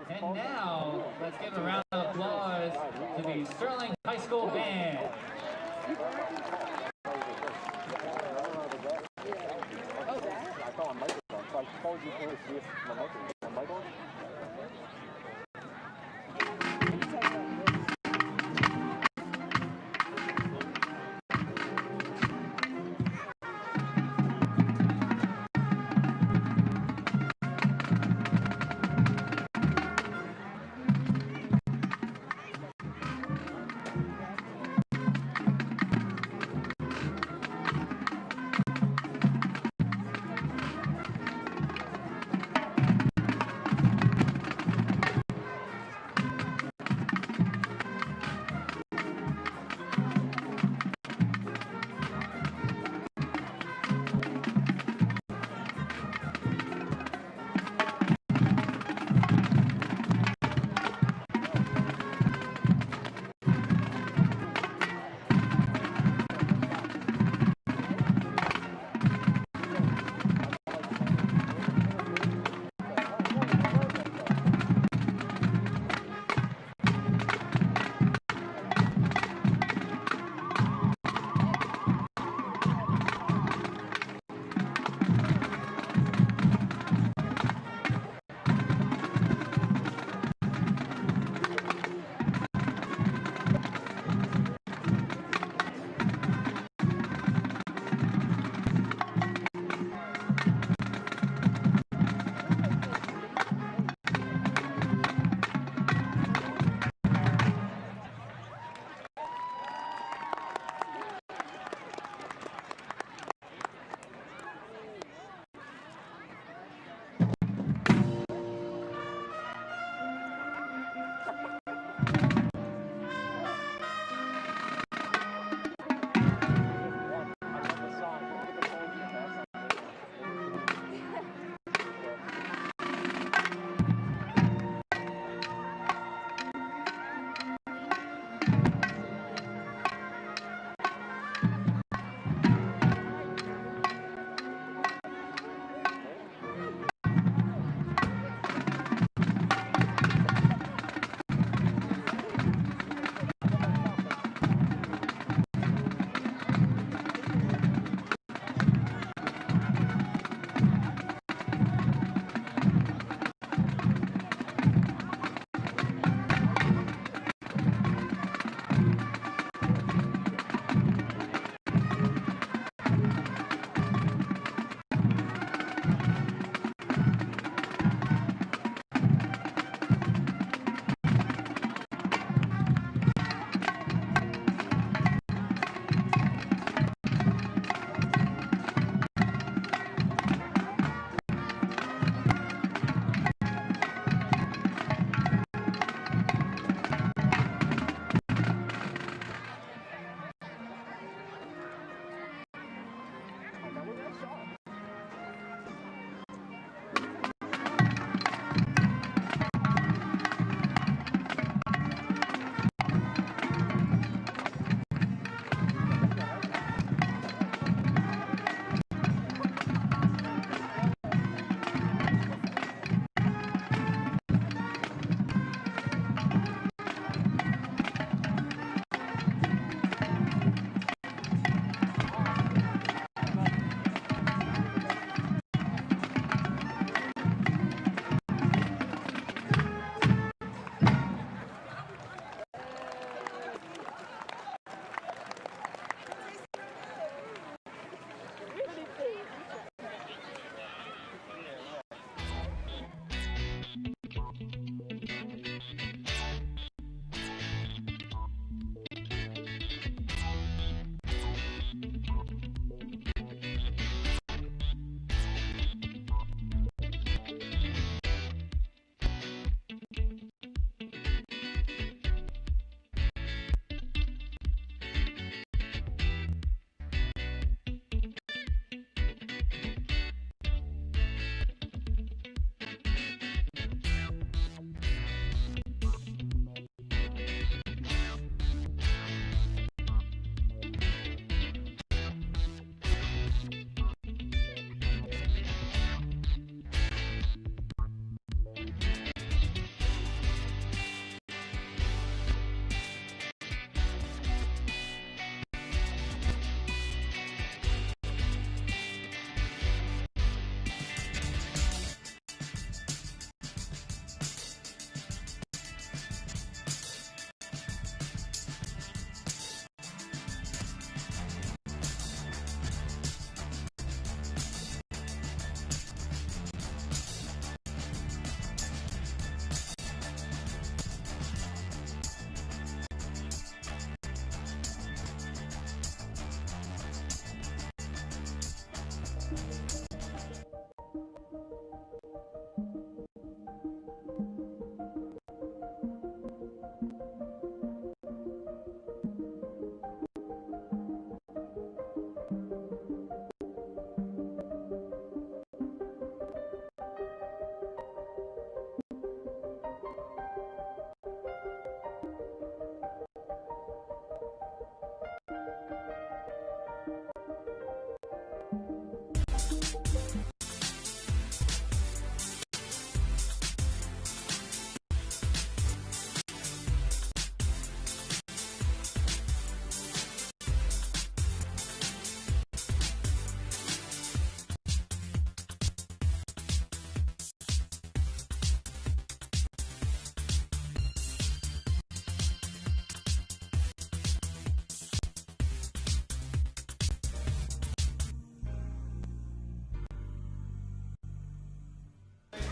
And now, let's give a round of applause to the Sterling High School band.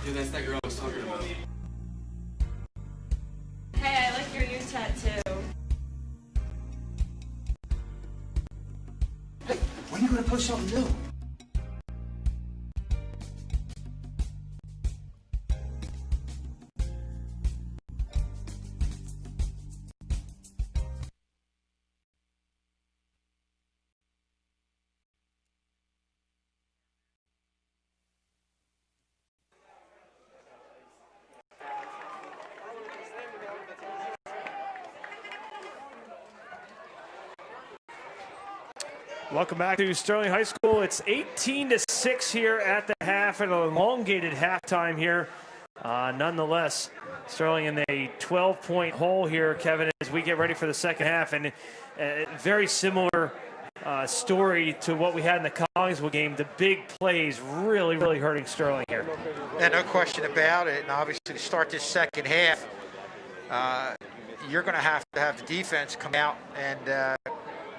Dude, that's that girl I was talking about.
Hey, I like your new tattoo.
Hey, when are you gonna post something new?
Welcome back to Sterling High School. It's 18-6 here at the half, and an elongated halftime here. Nonetheless, Sterling in a 12-point hole here, Kevin, as we get ready for the second half. And very similar story to what we had in the Collingswood game. The big plays really, really hurting Sterling here.
Yeah, no question about it. And obviously, to start this second half, you're going to have the defense come out and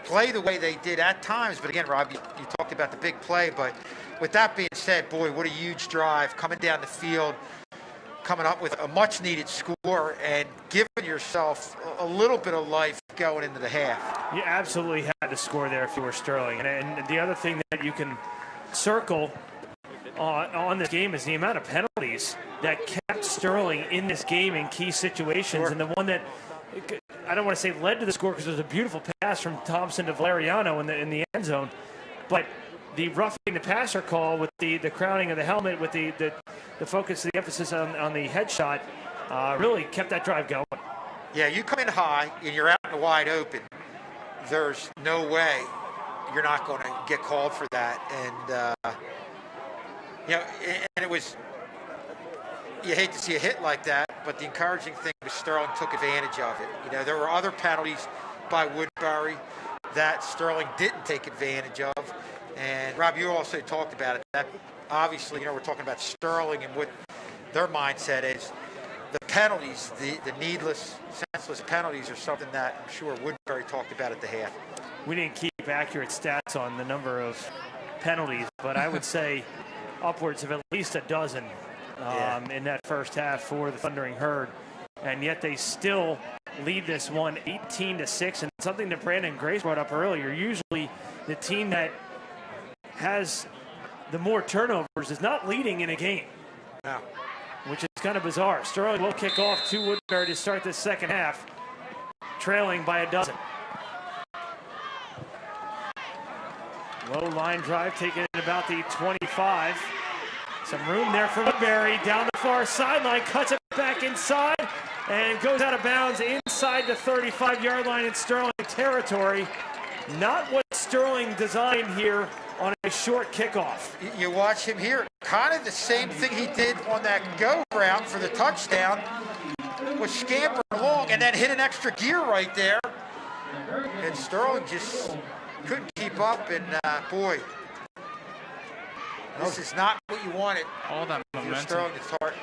play the way they did at times. But again, Rob, you talked about the big play. But with that being said, boy, what a huge drive coming down the field, coming up with a much-needed score and giving yourself a little bit of life going into the half.
You absolutely had to score there if you were Sterling. And the other thing that you can circle on this game is the amount of penalties that kept Sterling in this game in key situations. Sure. And the one that, I don't want to say led to the score because it was a beautiful pass from Thompson to Valeriano in the end zone, but the roughing the passer call with the crowning of the helmet with the focus, the emphasis on the headshot really kept that drive going.
Yeah, you come in high and you're out in the wide open. There's no way you're not going to get called for that. And, and it was, you hate to see a hit like that, but the encouraging thing was Sterling took advantage of it. There were other penalties by Woodbury that Sterling didn't take advantage of. And Rob, you also talked about it. That obviously, we're talking about Sterling and what their mindset is. The penalties, the needless, senseless penalties are something that I'm sure Woodbury talked about at the half.
We didn't keep accurate stats on the number of penalties, but I would say upwards of at least a dozen in that first half for the Thundering Herd. And yet they still lead this one 18-6. And something that Brandon Grace brought up earlier, usually the team that has the more turnovers is not leading in a game.
No.
Which is kind of bizarre. Sterling will kick off to Woodbury to start this second half, trailing by a dozen. Low line drive taken at about the 25. Some room there for Woodbury down the far sideline, cuts it back inside and goes out of bounds inside the 35-yard line in Sterling territory. Not what Sterling designed here on a short kickoff.
You watch him here, kind of the same thing he did on that go route for the touchdown, was scampering along and then hit an extra gear right there. And Sterling just couldn't keep up, and boy, this is not what you wanted.
All that momentum.
Sterling to start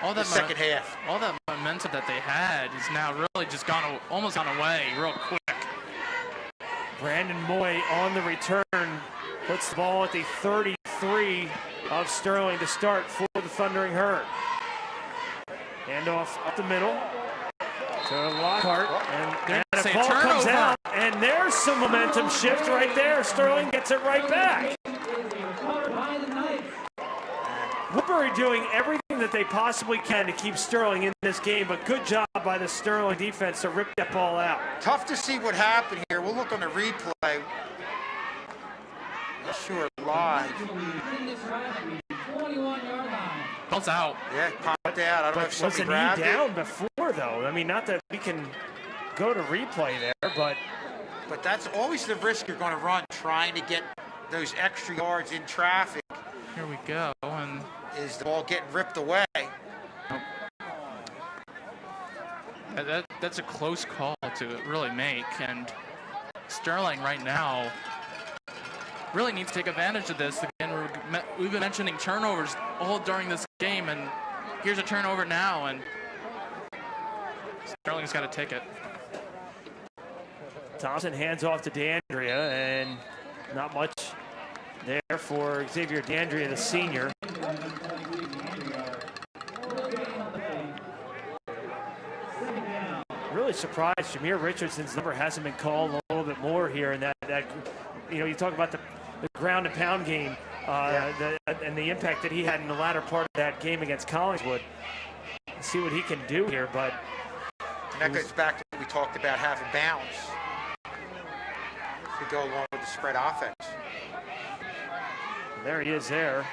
the second half.
All that momentum that they had is now really just almost gone away real quick.
Brandon Moy on the return puts the ball at the 33 of Sterling to start for the Thundering Herd. Handoff up the middle to Lockhart, and the ball comes out, and there's some momentum shift right there. Sterling gets it right back. Woodbury doing everything that they possibly can to keep Sterling in this game, but good job by the Sterling defense to rip that ball out.
Tough to see what happened here. We'll look on the replay. Not sure live.
Ball's out.
Yeah, popped out. I don't know if somebody grabbed it.
Was the knee down before, though? I mean, not that we can go to replay there, but
that's always the risk you're going to run, trying to get those extra yards in traffic.
Here we go. And
is the ball getting ripped away?
That's a close call to really make, and Sterling right now really needs to take advantage of this. Again, we've been mentioning turnovers all during this game, and here's a turnover now, and Sterling's got to take it.
Thompson hands off to D'Andrea, and not much there for Xavier D'Andrea, the senior. Really surprised Jameer Richardson's number hasn't been called a little bit more here, and that you talk about the ground and pound game and the impact that he had in the latter part of that game against Collingswood. See what he can do here, but
and that goes back to what we talked about, having bounds to go along with the spread offense.
There he is there.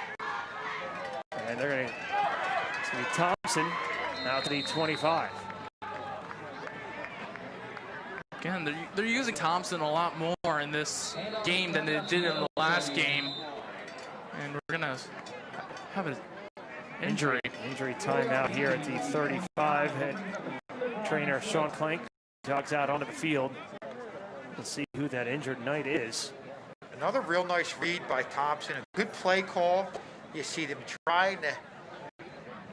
And they're going to be Thompson out to the 25.
Again, they're using Thompson a lot more in this game than they did in the last game. And we're going to have an injury.
Injury timeout here at the 35. Head trainer Sean Clank jogs out onto the field. Let's see who that injured Knight is.
Another real nice read by Thompson. A good play call. You see them trying to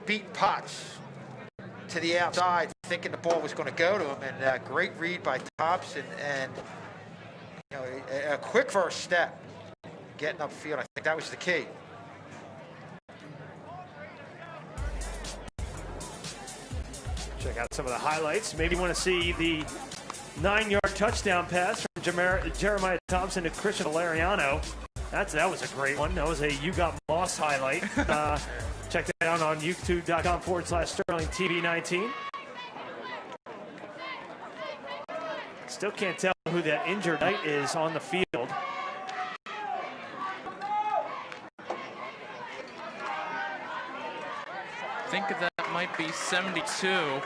beat Potts to the outside, thinking the ball was going to go to him. And a great read by Thompson, and a quick first step getting upfield. I think that was the key.
Check out some of the highlights. Maybe you want to see the 9-yard touchdown pass from Jeremiah Thompson to Christian Valeriano. That was a great one. That was a You Got Moss highlight. Check that out on youtube.com/Sterling TV 19. Still can't tell who that injured Knight is on the field.
I think that might be 72.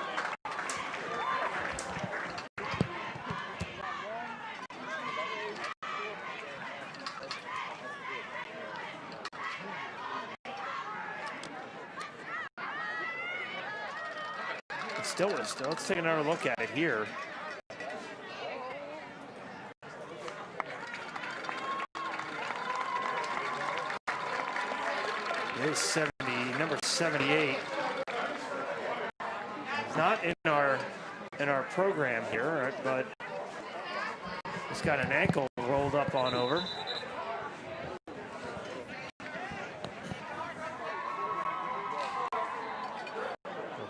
Still, let's take another look at it here. It is number 78. It's not in our program here, but he's got an ankle rolled up on over.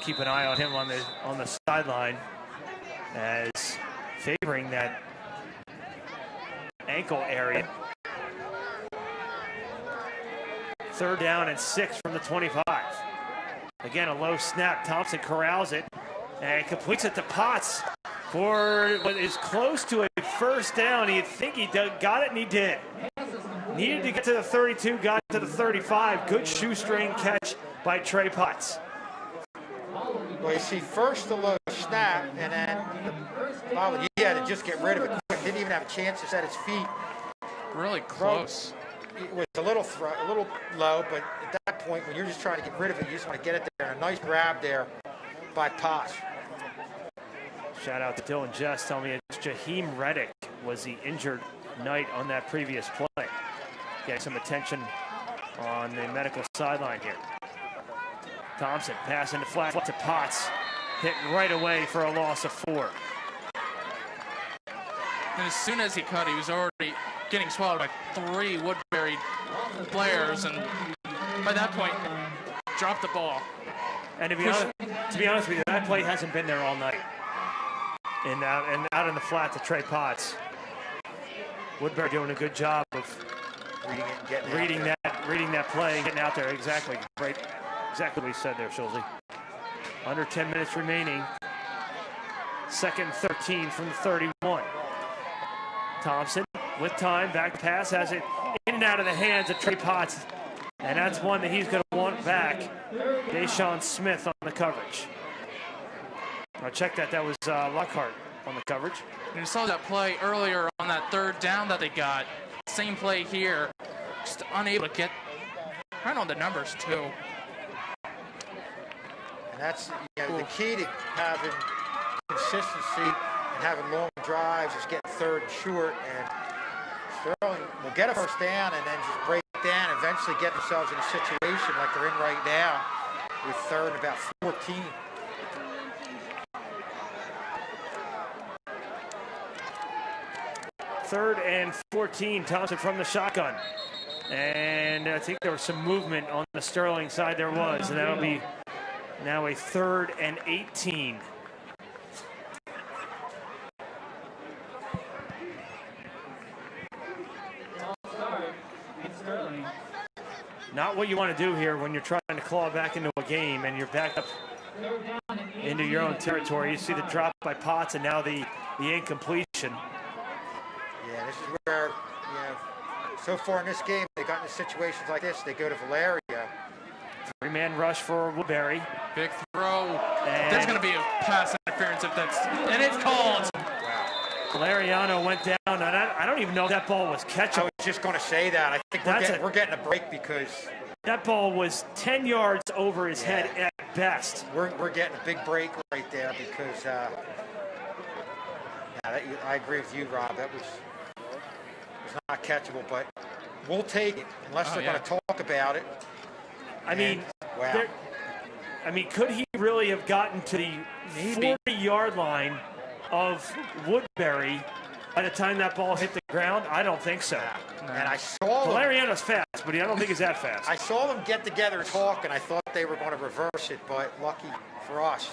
Keep an eye on him on the sideline, as favoring that ankle area. 3rd down and 6 from the 25. Again, a low snap. Thompson corrals it and completes it to Potts for what is close to a first down. You'd think he got it, and he did. Needed to get to the 32, got to the 35. Good shoestring catch by Trey Potts.
Well, you see first the low snap, and then he had to just get rid of it quick. Didn't even have a chance to set his feet.
Really close.
It was a little low, but at that point, when you're just trying to get rid of it, you just want to get it there. A nice grab there by Potts.
Shout out to Dylan Jess, telling me it's Jaheim Reddick was the injured Knight on that previous play. Getting some attention on the medical sideline here. Thompson passing the flat to Potts, hit right away for a loss of 4.
And as soon as he cut, he was already getting swallowed by 3 Woodbury players, and by that point, dropped the ball.
And to be honest with you, that play hasn't been there all night. And out in the flat to Trey Potts. Woodbury doing a good job of
reading it and getting
reading that play and getting out there. Exactly. Right. Exactly what you said there, Schulze. Under 10 minutes remaining. Second 13 from the 31. Thompson with time, back pass, has it in and out of the hands of Trey Potts. And that's one that he's going to want back. Deshaun Smith on the coverage. Now check that. That was Lockhart on the coverage.
You saw that play earlier on that third down that they got. Same play here. Just unable to get right on the numbers, too.
And that's the key to having consistency and having long drives is getting third and short. And Sterling will get a first down and then just break down and eventually get themselves in a situation like they're in right now with third and about 14.
Third and 14, Thompson from the shotgun. And I think there was some movement on the Sterling side. There was, and that'll be now a third and 18. Not what you want to do here when you're trying to claw back into a game and you're back up into your own territory. You see the drop by Potts and now the incompletion.
Yeah, this is where, so far in this game, they got into situations like this. They go to Valerio.
Three-man rush for Woodbury.
Big throw. And there's going to be a pass interference if that's, and it's called.
Wow.
Valeriano went down, and I don't even know if that ball was catchable.
I was just going to say that. I think we're getting a break because
that ball was 10 yards over his head at best.
We're getting a big break right there because I agree with you, Rob. That was not catchable, but we'll take it unless they're going to talk about it.
I mean,
wow.
Could he really have gotten to the 40-yard line of Woodbury by the time that ball hit the ground? I don't think so.
No. And I saw
Valeriano's fast, but I don't think he's that fast.
I saw them get together and talk, and I thought they were going to reverse it, but lucky for us,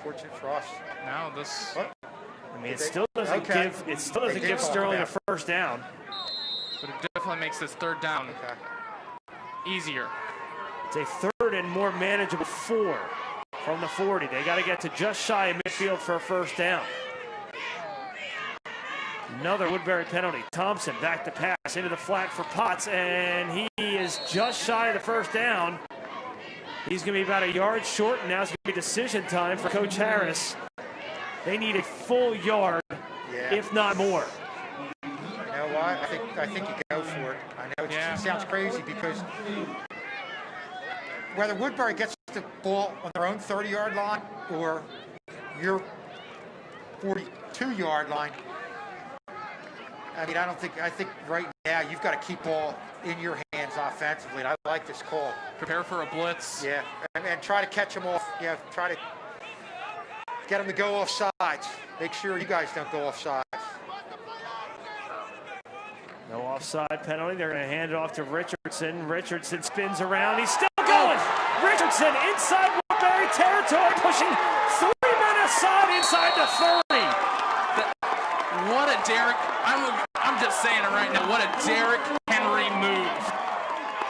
fortunate for us.
Now this.
What?
It still doesn't give Sterling a first down.
But it definitely makes this third down easier.
It's a third and more manageable 4 from the 40. They got to get to just shy of midfield for a first down. Another Woodbury penalty. Thompson back to pass into the flat for Potts, and he is just shy of the first down. He's going to be about a yard short, and now it's going to be decision time for Coach Harris. They need a full yard, if not more.
You know what? I think you go for it. I know it sounds crazy because whether Woodbury gets the ball on their own 30-yard line or your 42-yard line, I think right now you've got to keep ball in your hands offensively, and I like this call.
Prepare for a blitz.
Yeah, and try to catch them off. Yeah, try to get them to go off sides. Make sure you guys don't go off sides.
No offside penalty. They're going to hand it off to Richardson. Richardson spins around. He's still going. Richardson inside Woodbury territory, pushing 3 men aside inside the 30.
What a Derrick. I'm just saying it right now. What a Derrick Henry move.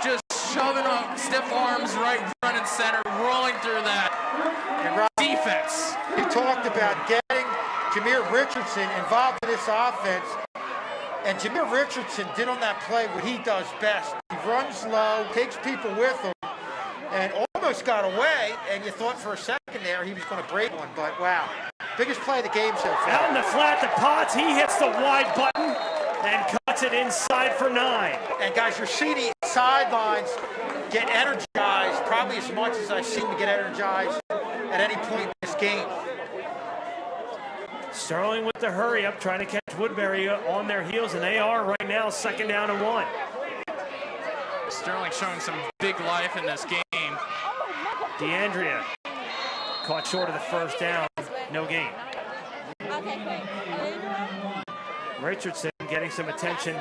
Just shoving up stiff arms right front and center, rolling through that defense.
You talked about getting Jameer Richardson involved in this offense. And Jameer Richardson did on that play what he does best. He runs low, takes people with him, and almost got away. And you thought for a second there he was going to break one, but wow. Biggest play of the game so far.
Out in the flat to Potts. He hits the wide button and cuts it inside for 9.
And guys, you're seeing the sidelines get energized probably as much as I've seen them get energized at any point in this game.
Sterling with the hurry up, trying to catch Woodbury on their heels, and they are right now 2nd down and 1.
Sterling showing some big life in this game.
DeAndrea caught short of the first down, no gain. Richardson getting some attention.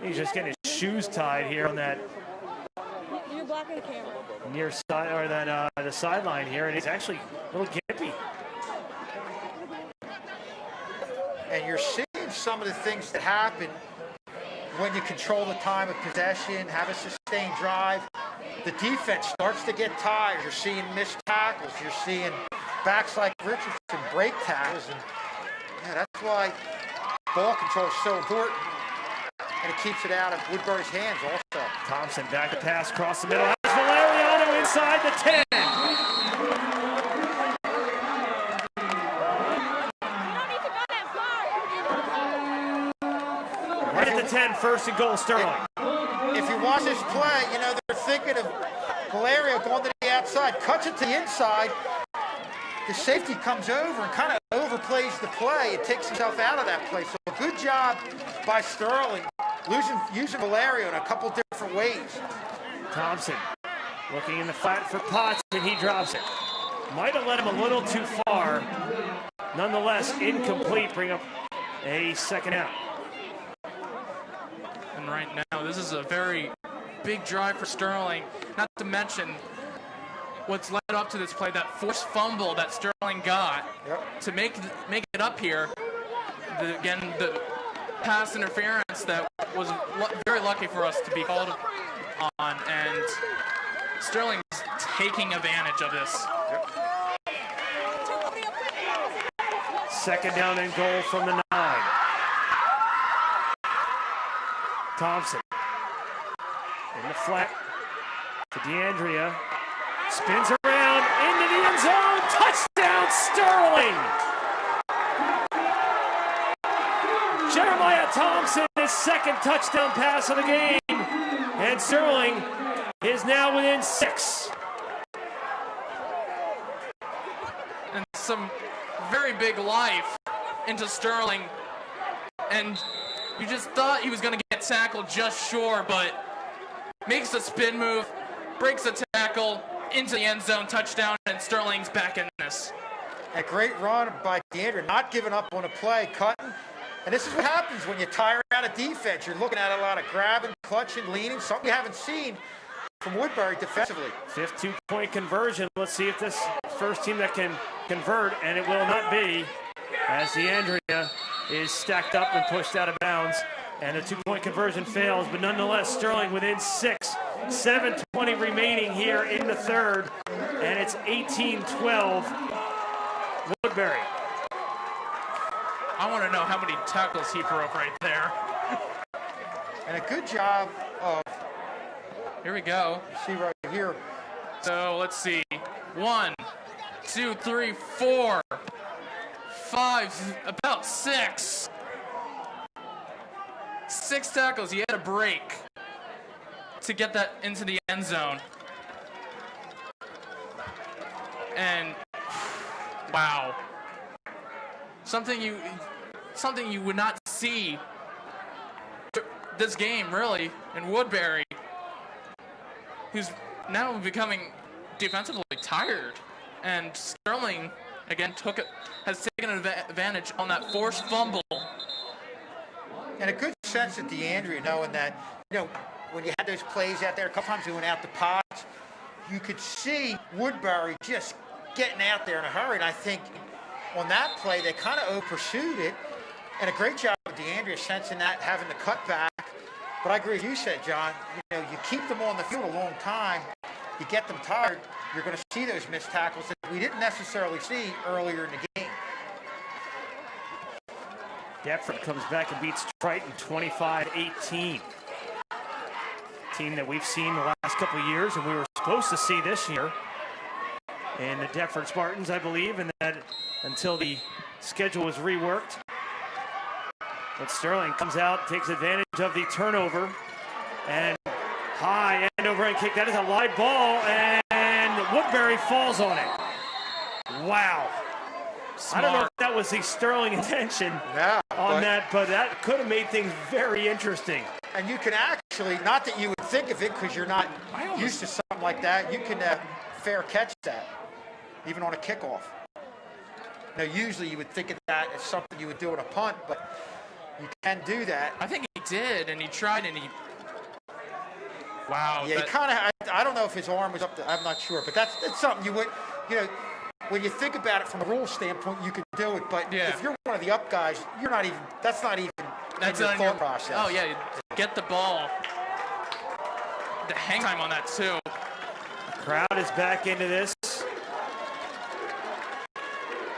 He's just getting his shoes tied here on that near side, or that the sideline here, and he's actually a little gimpy.
And you're seeing some of the things that happen when you control the time of possession, have a sustained drive, the defense starts to get tired. You're seeing missed tackles. You're seeing backs like Richardson break tackles. And that's why ball control is so important. And it keeps it out of Woodbury's hands also.
Thompson back to pass across the middle. Has Valeriano inside the 10. Right at the 10, first and goal, Sterling.
If you watch this play, they're thinking of Valerio going to the outside, cuts it to the inside. The safety comes over and kind of overplays the play. It takes himself out of that play. So a good job by Sterling, using Valerio in a couple different ways.
Thompson looking in the flat for Potts, and he drops it. Might have led him a little too far. Nonetheless, incomplete. Bring up a second out.
And right now, this is a very big drive for Sterling. Not to mention what's led up to this play, that forced fumble that Sterling got to make it up here. The pass interference that was very lucky for us to be called on, and Sterling's taking advantage of this.
Second down and goal from the 9. Thompson in the flat to DeAndrea. Spins around into the end zone. Touchdown, Sterling! Jeremiah Thompson, his second touchdown pass of the game. And Sterling is now within 6.
And some very big life into Sterling. And you just thought he was going to get tackled just short, but makes a spin move, breaks a tackle, into the end zone, touchdown, and Sterling's back in this.
A great run by DeAndre, not giving up on a play, cutting. And this is what happens when you tire out a defense. You're looking at a lot of grabbing, clutching, leaning, something you haven't seen from Woodbury defensively.
Fifth two-point conversion. Let's see if this first team that can convert, and it will not be, as DeAndrea is stacked up and pushed out of bounds. And the two-point conversion fails, but nonetheless, Sterling within 6. 7:20 remaining here in the third, and it's 18-12 Woodbury.
I want to know how many tackles he broke right there.
And a good job of...
Here we go.
See right here.
So let's see. 1, 2, 3, 4, 5, about 6. 6 tackles. He had a break to get that into the end zone. And wow. Something you would not see this game really in Woodbury, who's now becoming defensively tired. And Sterling again has taken advantage on that forced fumble.
And a good sense of DeAndrea knowing that, when you had those plays out there, a couple times he went out to Potts, you could see Woodbury just getting out there in a hurry. And I think on that play, they kind of pursued it. And a great job of DeAndrea sensing that, having the cut back. But I agree with you said, John, you keep them on the field a long time, you get them tired, you're going to see those missed tackles that we didn't necessarily see earlier in the game.
Deptford comes back and beats Triton 25-18. Team that we've seen the last couple of years, and we were supposed to see this year. And the Deptford Spartans, I believe, and that until the schedule was reworked. But Sterling comes out, takes advantage of the turnover, and high end over end kick. That is a live ball, and Woodbury falls on it. Wow. Smart. I don't know if that was the Sterling intention on that, but that could have made things very interesting.
And you can actually, not that you would think of it because you're not used to something like that, you can fair catch that, even on a kickoff. Usually you would think of that as something you would do on a punt, but you can do that.
I think he did, and he tried, and he... Wow.
Yeah, he kind of, I don't know if his arm was up to, I'm not sure, but that's something you would, when you think about it from a rule standpoint, you could do it, but if you're one of the up guys, you're not even, that's not even in your thought process.
Oh, yeah. get the ball. The hang time on that, too.
Crowd is back into this.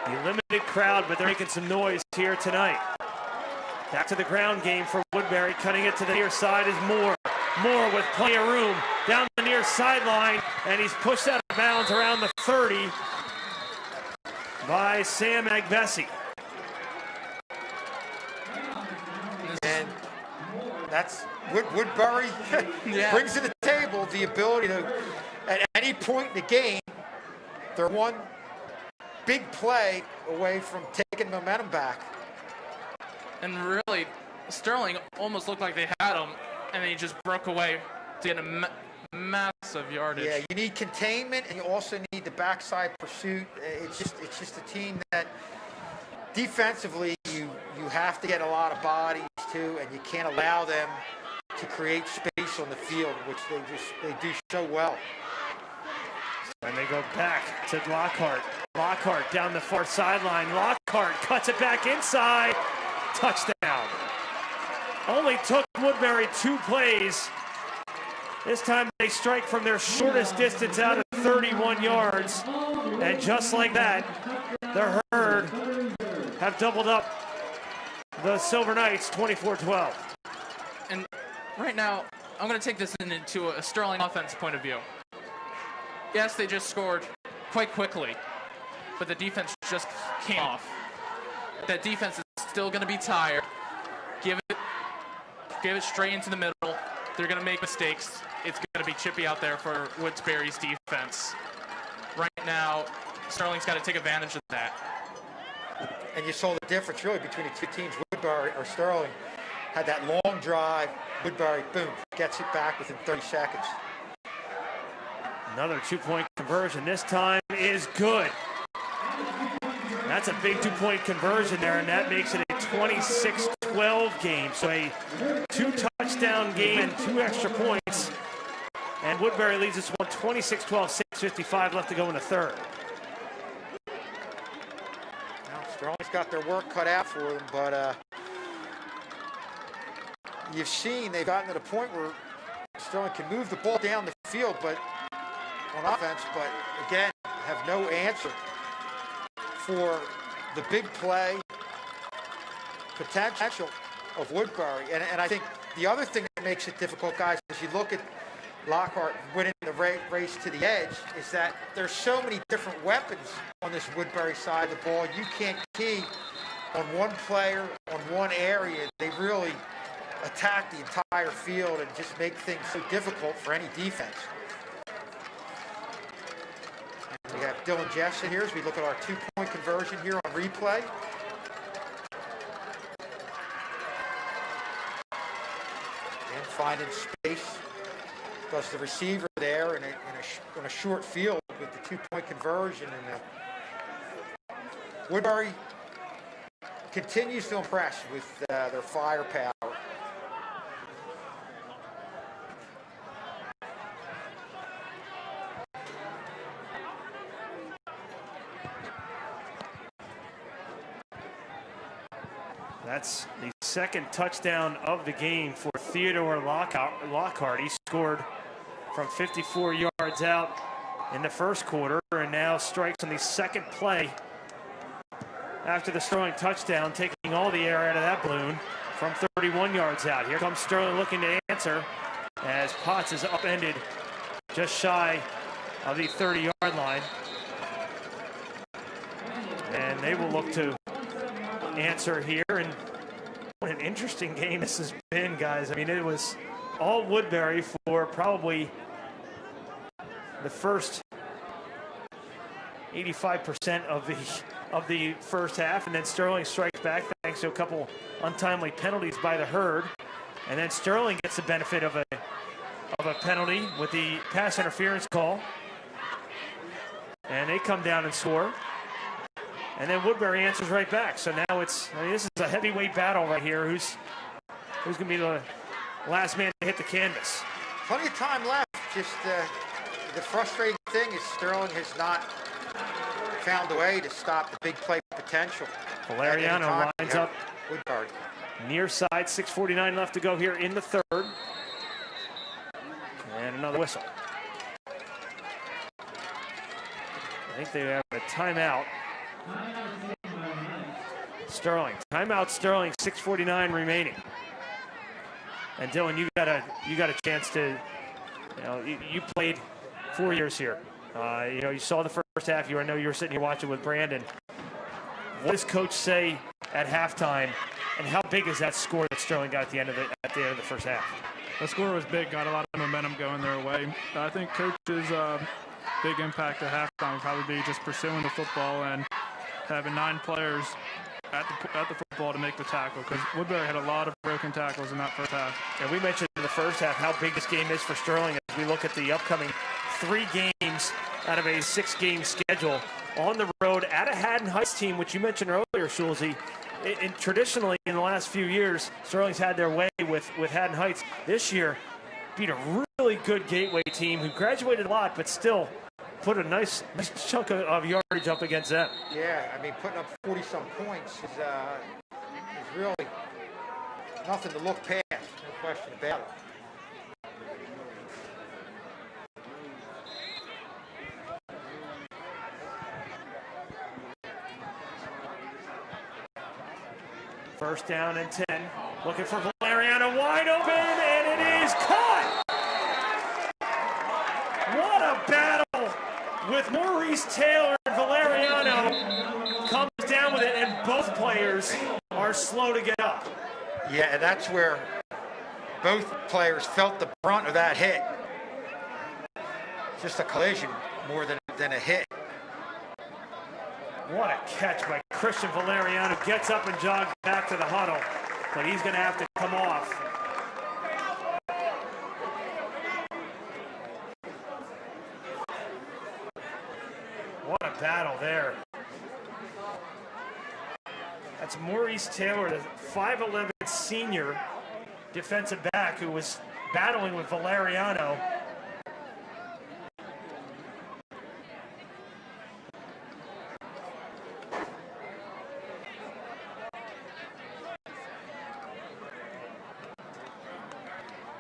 The limited crowd, but they're making some noise here tonight. Back to the ground game for Woodbury. Cutting it to the near side is Moore. Moore with plenty of room down the near sideline, and he's pushed out of bounds around the 30 by Sam Agbesi.
And that's Woodbury brings to the table the ability to, at any point in the game, they're one big play away from taking momentum back.
And really, Sterling almost looked like they had him, and then he just broke away to get a massive yardage.
Yeah, you need containment, and you also need the backside pursuit. It's just a team that defensively you have to get a lot of bodies too, and you can't allow them to create space on the field, which they do so well.
And they go back to Lockhart. Lockhart down the far sideline. Lockhart cuts it back inside. Touchdown. Only took Woodbury 2 plays. This time they strike from their shortest distance out of 31 yards. And just like that, the Herd have doubled up the Silver Knights 24-12.
And right now, I'm going to take this into a Sterling offense point of view. Yes, they just scored quite quickly, but the defense just came off. That defense is still going to be tired. Give it straight into the middle. They're going to make mistakes. It's going to be chippy out there for Woodbury's defense. Right now, Sterling's got to take advantage of that.
And you saw the difference really between the two teams. Woodbury or Sterling had that long drive. Woodbury, boom, gets it back within 30 seconds.
Another 2-point conversion. This time is good. That's a big 2-point conversion there, and that makes it a 26-12 game. So a 2-touchdown game and 2 extra points. And Woodbury leads this one 26-12, 6:55 left to go in the third.
Now, Sterling's got their work cut out for them, but you've seen they've gotten to the point where Sterling can move the ball down the field, but on offense, but again, have no answer for the big play potential of Woodbury. And I think the other thing that makes it difficult, guys, as you look at Lockhart winning the race to the edge, is that there's so many different weapons on this Woodbury side of the ball. You can't key on one player, on one area. They really attack the entire field and just make things so difficult for any defense. We have Dylan Jessen here as we look at our 2-point conversion here on replay. And finding space. Does the receiver there in a short field with the 2-point conversion. And Woodbury continues to impress with their firepower.
That's the second touchdown of the game for Theodore Lockhart. He scored from 54 yards out in the first quarter and now strikes on the second play after the Sterling touchdown, taking all the air out of that balloon from 31 yards out. Here comes Sterling looking to answer as Potts is upended just shy of the 30-yard line. And they will look to answer here, and what an interesting game this has been, guys. I mean, it was all Woodbury for probably the first 85% of the first half, and then Sterling strikes back thanks to a couple untimely penalties by the Herd, and then Sterling gets the benefit of a penalty with the pass interference call, and they come down and score. And then Woodbury answers right back. So now this is a heavyweight battle right here. Who's going to be the last man to hit the canvas?
Plenty of time left. Just the frustrating thing is Sterling has not found a way to stop the big play potential.
Valeriano lines up.
Woodbury.
Near side, 6:49 left to go here in the third. And another whistle. I think they have a timeout. Sterling, timeout Sterling, 6:49 remaining. And Dylan, you got a chance to, you played 4 years here. You saw the first half. I know you were sitting here watching with Brandon. What does Coach say at halftime, and how big is that score that Sterling got at the end of the first half?
The score was big, got a lot of momentum going their way. I think Coach's big impact at halftime would probably be just pursuing the football and having 9 players at the football to make the tackle, because Woodbury had a lot of broken tackles in that first half.
And we mentioned in the first half how big this game is for Sterling as we look at the upcoming 3 games out of a 6-game schedule on the road at a Haddon Heights team, which you mentioned earlier, Schulze. Traditionally, in the last few years, Sterling's had their way with Haddon Heights. This year, beat a really good Gateway team who graduated a lot, but still put a nice chunk of yardage up against them.
Yeah, I mean, putting up 40-some points is really nothing to look past, no question about it.
First down and 10. Looking for Valeriano, wide open, and it is caught! What a battle with Maurice Taylor and Valeriano. Comes down with it, and both players are slow to get up.
Yeah, and that's where both players felt the brunt of that hit. Just a collision more than a hit.
What a catch by Christian Valeriano. Gets up and jogs back to the huddle, but he's going to have to come off. What a battle there. That's Maurice Taylor, the 5'11" senior defensive back who was battling with Valeriano.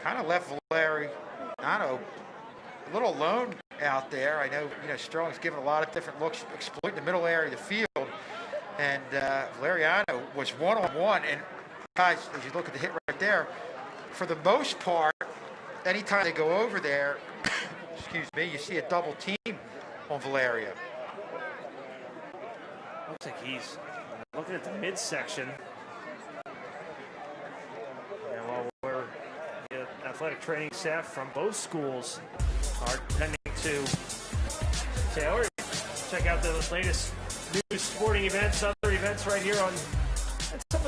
Kind of left Valeriano a little alone out there. I know, Sterling's given a lot of different looks, exploiting the middle area of the field. And Valeriano was one-on-one. And guys, as you look at the hit right there, for the most part, anytime they go over there, excuse me, you see a double team on Valerio.
Looks like he's looking at the midsection. And while the athletic training staff from both schools are tending to Taylor, check out the latest news, sporting events, other events right here on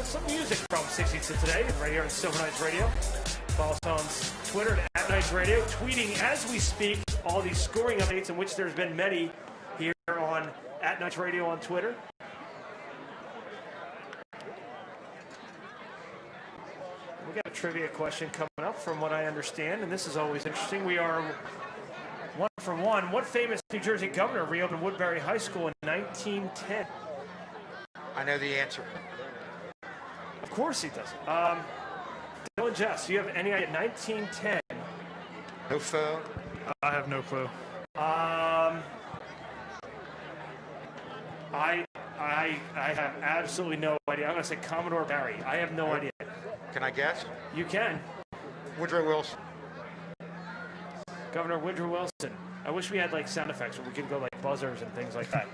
some music from 62 today, right here on Silver Knights Radio. Follow us on Twitter at Knights Radio, tweeting as we speak all these scoring updates, in which there's been many here on at Knights Radio on Twitter. We got a trivia question coming up from what I understand, and this is always interesting. We are 1 for 1. What famous New Jersey governor reopened Woodbury High School in 1910?
I know the answer.
Of course he does. Dylan Jess, do you have any idea? 1910.
No phone.
I have no clue.
I have absolutely no idea. I'm going to say Commodore Barry. I have no idea.
Can I guess?
You can.
Woodrow Wilson.
Governor Woodrow Wilson. I wish we had like sound effects where we could go like buzzers and things like that.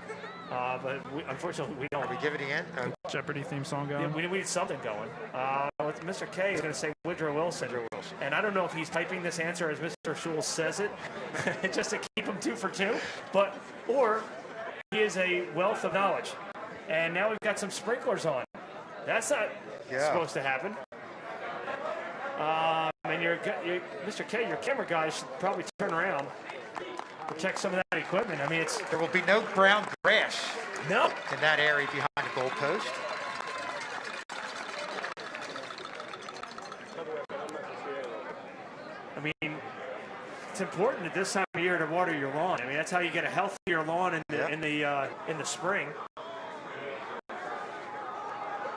But unfortunately, we don't.
Are we giving it in?
Jeopardy theme song going?
Yeah, we need something going. Mr. K is going to say Woodrow Wilson. And I don't know if he's typing this answer as Mr. Schultz says it, just to keep him 2 for 2. Or he is a wealth of knowledge. And now we've got some sprinklers on. That's not supposed to happen. And Mr. K, your camera guy should probably turn around to check some of that equipment. I mean,
there will be no brown grass.
No.
In that area behind the goalpost.
I mean, it's important at this time of year to water your lawn. I mean, that's how you get a healthier lawn in the spring.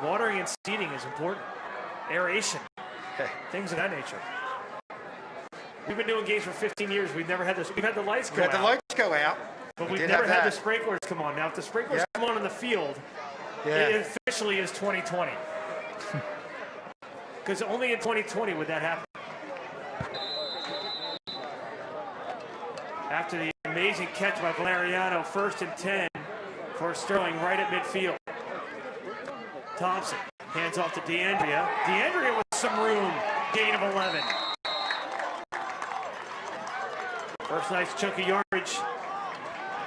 Watering and seeding is important. aeration, things of that nature. We've been doing games for 15 years. We've never had this. We've had the lights go out.
The lights go out.
But we've never had the sprinklers come on. Now, if the sprinklers come on in the field, it officially is 2020. Because only in 2020 would that happen. After the amazing catch by Valeriano, 1st and 10 for Sterling right at midfield. Thompson hands off to DeAndrea. DeAndrea with some room, gain of 11. First nice chunk of yardage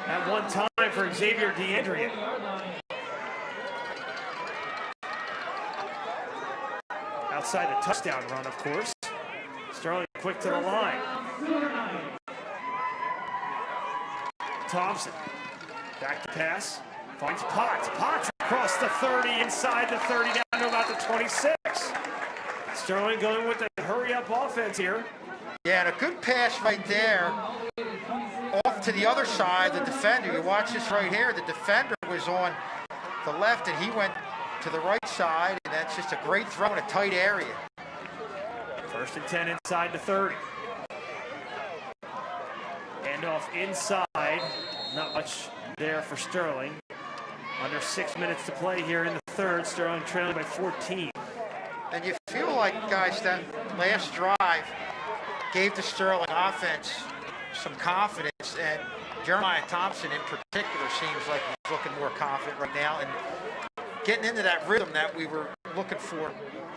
at one time for Xavier DeAndrea. Outside the touchdown run, of course. Sterling quick to the line. Thompson, back to pass, finds Potts. Potts across the 30, inside the 30, down to about the 26. Sterling going with the hurry-up offense here.
Yeah, and a good pass right there off to the other side, the defender. You watch this right here. The defender was on the left, and he went to the right side, and that's just a great throw in a tight area.
1st and 10 inside the 30. Handoff inside. Not much there for Sterling. Under 6 minutes to play here in the third. Sterling trailing by 14.
And you feel like, guys, that last drive gave the Sterling offense some confidence, and Jeremiah Thompson in particular seems like he's looking more confident right now and getting into that rhythm that we were looking for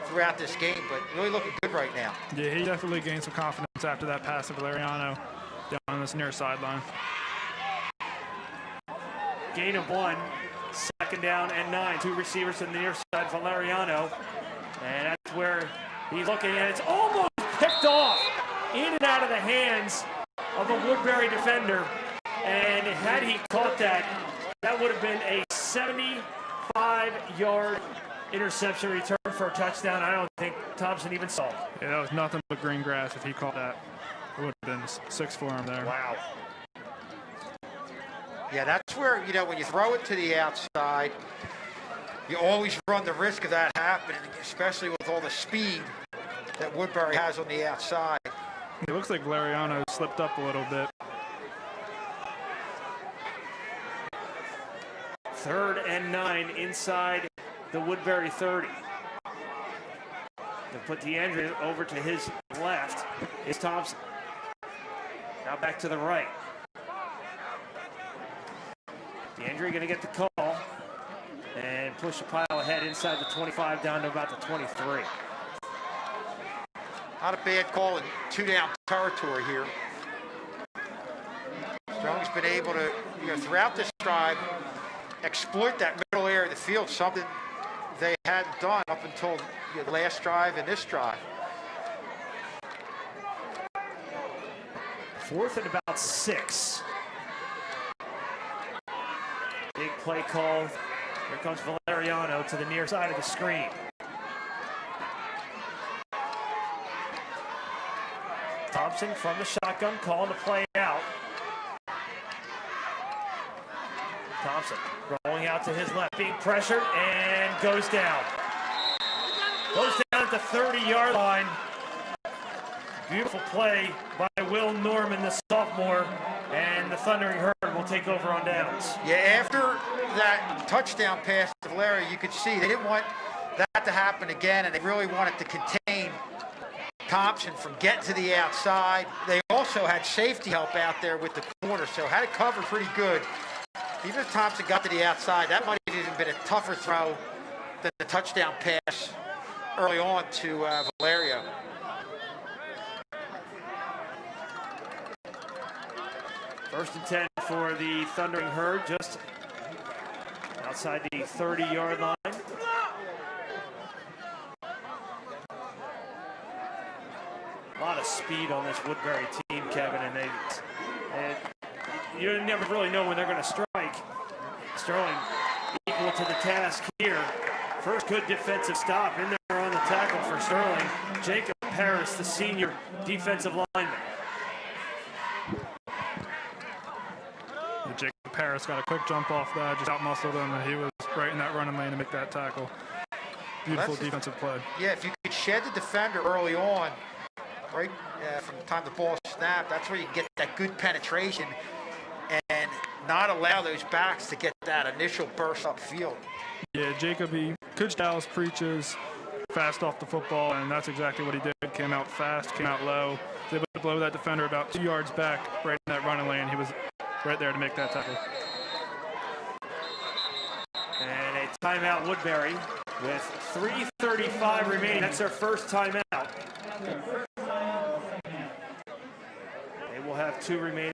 throughout this game, but really looking good right now.
Yeah, he definitely gained some confidence after that pass of Valeriano down on this near sideline.
Gain of 1, 2nd down and 9. 2 receivers to the near side, Valeriano. And that's where he's looking at. It's almost picked off in and out of the hands of a Woodbury defender. And had he caught that, that would have been a 75-yard interception return for a touchdown. I don't think Thompson even saw it.
Yeah, that was nothing but green grass if he caught that. It would have been 6 for him there.
Wow.
Yeah, that's where, you know, when you throw it to the outside, you always run the risk of that happening, especially with all the speed that Woodbury has on the outside.
It looks like Valeriano slipped up a little bit.
3rd and 9 inside the Woodbury 30. They put DeAndrea over to his left. Is Thompson. Now back to the right. DeAndrea going to get the call and push a pile ahead inside the 25 down to about the 23.
Not a bad call in 2-down territory here. Strong's been able to, you know, throughout this drive, exploit that middle area of the field, something they hadn't done up until the last drive and this drive.
4th and about 6. Big play call. Here comes Valeriano to the near side of the screen. Thompson from the shotgun, calling the play out. Thompson rolling out to his left, being pressured, and goes down. Goes down at the 30-yard line. Beautiful play by Will Norman, the sophomore, and the Thundering Herd will take over on downs.
Yeah, after that touchdown pass to Valeria, you could see they didn't want that to happen again, and they really wanted to contain Thompson from getting to the outside. They also had safety help out there with the corner, so had it covered pretty good. Even if Thompson got to the outside, that might have even been a tougher throw than the touchdown pass early on to Valerio.
First and 10 for the Thundering Herd, just outside the 30-yard line. A lot of speed on this Woodbury team, Kevin, and you never really know when they're going to strike. Sterling equal to the task here. First good defensive stop in there on the tackle for Sterling. Jacob Paris, the senior defensive lineman.
Jacob Paris got a quick jump off that, just out-muscled him, and he was right in that running lane to make that tackle. Beautiful defensive play.
Yeah, if you could shed the defender early on, right from the time the ball snapped, that's where you get that good penetration and not allow those backs to get that initial burst upfield.
Yeah, Jacob, Coach Dallas preaches fast off the football, and that's exactly what he did. Came out fast, came out low, was able to blow that defender about 2 yards back right in that running lane. He was right there to make that tackle.
And a timeout Woodbury with 3:35 remaining. That's their first timeout. They will have 2 remaining.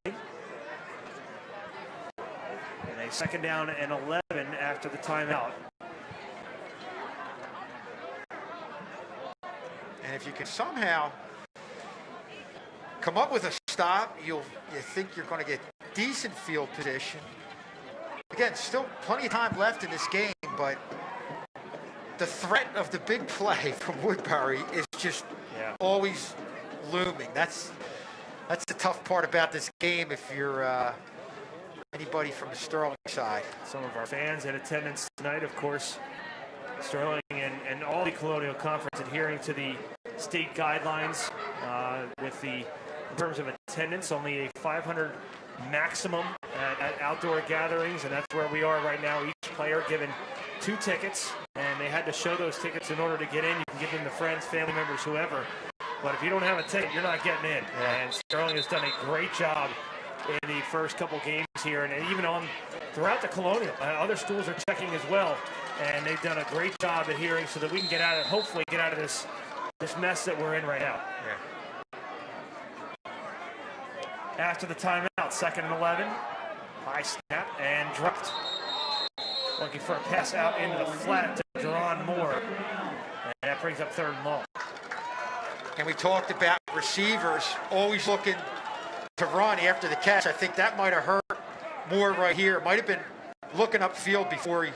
And a second down and 11 after the timeout.
And if you can somehow come up with a stop, you think you're going to get decent field position. Again, still plenty of time left in this game, but the threat of the big play from Woodbury is just always looming. That's the tough part about this game if you're anybody from the Sterling side.
Some of our fans in attendance tonight, of course, Sterling and all the Colonial Conference adhering to the state guidelines in terms of attendance, only a 500 maximum at outdoor gatherings, and that's where we are right now. Each player given 2 tickets, and they had to show those tickets in order to get in. You can give them to friends, family members, whoever. But if you don't have a ticket, you're not getting in. And Sterling has done a great job in the first couple games here, and even throughout the Colonial. Other schools are checking as well, and they've done a great job adhering so that we can hopefully get out of this mess that we're in right now. After the timeout, 2nd and 11. High snap and dropped. Looking for a pass out into the flat to Jerron Moore. And that brings up 3rd and long.
And we talked about receivers always looking to run after the catch. I think that might have hurt Moore right here. It might have been looking upfield before he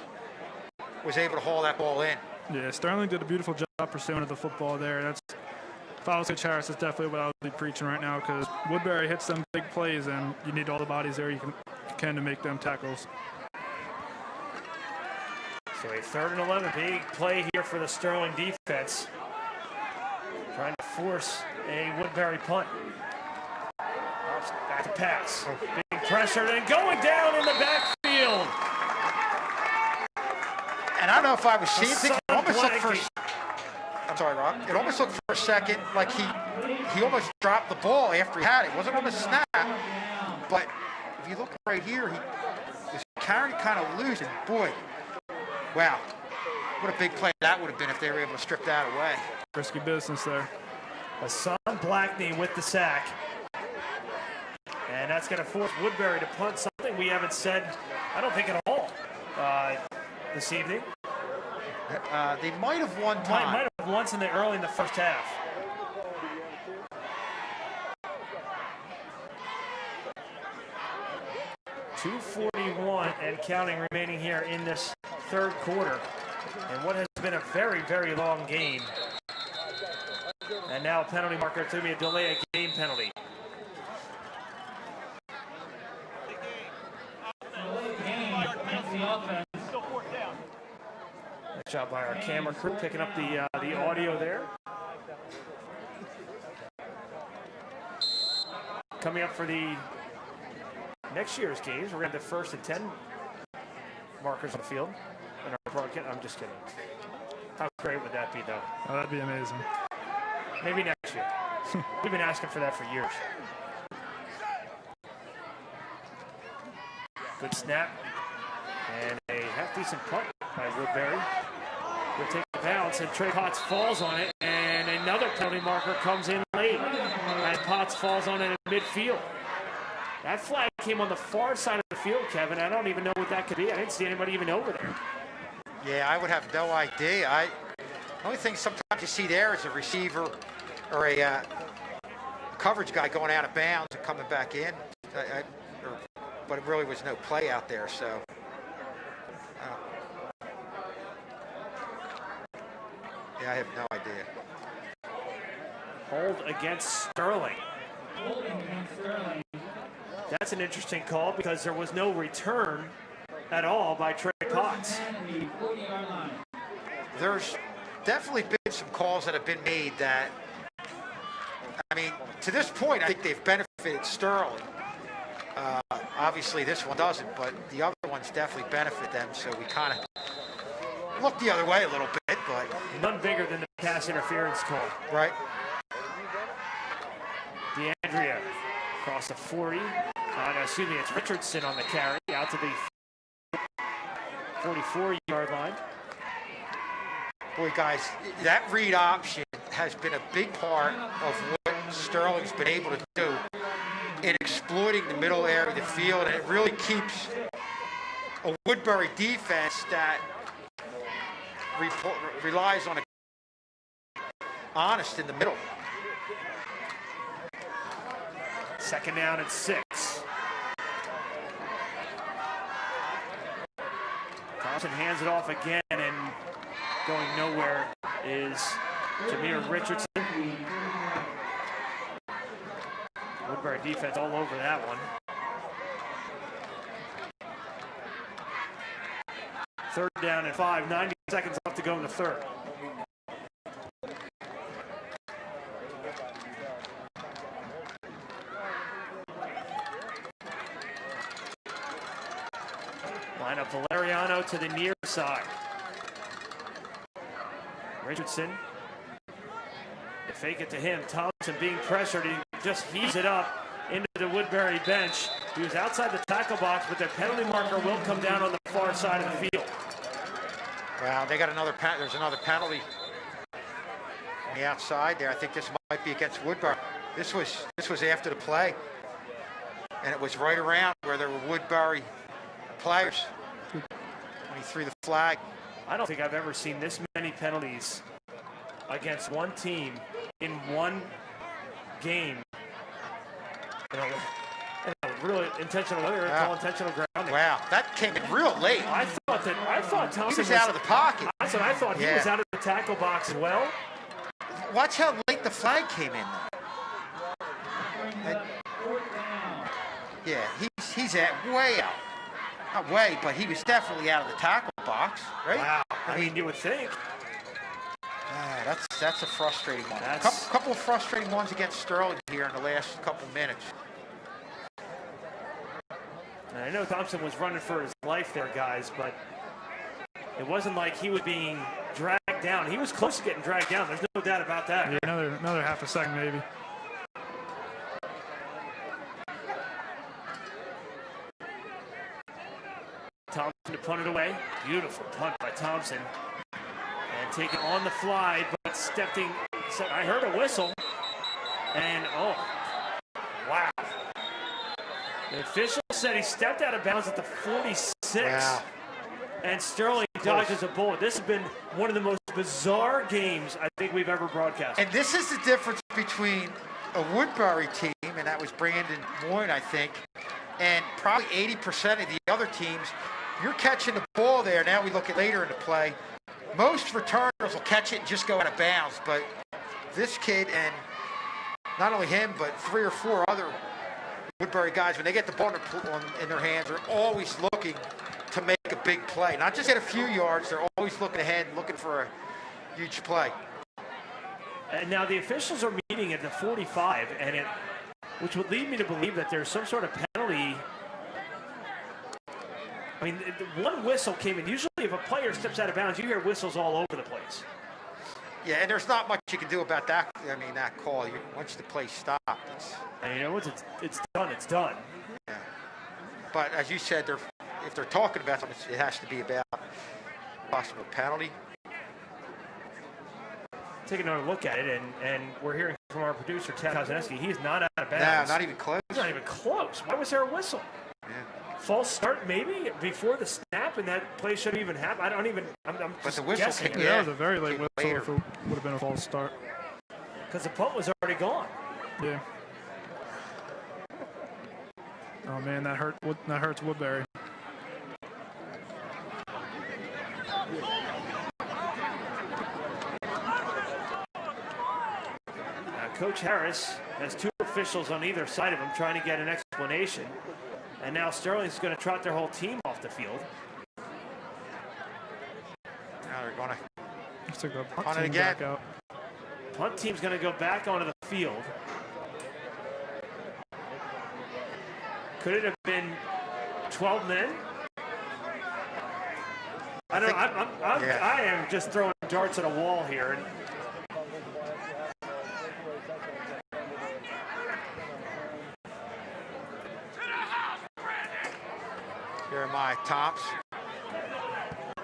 was able to haul that ball in.
Yeah, Sterling did a beautiful job pursuing the football there. If I was Coach Harris, that's definitely what I would be preaching right now, because Woodbury hits them big plays, and you need all the bodies there you can to make them tackles.
So a 3rd and 11, big play here for the Sterling defense. Trying to force a Woodbury punt. Back to pass. Being pressured and going down in the backfield.
And I don't know if I was seeing it. It almost looked for, I'm sorry, Rob. It almost looked for a second like he almost dropped the ball after he had it. It wasn't on the snap, but if you look right here, he was carrying kind of loose, and boy, wow, what a big play that would have been if they were able to strip that away.
Risky business there.
Hassan Blackney with the sack. And that's going to force Woodbury to punt, something we haven't said, I don't think, at all this evening.
They might have one time.
Might have once early in the first half. .241 and counting remaining here in this 3rd quarter. And what has been a very, very long game. And now a penalty marker. It's going to be a delay of game penalty. Nice job by our camera crew picking up the audio there. Coming up for the next year's games, we're going to have the 1st and 10 markers on the field in our broadcast. I'm just kidding. How great would that be, though?
Oh, that'd be amazing.
Maybe next year. We've been asking for that for years. Good snap. And a half-decent punt by Woodbury. We'll take the bounce, and Trey Potts falls on it, and another penalty marker comes in late as Potts falls on it in midfield. That flag came on the far side of the field, Kevin. I don't even know what that could be. I didn't see anybody even over there.
Yeah, I would have no idea. The only thing sometimes you see there is a receiver or a coverage guy going out of bounds and coming back in. But it really was no play out there, so. Yeah, I have no idea.
Hold against Sterling. That's an interesting call because there was no return at all by Trey Potts.
There's definitely been some calls that have been made that, I mean, to this point, I think they've benefited Sterling. Obviously, this one doesn't, but the other ones definitely benefit them, so we kind of look the other way a little bit, but...
None bigger than the pass interference call.
Right.
DeAndrea across the 40. No, excuse me, it's Richardson on the carry out to the 44-yard line.
Boy, guys, that read option has been a big part of what Sterling's been able to do in exploiting the middle area of the field, and it really keeps a Woodbury defense that relies on a honest in the middle.
Second down and 6. Thompson hands it off again, and going nowhere is Jameer Richardson. Woodbury defense all over that one. Third down and 5, 90 seconds left to go in the third. Line up Valeriano to the near side. Richardson. They fake it to him. Thompson being pressured. He just heaves it up into the Woodbury bench. He was outside the tackle box, but the penalty marker will come down on the far side of the field.
Well, they got another there's another penalty on the outside there. I think this might be against Woodbury. This was after the play, and it was right around where there were Woodbury players when he threw the flag.
I don't think I've ever seen this many penalties against one team in one game. Really intentional, intentional grounding.
Wow, that came in real late.
I thought Thompson
was out of the pocket.
That's what I thought. He was out of the tackle box as well.
Watch how late the flag came in. Yeah, he's way out. Not way, but he was definitely out of the tackle box, right?
Wow. I mean, you would think.
That's a frustrating one. A couple of frustrating ones against Sterling here in the last couple minutes.
And I know Thompson was running for his life there, guys, but it wasn't like he was being dragged down. He was close to getting dragged down. There's no doubt about that.
Yeah, another half a second maybe.
Thompson to punt it away. Beautiful punt by Thompson. And taken on the fly, but stepping. I heard a whistle. And, oh, wow. The official said he stepped out of bounds at the 46.
Wow.
And Sterling dodges a bullet. This has been one of the most bizarre games I think we've ever broadcast.
And this is the difference between a Woodbury team, and that was Brandon Moyne, I think, and probably 80% of the other teams. You're catching the ball there. Now we look at later in the play. Most returners will catch it and just go out of bounds, but this kid, and not only him, but 3 or 4 other Woodbury guys, when they get the ball in their hands, are always looking to make a big play. Not just get a few yards, they're always looking ahead, looking for a huge play.
And now the officials are meeting at the 45, and which would lead me to believe that there's some sort of penalty. I mean, one whistle came in. Usually if a player steps out of bounds, you hear whistles all over the place.
Yeah, and there's not much you can do about that. I mean, that call. Once the play stopped,
and you know what? It's done. It's done.
Yeah. But as you said, if they're talking about something, it has to be about possible penalty.
Take another look at it, and we're hearing from our producer, Ted Kozineski. He's not out of bounds.
No, not even close.
He's not even close. Why was there a whistle?
Yeah.
False start maybe before the snap, and that play shouldn't even happen. I don't even. I'm just
the whistle
guessing.
Yeah, that was a very late whistle if it would have been a false start.
Because the punt was already gone.
Yeah. Oh man, that hurts Woodbury.
Coach Harris has 2 officials on either side of him trying to get an explanation. And now Sterling's going to trot their whole team off the field.
Now they're going to...
It's Looks like the punt
Punt it
team
again.
back out.
Punt team's going to go back onto the field. Could it have been 12 men? I don't know. I am just throwing darts at a wall here.
Jeremiah Tops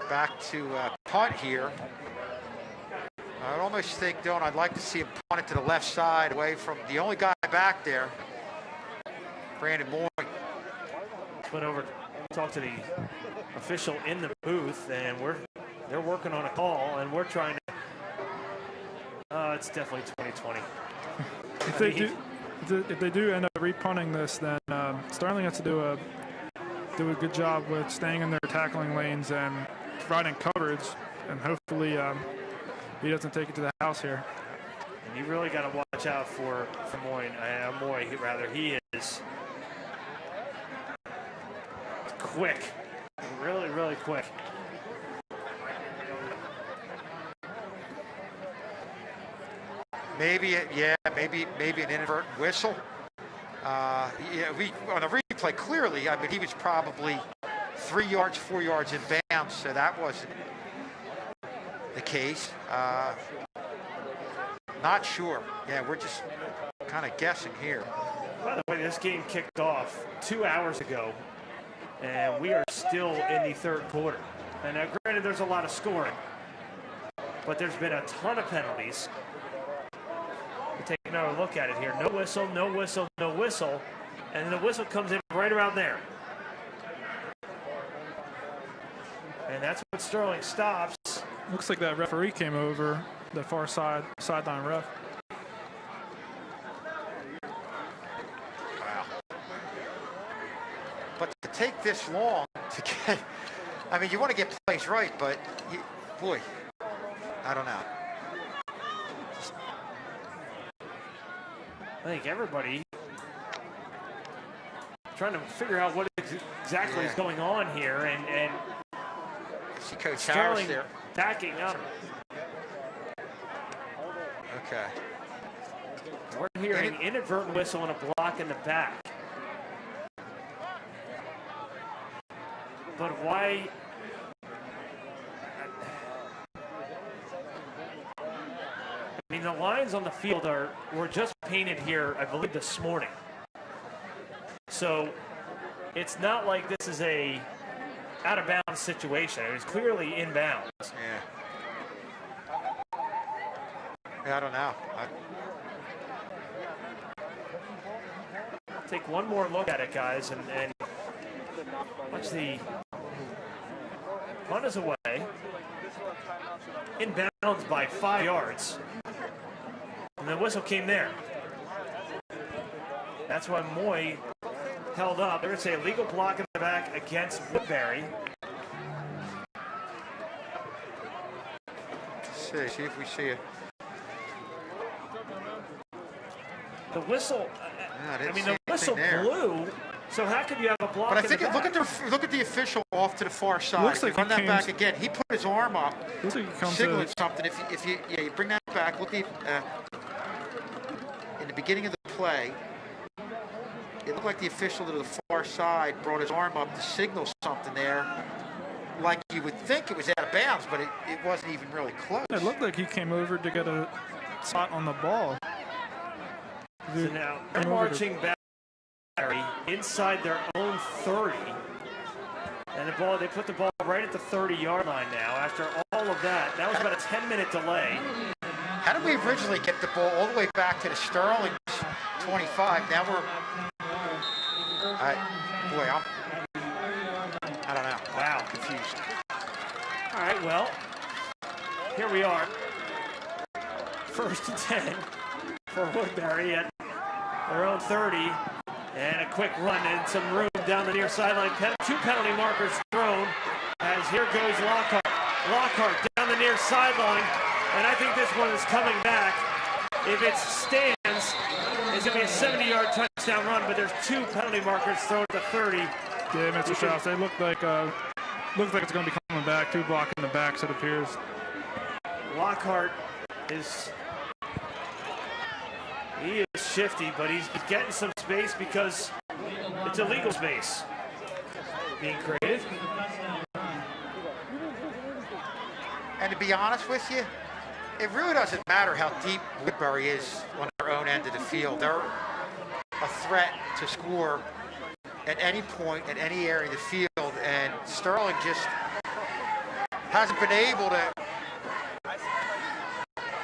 back to punt here. I'd almost think, Dylan, I'd like to see him punt it to the left side away from the only guy back there, Brandon Moore.
Went over to talk to the official in the booth, and they're working on a call, and we're trying to. It's definitely 2020.
If they do end up repunting this, then Sterling has to do a good job with staying in their tackling lanes and providing coverage, and hopefully he doesn't take it to the house here.
And you really got to watch out for Moy. He is quick, really quick.
Maybe an inadvertent whistle. On the replay, clearly, I mean, he was probably 3 yards, 4 yards in bounds, so that wasn't the case. Not sure. Yeah, we're just kind of guessing here.
By the way, this game kicked off 2 hours ago, and we are still in the third quarter. And now, granted, there's a lot of scoring, but there's been a ton of penalties. We'll take another look at it here. No whistle, no whistle, no whistle. And then the whistle comes in right around there. And that's what Sterling stops.
Looks like that referee came over the far sideline ref.
Wow. But to take this long to get, I mean, you want to get plays right, but boy, I don't know.
I think everybody trying to figure out what exactly is going on here, and
see Coach
Sterling
Harris there
backing up.
Okay.
We're hearing inadvertent whistle and a block in the back. But why? I mean, the lines on the field were just painted here, I believe, this morning. So it's not like this is a out-of-bounds situation. It was clearly inbounds.
Yeah, I don't know.
Take one more look at it, guys, and watch the punt is away. Inbounds by 5 yards. And the whistle came there. That's why Moy held up. They're going to say illegal block in the back against Woodbury.
Let's see if we see it.
The whistle,
I mean, the whistle
blew, so how could you have a block
But I
in
think
the back?
look at the official off to the far side.
Looks like
run that back again. He put his arm up,
looks like he comes
signaling something. If you bring that back, look at in the beginning of the play, it looked like the official to the far side brought his arm up to signal something there. Like you would think it was out of bounds, but it wasn't even really close.
It looked like he came over to get a shot on the ball.
So now they're marching back inside their own 30. And the ball, they put the ball right at the 30-yard line now. After all of that, that was about a 10-minute delay.
How did we originally get the ball all the way back to the Sterling 25? Now we're, I don't know.
Wow,
confused.
All right, well, here we are. 1st and 10 for Woodbury at their own 30. And a quick run and some room down the near sideline. 2 penalty markers thrown as here goes Lockhart. Lockhart down the near sideline. And I think this one is coming back. If it stands, it's going to be a 70-yard touchdown run, but there's 2 penalty markers thrown at the 30.
Yeah, Mr. Strauss, they look like it's going to be coming back. 2 blocking the backs, it appears.
Lockhart is shifty, but he's getting some space because it's illegal space being created.
And to be honest with you, it really doesn't matter how deep Woodbury is on their own end of the field. They're a threat to score at any point, at any area of the field, and Sterling just hasn't been able to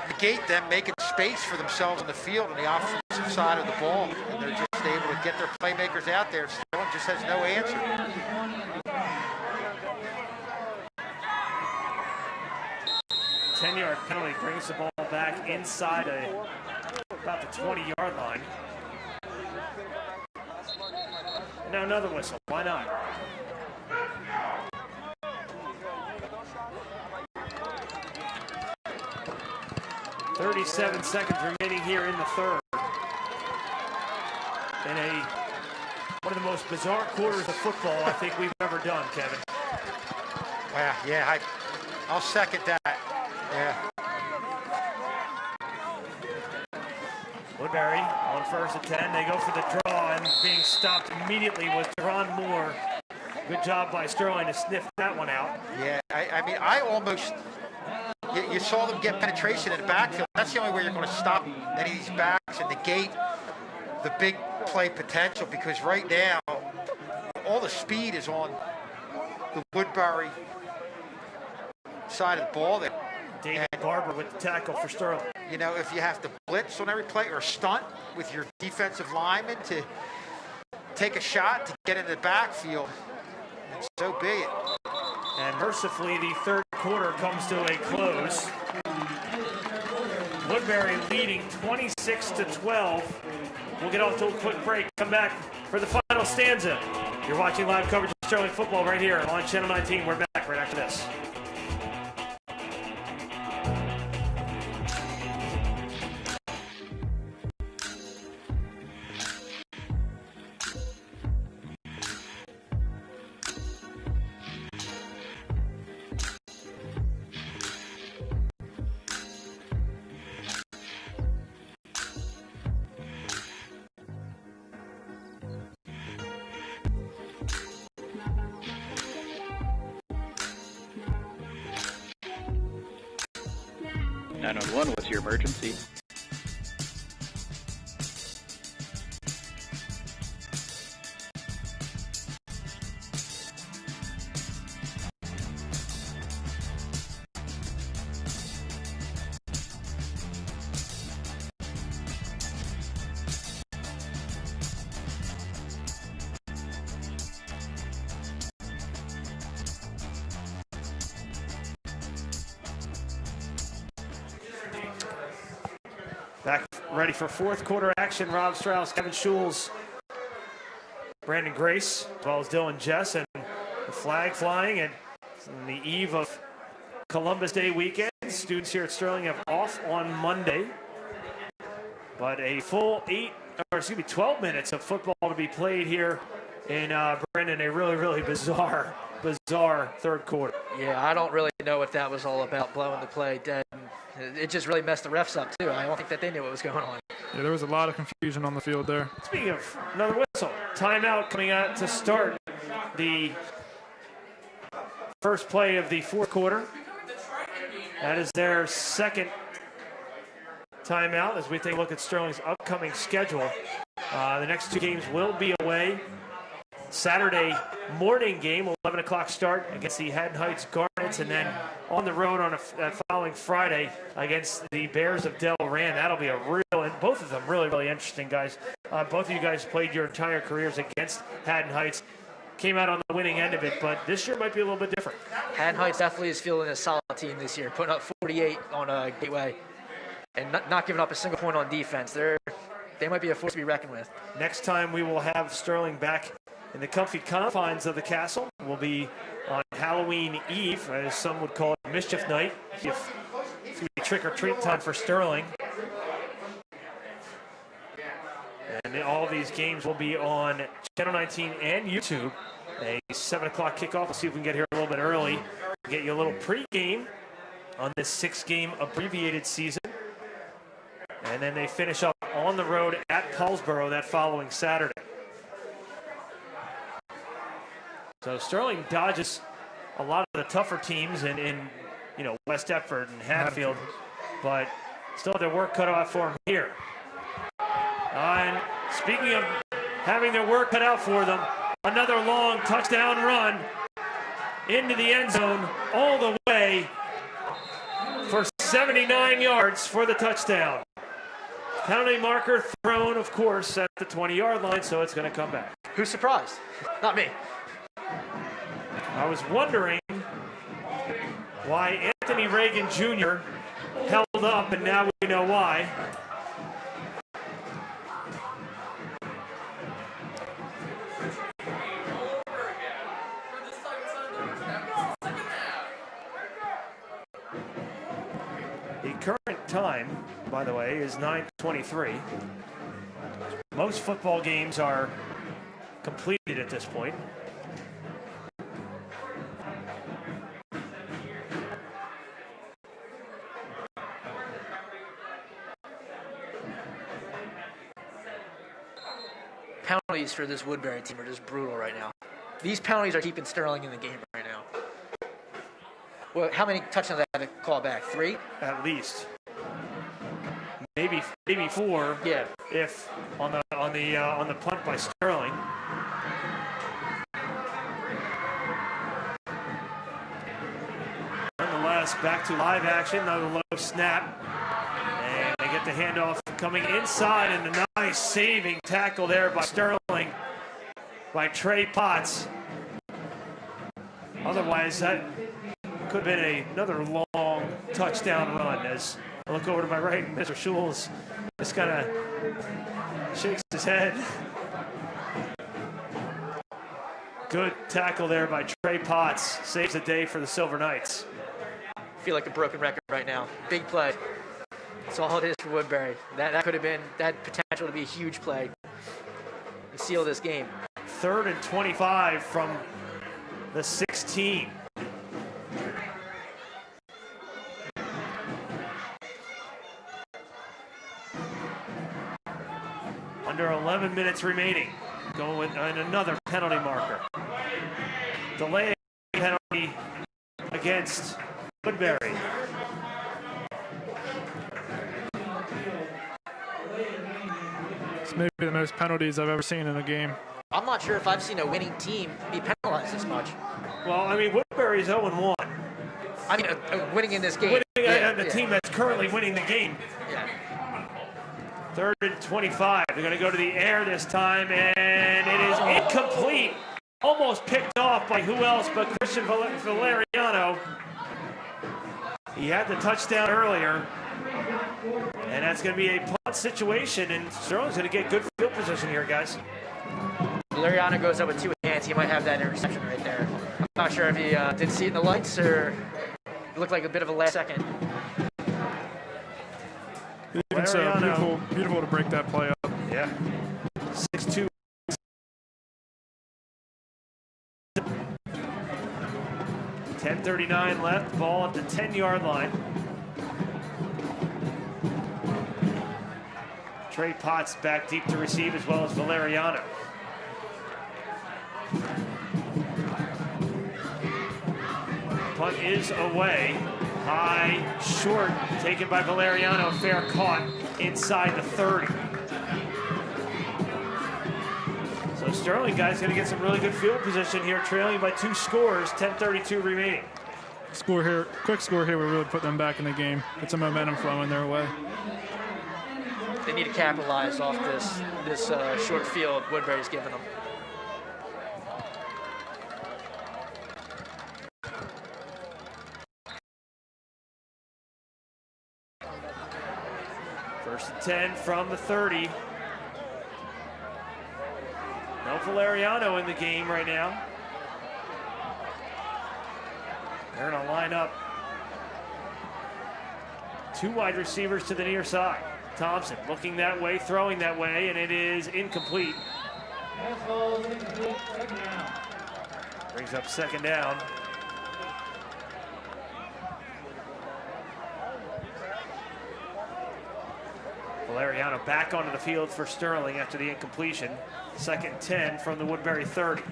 negate them making space for themselves on the field on the offensive side of the ball. And they're just able to get their playmakers out there. Sterling just has no answer.
A 10-yard penalty brings the ball back inside about the 20-yard line. Now another whistle. Why not? "37 seconds remaining here in the third. In one of the most bizarre quarters of football I think we've ever done, Kevin.
Wow, yeah, I'll second that. Yeah.
Woodbury on 1st and 10. They go for the draw, and being stopped immediately was Deron Moore. Good job by Sterling to sniff that one out.
Yeah, I mean, I almost... You saw them get penetration in the backfield. That's the only way you're going to stop any of these backs and negate the big play potential, because right now, all the speed is on the Woodbury side of the ball there.
David Barber with the tackle for Sterling.
You know, if you have to blitz on every play or stunt with your defensive lineman to take a shot to get into the backfield, and so be it.
And mercifully, the third quarter comes to a close. Woodbury leading 26-12. We'll get off to a quick break. Come back for the final stanza. You're watching live coverage of Sterling football right here on Channel 19. We're back right after this.
What's your emergency?
Back ready for fourth quarter action. Rob Strauss, Kevin Schulz, Brandon Grace, as well as Dylan Jess, and the flag flying. And on the eve of Columbus Day weekend, students here at Sterling have off on Monday. But a full 12 minutes of football to be played here in Brendan. A really, really bizarre third quarter.
Yeah, I don't really know what that was all about, blowing the play dead. It just really messed the refs up, too. I don't think that they knew what was going on.
Yeah, there was a lot of confusion on the field there.
Speaking of another whistle, timeout coming out to start the first play of the fourth quarter. That is their second timeout as we take a look at Sterling's upcoming schedule. The next two games will be away. Saturday morning game, 11 o'clock start against the Haddon Heights Garnets, and then on the road on that following Friday against the Bears of Del Rand. That'll be and both of them really, really interesting, guys. Both of you guys played your entire careers against Haddon Heights. Came out on the winning end of it, but this year might be a little bit different.
Haddon Heights definitely is feeling a solid team this year, putting up 48 on a Gateway and not giving up a single point on defense. They might be a force to be reckoned with.
Next time we will have Sterling back in the comfy confines of the castle. Will be on Halloween Eve, as some would call it, Mischief Night. It's going to be trick-or-treat time for Sterling. And all these games will be on Channel 19 and YouTube. A 7 o'clock kickoff. We'll see if we can get here a little bit early. Get you a little pregame on this 6-game abbreviated season. And then they finish up on the road at Paulsboro that following Saturday. So Sterling dodges a lot of the tougher teams in West Deptford and Hatfield, but still have their work cut out for them here. And speaking of having their work cut out for them, another long touchdown run into the end zone all the way for 79 yards for the touchdown. Penalty marker thrown, of course, at the 20-yard line, so it's going to come back.
Who's surprised? Not me.
I was wondering why Anthony Reagan Jr. held up, and now we know why. The current time, by the way, is 9:23. Most football games are completed at this point.
Penalties for this Woodbury team are just brutal right now. These penalties are keeping Sterling in the game right now. Well, how many touchdowns have they called back? 3?
At least. Maybe 4.
Yeah.
If on the punt by Sterling. Nonetheless, back to live action. Another low snap. And they get the handoff coming inside, and a nice saving tackle there by Sterling, by Trey Potts. Otherwise, that could have been another long touchdown run. As I look over to my right, and Mr. Schulz just kind of shakes his head. Good tackle there by Trey Potts. Saves the day for the Silver Knights.
I feel like a broken record right now. Big play. That's all it is for Woodbury. That could have been, that potential to be a huge play and seal this game.
3rd and 25 from the 16. Under 11 minutes remaining. Going with another penalty marker. Delay penalty against Woodbury.
It's maybe the most penalties I've ever seen in a game.
I'm not sure if I've seen a winning team be penalized this much.
Well, I mean, Woodbury's 0-1.
I mean, winning in this game.
The team that's currently winning the game.
Yeah.
3rd and 25. They're going to go to the air this time, and it is incomplete. Almost picked off by who else but Christian Valeriano. He had the touchdown earlier, and that's going to be a punt situation, and Sterling's going to get good field position here, guys.
Valeriano goes up with 2 hands. He might have that interception right there. I'm not sure if he did see it in the lights or it looked like a bit of a last second.
It's beautiful to break that play up.
Yeah. 6-2. .39 left. Ball at the 10-yard line. Trey Potts back deep to receive, as well as Valeriano. Punt is away. High, short, taken by Valeriano. Fair caught inside the 30. So Sterling, guys, going to get some really good field position here, trailing by 2 scores, 10:32 remaining.
Quick score here would really put them back in the game. Get some momentum flowing their way.
They need to capitalize off this short field Woodbury's given them.
First and 10 from the 30. No Valeriano in the game right now. They're going to line up 2 wide receivers to the near side. Thompson looking that way, throwing that way, and it is incomplete. Brings up 2nd down. Valeriano back onto the field for Sterling after the incompletion. 2nd and 10 from the Woodbury 30.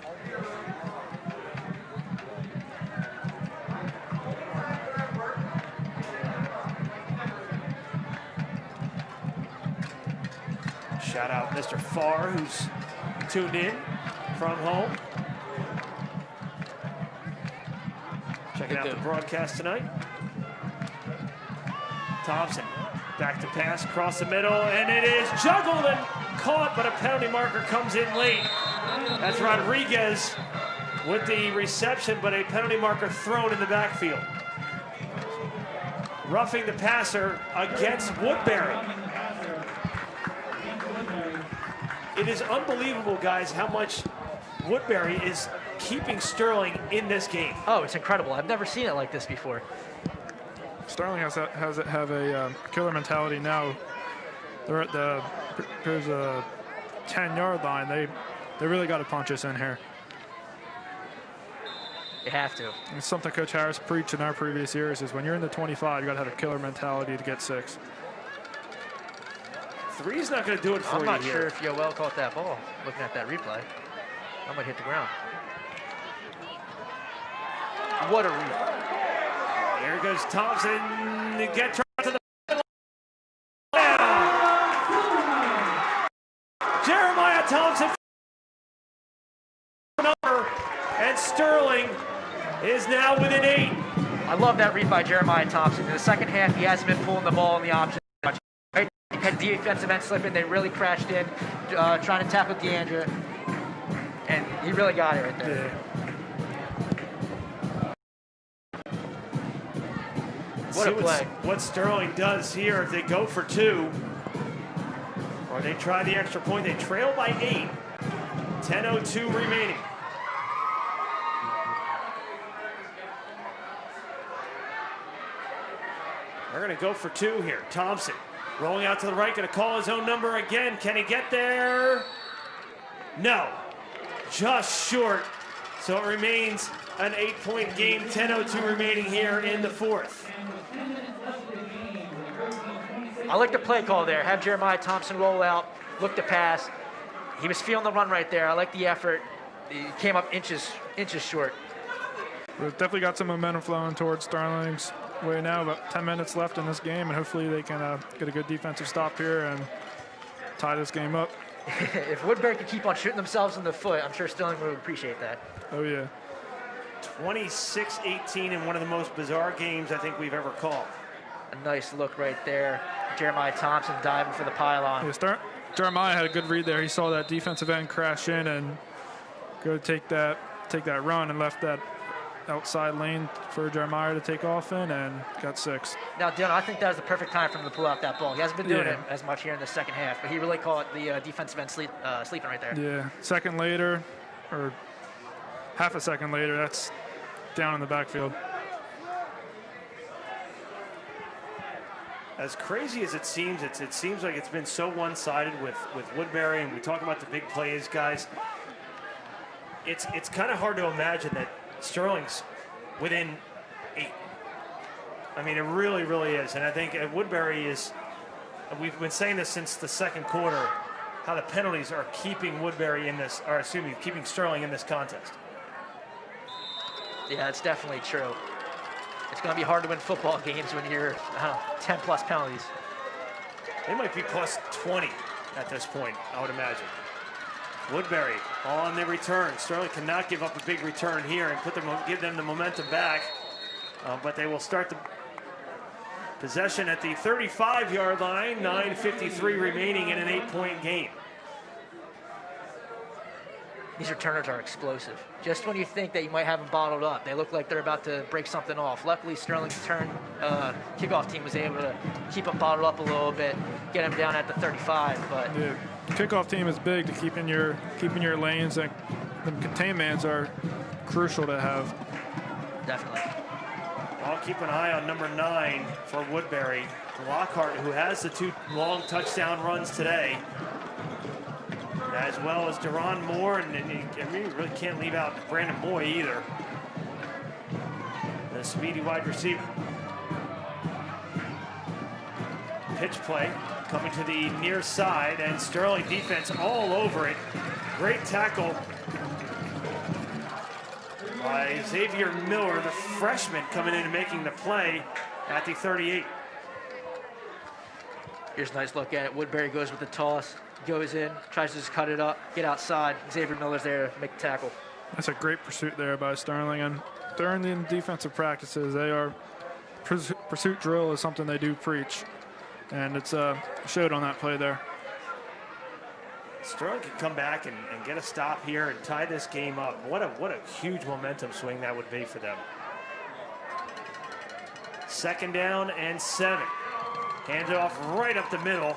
Shout out Mr. Farr, who's tuned in from home. Checking out the broadcast tonight. Thompson back to pass across the middle, and it is juggled and caught, but a penalty marker comes in late. That's Rodriguez with the reception, but a penalty marker thrown in the backfield. Roughing the passer against Woodbury. It is unbelievable, guys, how much Woodbury is keeping Sterling in this game.
Oh, it's incredible. I've never seen it like this before.
Sterling have a killer mentality now. They're at there's a 10-yard line. They really got to punch us in here.
You have to.
It's something Coach Harris preached in our previous years is when you're in the 25, you got to have a killer mentality to get 6.
3's not going to do it for you here.
I'm not sure if Yoel caught that ball. Looking at that replay, I might hit the ground. What a read.
Here goes Thompson. Get to the Jeremiah Thompson. And Sterling is now within 8.
I love that read by Jeremiah Thompson. In the second half, he hasn't been pulling the ball in the option much. Right? He had defensive end slipping. They really crashed in, trying to tackle Deandra. And he really got it right there.
Yeah.
What a play.
What Sterling does here, if they go for 2, or they try the extra point, they trail by 8. 10:02 remaining. They're going to go for 2 here. Thompson rolling out to the right, going to call his own number again. Can he get there? No. Just short. So it remains an 8-point game. 10:02 remaining here in the 4th.
I like the play call there. Have Jeremiah Thompson roll out, look to pass. He was feeling the run right there. I like the effort. He came up inches short.
We've definitely got some momentum flowing towards Sterling's way now. About 10 minutes left in this game, and hopefully they can get a good defensive stop here and tie this game up.
If Woodbury could keep on shooting themselves in the foot, I'm sure Sterling would appreciate that.
Oh, yeah.
26-18 in one of the most bizarre games I think we've ever called.
A nice look right there. Jeremiah Thompson diving for the pylon.
Yeah, Jeremiah had a good read there. He saw that defensive end crash in and go take that run and left that outside lane for Jeremiah to take off in and got 6.
Now, Dylan, I think that was the perfect time for him to pull out that ball. He hasn't been doing it as much here in the second half, but he really caught the defensive end sleeping right there.
Yeah, second later, or half a second later, that's down in the backfield.
As crazy as it seems, it seems like it's been so one-sided with Woodbury, and we talk about the big plays, guys. It's kind of hard to imagine that Sterling's within 8. I mean, it really, really is. And I think Woodbury is, we've been saying this since the second quarter, how the penalties are keeping Woodbury in this, or excuse me, keeping Sterling in this contest.
Yeah, it's definitely true. It's going to be hard to win football games when you're 10-plus penalties.
They might be plus 20 at this point, I would imagine. Woodbury on the return. Sterling cannot give up a big return here and give them the momentum back. But they will start the possession at the 35-yard line. 9:53 remaining in an 8-point game.
These returners are explosive. Just when you think that you might have them bottled up, they look like they're about to break something off. Luckily, Sterling's kickoff team was able to keep them bottled up a little bit, get them down at the 35. But
yeah, kickoff team is big to keeping your lanes, and the containments are crucial to have.
Definitely.
I'll keep an eye on number 9 for Woodbury, Lockhart, who has the 2 long touchdown runs today, as well as Deron Moore, and you really can't leave out Brandon Moy either, the speedy wide receiver. pitch play coming to the near side, and Sterling defense all over it. Great tackle by Xavier Miller, the freshman, coming in and making the play at the 38.
Here's a nice look at it. Woodbury goes with the toss, goes in, tries to just cut it up, get outside. Xavier Miller's there to make the tackle.
That's a great pursuit there by Sterling. And during the defensive practices, they are pursuit drill is something they do preach, and it's showed on that play there.
Sterling can come back and get a stop here and tie this game up. What a huge momentum swing that would be for them. 2nd down and 7. Hands it off right up the middle.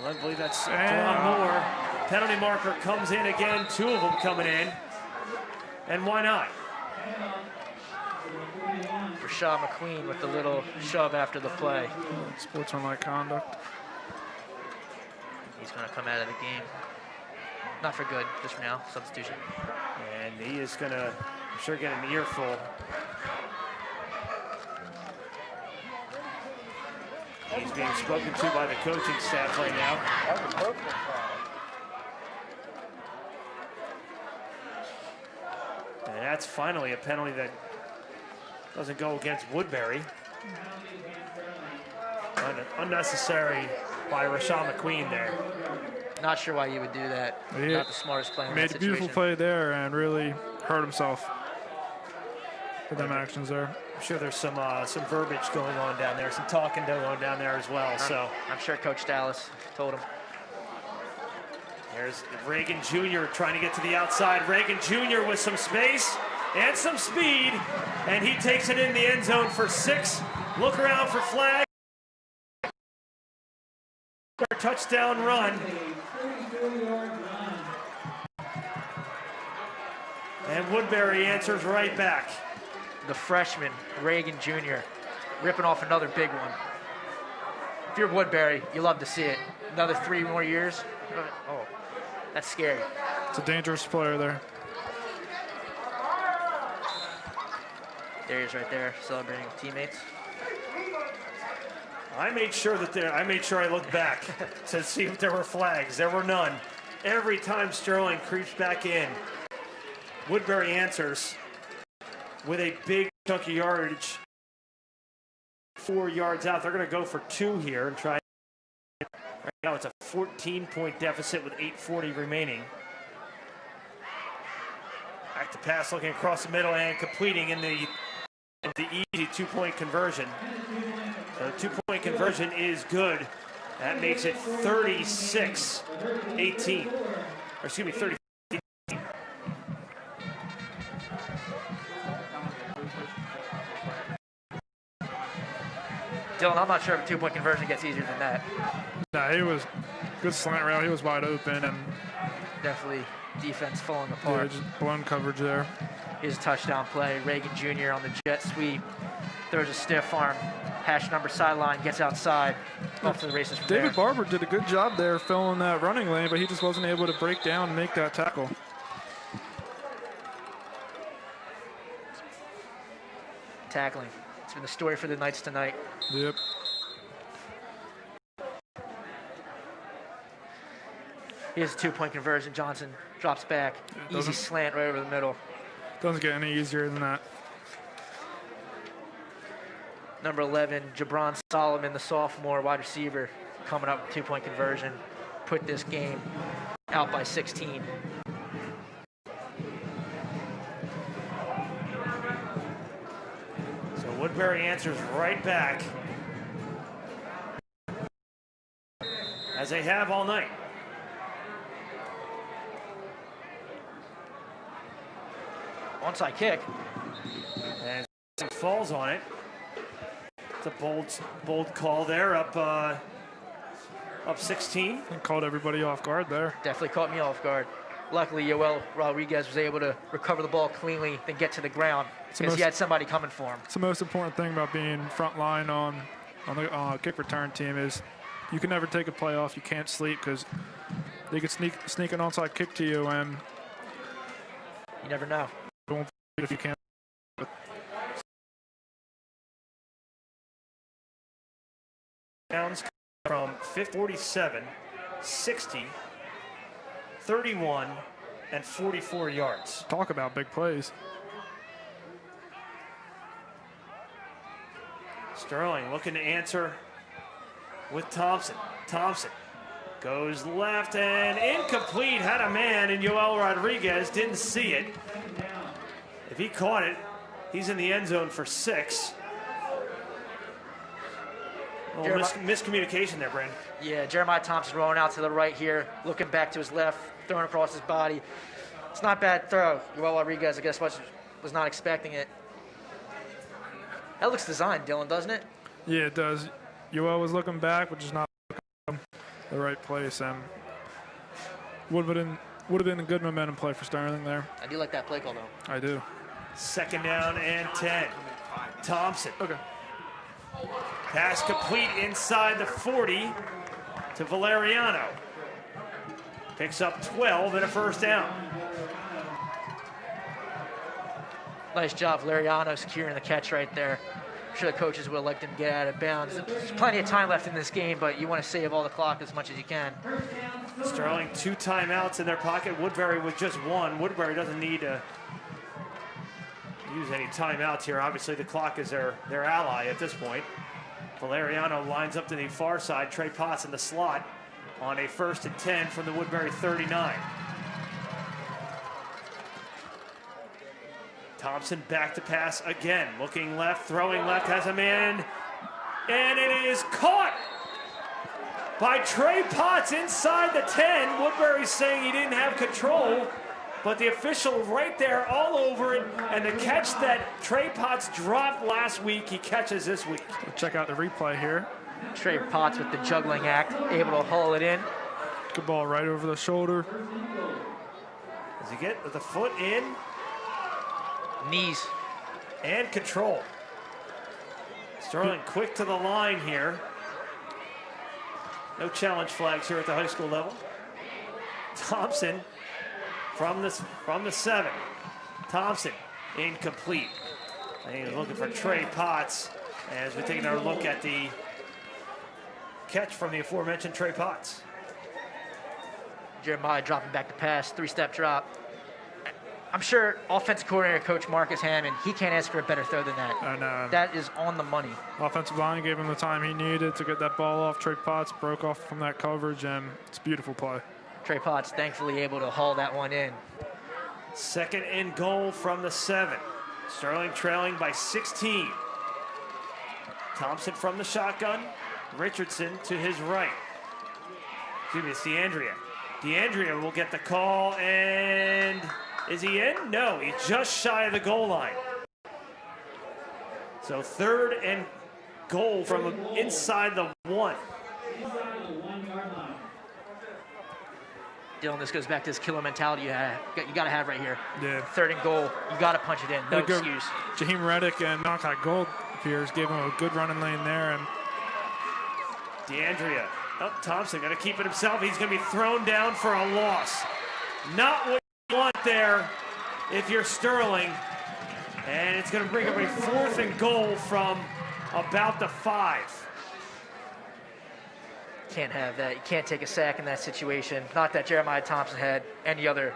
I believe that's John Moore. Penalty marker comes in again. 2 of them coming in. And why not?
Rashad McQueen with the little shove after the play.
Sportsmanlike conduct.
He's going to come out of the game. Not for good, just for now. Substitution.
And he is going to, I'm sure, get an earful. He's being spoken to by the coaching staff right now. And that's finally a penalty that doesn't go against Woodbury. Unnecessary by Rashad McQueen there.
Not sure why you would do that. Not the smartest play in that
Made a
situation.
beautiful play there and really hurt himself with them actions there.
I'm sure there's some verbiage going on down there, some talking going on down there as well.
I'm sure Coach Dallas told him.
There's Reagan Jr. trying to get to the outside. Reagan Jr. with some space and some speed, and he takes it in the end zone for 6. Look around for flag. Touchdown run. And Woodbury answers right back.
The freshman, Reagan Jr., ripping off another big one. If you're Woodbury, you love to see it. Another 3 more years. Oh, that's scary.
It's a dangerous player there.
There he is right there, celebrating with teammates.
I made sure I looked back to see if there were flags. There were none. Every time Sterling creeps back in, Woodbury answers with a big chunk of yardage. 4 yards out. They're going to go for 2 here and try. Right now it's a 14-point deficit with 8:40 remaining. Back to pass, looking across the middle and completing in the easy 2-point conversion. So the 2-point conversion is good. That makes it 36-18. Or excuse me, 30.
Dylan, I'm not sure if a 2-point conversion gets easier than that.
Nah, he was good slant route. He was wide open and
definitely defense falling apart.
Yeah, just blown coverage there.
Here's a touchdown play. Reagan Jr. on the jet sweep. Throws a stiff arm. Hash number sideline, gets outside. Off to the races from
David
there.
Barber did a good job there filling that running lane, but he just wasn't able to break down and make that tackle.
Tackling. It's been the story for the Knights tonight.
Yep.
Here's a 2-point conversion. Johnson drops back. Easy slant right over the middle.
Doesn't get any easier than that.
Number 11, Jabron Solomon, the sophomore wide receiver, coming up with 2-point conversion. Put this game out by 16.
So Woodbury answers right back, as they have all night.
Onside kick.
And falls on it. It's a bold call there, up 16.
And caught everybody off guard there.
Definitely caught me off guard. Luckily, Yoel Rodriguez was able to recover the ball cleanly, then get to the ground because he had somebody coming for him.
It's the most important thing about being front line on the kick return team is you can never take a play off. You can't sleep because they could sneak an onside kick to you, and
you never know.
If you can't.
Downs from 47, 60, 31, and 44 yards.
Talk about big plays.
Sterling looking to answer with Thompson. Thompson goes left and incomplete. Had a man, and Yoel Rodriguez didn't see it. If he caught it, he's in the end zone for 6. Miscommunication there, Brandon.
Yeah, Jeremiah Thompson rolling out to the right here, looking back to his left, throwing across his body. It's not a bad throw. Yoel Rodriguez, I guess, was not expecting it. That looks designed, Dylan, doesn't it?
Yeah, it does. Yoel was looking back, which is not the right place, and would have been a good momentum play for Sterling there.
I do like that play call, though.
I do.
2nd down and 10. Thompson.
Okay.
Pass complete inside the 40 to Valeriano. Picks up 12 and a 1st down.
Nice job, Valeriano, securing the catch right there. I'm sure the coaches would have liked him to get out of bounds. There's plenty of time left in this game, but you want to save all the clock as much as you can.
Sterling 2 timeouts in their pocket. Woodbury with just 1. Woodbury doesn't need to use any timeouts here. Obviously, the clock is their ally at this point. Valeriano lines up to the far side. Trey Potts in the slot on a 1st and 10 from the Woodbury 39. Thompson back to pass again. Looking left, throwing left, has a man, and it is caught by Trey Potts inside the 10. Woodbury saying he didn't have control, but the official right there all over it, and the catch that Trey Potts dropped last week, he catches this week.
Check out the replay here.
Trey Potts with the juggling act, able to haul it in.
Good ball right over the shoulder.
Does he get the foot in?
Knees.
And control. Sterling quick to the line here. No challenge flags here at the high school level. Thompson from the 7. Thompson incomplete. And he's looking for Trey Potts as we take another look at the catch from the aforementioned Trey Potts.
Jeremiah dropping back to pass, 3-step drop. I'm sure offensive coordinator Coach Marcus Hammond, he can't ask for a better throw than that.
I know.
That is on the money.
Offensive line gave him the time he needed to get that ball off. Trey Potts broke off from that coverage, and it's a beautiful play.
Trey Potts thankfully able to haul that one in.
2nd and goal from the 7. Sterling trailing by 16. Thompson from the shotgun. Richardson to his right. Excuse me, it's DeAndrea. DeAndrea will get the call, and is he in? No, he's just shy of the goal line. So 3rd and goal from inside the 1.
Dylan, this goes back to this killer mentality you got to have right here.
Yeah.
3rd and goal, you got to punch it in. No excuse.
Jaheim Reddick and Malachi Gold appears, gave him a good running lane there. And
DeAndrea. Oh, Thompson going to keep it himself. He's going to be thrown down for a loss. Not what you want there if you're Sterling. And it's going to bring up a 4th and goal from about the 5.
Can't have that. You can't take a sack in that situation. Not that Jeremiah Thompson had any other,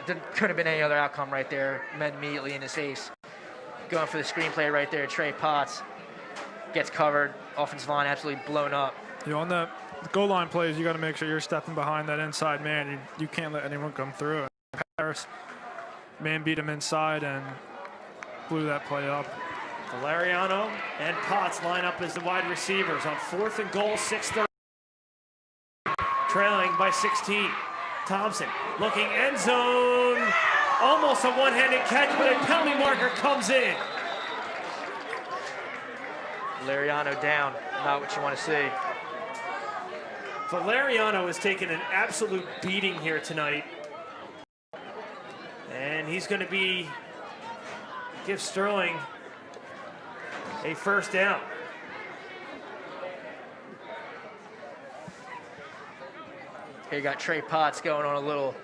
could have been any other outcome right there. Men immediately in his face. Going for the screenplay right there. Trey Potts gets covered. Offensive line absolutely blown up.
You know, on the goal line plays, you got to make sure you're stepping behind that inside man. You can't let anyone come through. Harris, man beat him inside and blew that play up.
Valeriano and Potts line up as the wide receivers on 4th and goal, 6:30. Trailing by 16. Thompson looking end zone. Almost a one-handed catch, but a penalty marker comes in.
Valeriano down. Not what you want to see.
Valeriano has taken an absolute beating here tonight. And he's going to give Sterling a 1st down.
Here you got Trey Potts going on a little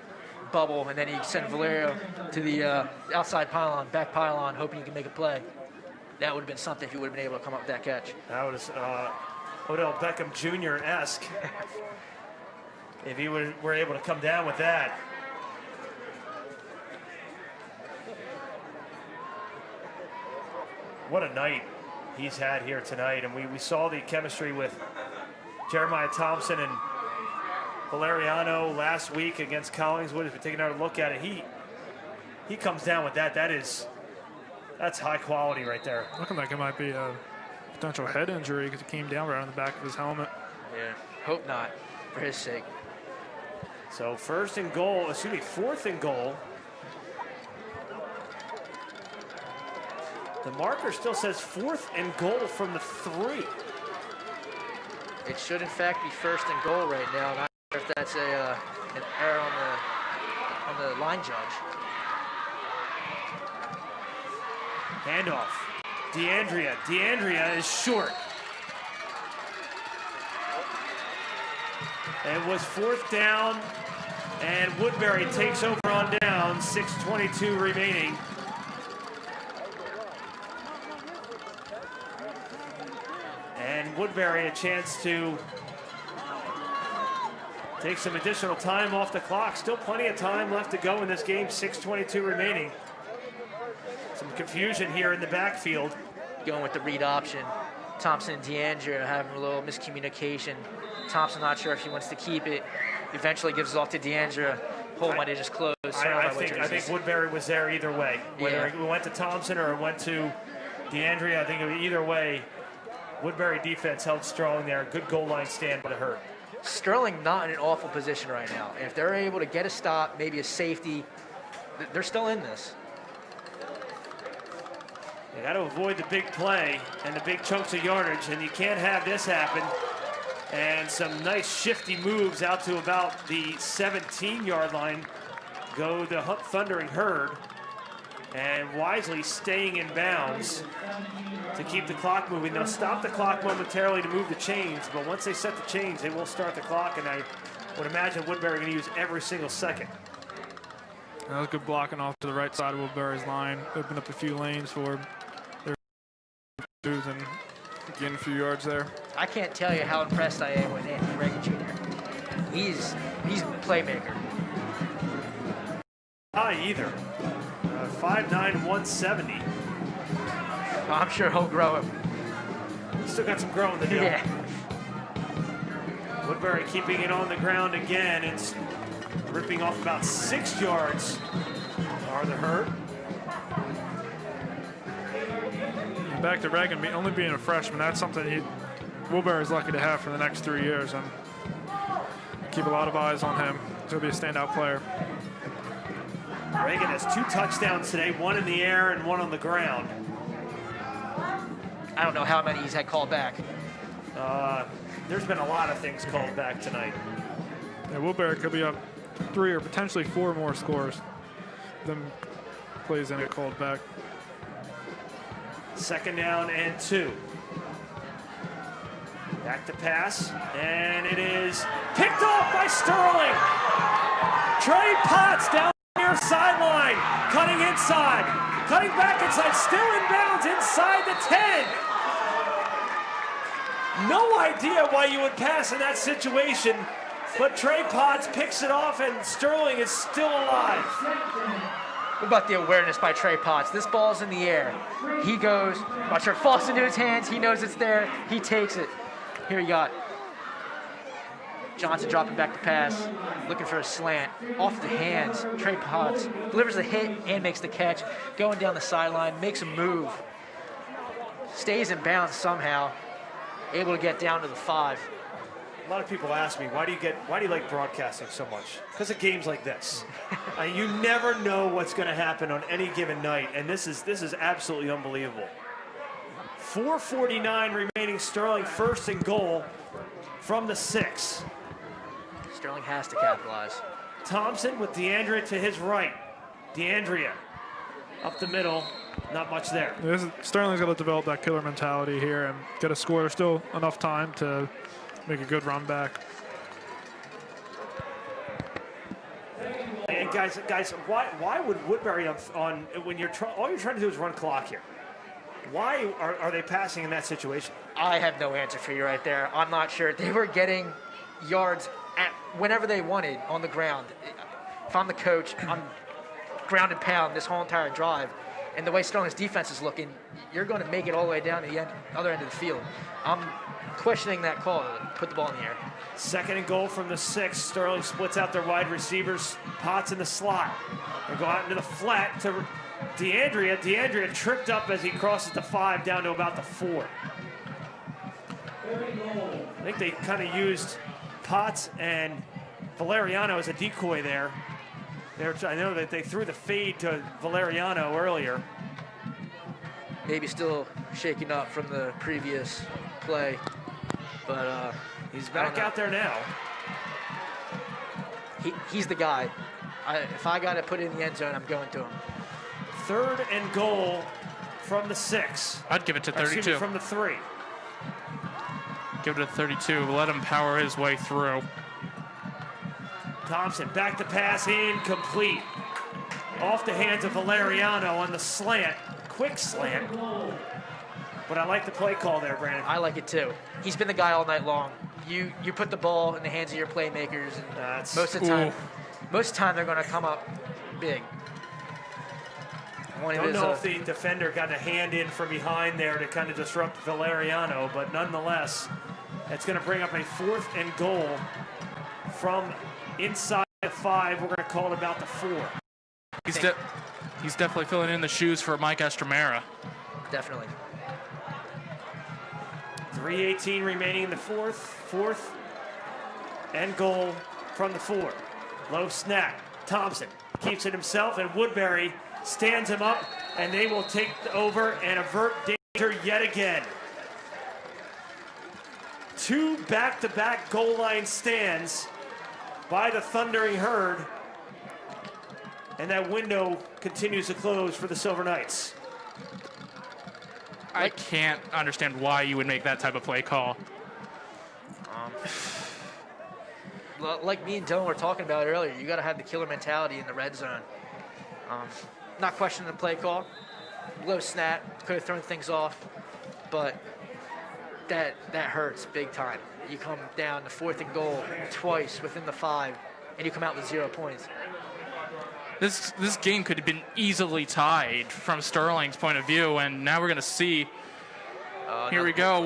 bubble, and then he sent Valerio to the outside pylon, back pylon, hoping he can make a play. That would have been something if he would have been able to come up with that catch.
That was Odell Beckham Jr.-esque if he were able to come down with that. What a night he's had here tonight, and we saw the chemistry with Jeremiah Thompson and Valeriano last week against Collingswood. If we take another look at it, he comes down with that. That's high quality right there.
Looking like it might be a potential head injury because it came down right on the back of his helmet.
Yeah, hope not, for his sake.
So fourth and goal. The marker still says 4th and goal from the 3.
It should, in fact, be 1st and goal right now. I'm not sure if that's an error on the line judge.
Handoff. DeAndrea. DeAndrea is short. It was 4th down, and Woodbury takes over on down. 6:22 remaining. And Woodbury a chance to take some additional time off the clock. Still plenty of time left to go in this game. 6:22 remaining. Some confusion here in the backfield.
Going with the read option. Thompson and DeAndrea having a little miscommunication. Thompson not sure if he wants to keep it. Eventually gives it off to DeAndrea. Hole might have just closed.
I think Woodbury was there either way. Whether it went to Thompson or it went to DeAndrea, I think either way, Woodbury defense held strong there. Good goal line stand by the Herd.
Sterling not in an awful position right now. If they're able to get a stop, maybe a safety, they're still in this.
You got to avoid the big play and the big chunks of yardage, and you can't have this happen. And some nice shifty moves out to about the 17-yard line go the Thundering Herd, and wisely staying in bounds to keep the clock moving. They'll stop the clock momentarily to move the chains, but once they set the chains, they will start the clock, and I would imagine Woodbury going to use every single second.
That was good blocking off to the right side of Woodbury's line. Opened up a few lanes for their moves and getting a few yards there.
I can't tell you how impressed I am with Anthony Reagan Jr. He's a playmaker.
Not either. 5'9", 170.
I'm sure he'll grow him.
Still got some growing to do.
Yeah.
Woodbury keeping it on the ground again. It's ripping off about 6 yards. Are the Herd.
And back to Reagan, only being a freshman, that's something Woodbury's lucky to have for the next 3 years, and keep a lot of eyes on him. He'll be a standout player.
Reagan has 2 touchdowns today, 1 in the air and 1 on the ground.
I don't know how many he's had called back.
There's been a lot of things called back tonight.
Yeah, Woodbury could be up 3 or potentially 4 more scores. Them plays in it called back.
2nd down and 2. Back to pass, and it is picked off by Sterling. Trey Potts down near sideline, cutting inside, cutting back inside, still in bounds inside the 10. No idea why you would pass in that situation, but Trey Potts picks it off, and Sterling is still alive.
What about the awareness by Trey Potts? This ball's in the air. He goes, watch it falls into his hands. He knows it's there. He takes it. Here you got Johnson dropping back to pass, looking for a slant. Off the hands, Trey Potts delivers a hit and makes the catch. Going down the sideline, makes a move. Stays in bounds somehow. Able to get down to the 5.
A lot of people ask me, why do you like broadcasting so much? Because of games like this. You never know what's going to happen on any given night, and this is absolutely unbelievable. 4:49 remaining. Sterling 1st and goal from the 6.
Sterling has to capitalize.
Thompson with DeAndrea to his right. DeAndrea up the middle. Not much there.
Sterling's got to develop that killer mentality here and get a score. There's still enough time to make a good run back.
And guys, why would Woodbury on when all you're trying to do is run clock here? Why are they passing in that situation?
I have no answer for you right there. I'm not sure. They were getting yards whenever they wanted on the ground. If I'm the coach, I'm ground and pound this whole entire drive. And the way Sterling's defense is looking, you're going to make it all the way down to the other end of the field. I'm questioning that call to put the ball in the air.
2nd and goal from the 6. Sterling splits out their wide receivers. Potts in the slot. They go out into the flat to DeAndrea. DeAndrea tripped up as he crosses the 5 down to about the 4. I think they kind of used Potts and Valeriano as a decoy there. I know that they threw the fade to Valeriano earlier.
Maybe still shaking up from the previous play, but
he's back out there now.
He's the guy. If I got to put it in the end zone, I'm going to him.
3rd and goal from the 6.
I'd give it to 32.
Excuse me, from the 3.
Give it to 32. Let him power his way through.
Thompson back to pass, incomplete. Off the hands of Valeriano on the slant. Quick slant. But I like the play call there, Brandon.
I like it too. He's been the guy all night long. You put the ball in the hands of your playmakers, and most of the time they're going to come up big.
Don't know if the defender got a hand in from behind there to kind of disrupt Valeriano, but nonetheless, it's going to bring up a 4th and goal from inside the 5. We're going to call it about the 4.
He's definitely filling in the shoes for Mike Estremera.
Definitely.
3:18 remaining in the 4th. 4th and goal from the 4. Low snap. Thompson keeps it himself, and Woodbury stands him up, and they will take over and avert danger yet again. 2 back-to-back goal line stands by the Thundering Herd, and that window continues to close for the Silver Knights.
I can't understand why you would make that type of play call.
Like me and Dylan were talking about earlier, you got to have the killer mentality in the red zone. Not questioning the play call. Low snap, could have thrown things off, but that hurts big time. You come down to 4th and goal twice within the 5, and you come out with 0 points.
This game could have been easily tied from Sterling's point of view, and now we're going to see. Here we go.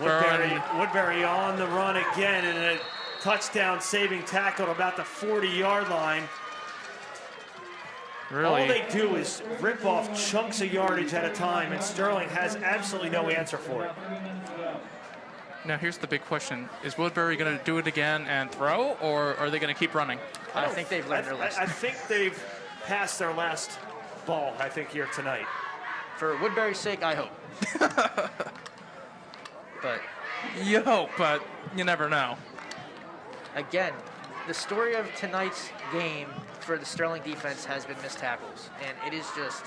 Woodbury on the run again, and a touchdown-saving tackle at about the 40-yard line.
Really?
All they do is rip off chunks of yardage at a time, and Sterling has absolutely no answer for it.
Now, here's the big question. Is Woodbury going to do it again and throw, or are they going to keep running?
I think they've learned their lesson.
I think they've passed their last ball, I think, here tonight.
For Woodbury's sake, I hope. But
you hope, but you never know.
Again, the story of tonight's game for the Sterling defense has been missed tackles, and it is just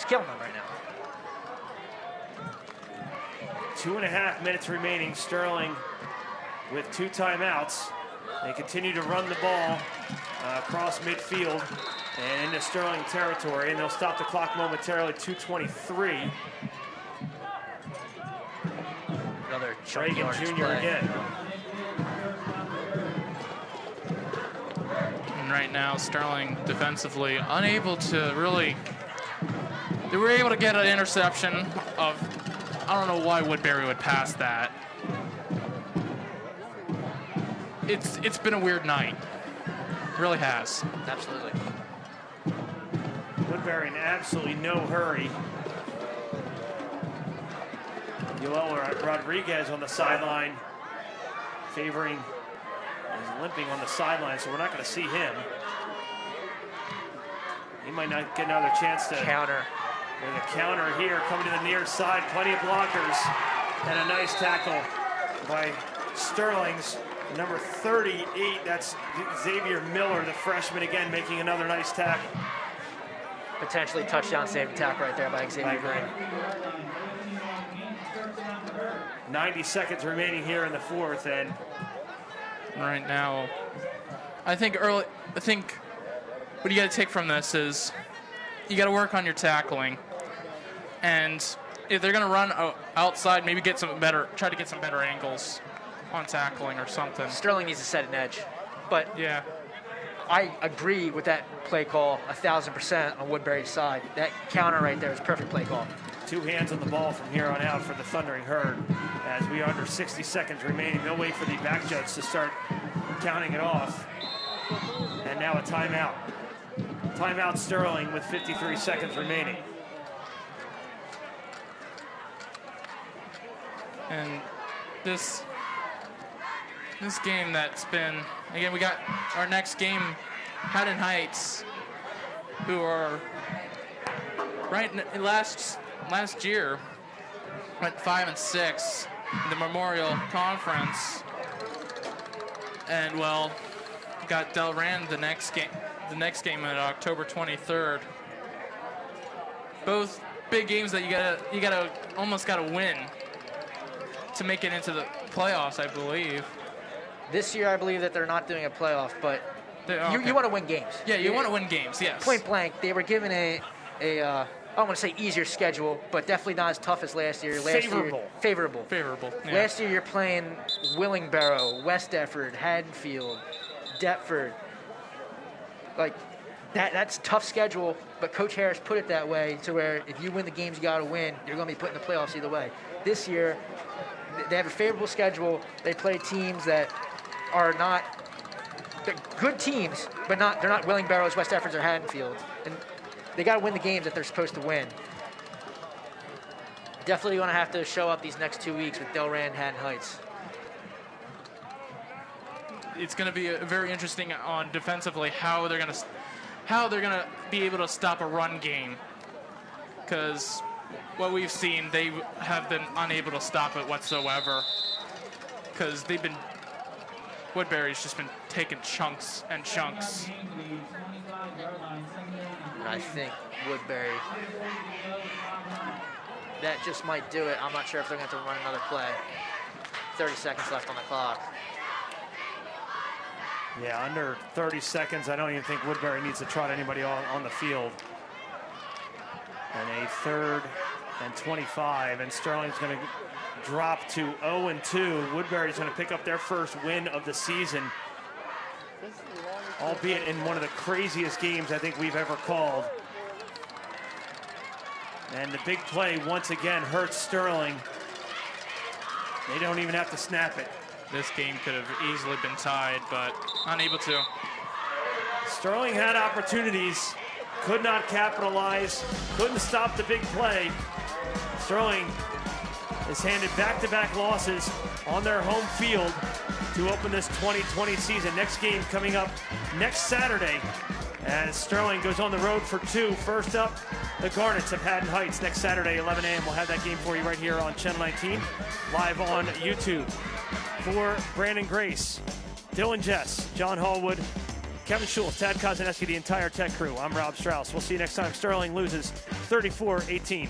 killing them right now.
2.5 minutes remaining. Sterling with 2 timeouts. They continue to run the ball across midfield and into Sterling territory, and they'll stop the clock momentarily. 2:23.
Another
Reagan Jr. again.
And right now, Sterling defensively unable to really. They were able to get an interception of. I don't know why Woodbury would pass that. It's been a weird night. It really has.
Absolutely.
Woodbury in absolutely no hurry. Yoel Rodriguez on the sideline, favoring, is limping on the sideline, so we're not going to see him. He might not get another chance to
counter.
There's a counter here coming to the near side, plenty of blockers, and a nice tackle by Sterling's number 38. That's Xavier Miller, the freshman, again making another nice tackle.
Potentially touchdown saving tackle right there by Xavier Miller.
90 seconds remaining here in the 4th, and
right now, I think what you got to take from this is you got to work on your tackling, and if they're going to run outside, maybe try to get some better angles on tackling or something.
Sterling needs to set an edge. But
yeah,
I agree with that play call 1,000% on Woodbury's side. That counter right there is a perfect play call.
2 hands on the ball from here on out for the Thundering Herd. As we are under 60 seconds remaining, they'll wait for the back judge to start counting it off. And now a timeout. Timeout Sterling with 53 seconds remaining.
And this game that's been, again, we got our next game, Haddon Heights, who are last year went 5-6 in the Memorial Conference, and well, got Delran the next game on October 23rd. Both big games that you almost gotta win to make it into the playoffs, I believe.
This year, I believe that they're not doing a playoff, but
okay.
you want to win games.
Yeah, you want to win games, yes.
Point blank, they were given I don't want to say easier schedule, but definitely not as tough as last year. Favorable.
Yeah.
Last year, you're playing Willingboro, West Efford, Haddonfield, Deptford. Like, that's a tough schedule, but Coach Harris put it that way to where if you win the games you got to win, you're going to be put in the playoffs either way. This year, they have a favorable schedule. They play teams that are not good teams, but they're not Willingboros, West Effords, or Haddonfield. And they got to win the games that they're supposed to win. Definitely going to have to show up these next 2 weeks with Delran, Haddon Heights.
It's going to be very interesting on defensively how they're going to be able to stop a run game, because what we've seen, they have been unable to stop it whatsoever, because Woodbury's just been taking chunks and chunks.
I think Woodbury, that just might do it. I'm not sure if they're going to have to run another play. 30 seconds left on the clock.
Yeah, under 30 seconds. I don't even think Woodbury needs to trot anybody on the field. And a 3rd and 25, and Sterling's going to drop to 0-2. Woodbury's going to pick up their first win of the season, albeit in one of the craziest games I think we've ever called. And the big play once again hurts Sterling. They don't even have to snap it.
This game could have easily been tied, but unable to.
Sterling had opportunities, could not capitalize, couldn't stop the big play. Sterling is handed back-to-back losses on their home field to open this 2020 season. Next game coming up next Saturday as Sterling goes on the road for 2. First up, the Garnets of Haddon Heights next Saturday, 11 a.m. We'll have that game for you right here on Channel 19, live on YouTube. For Brandon Grace, Dylan Jess, John Hallwood, Kevin Schultz, Tad Kozaneski, the entire tech crew, I'm Rob Strauss. We'll see you next time. Sterling loses 34-18.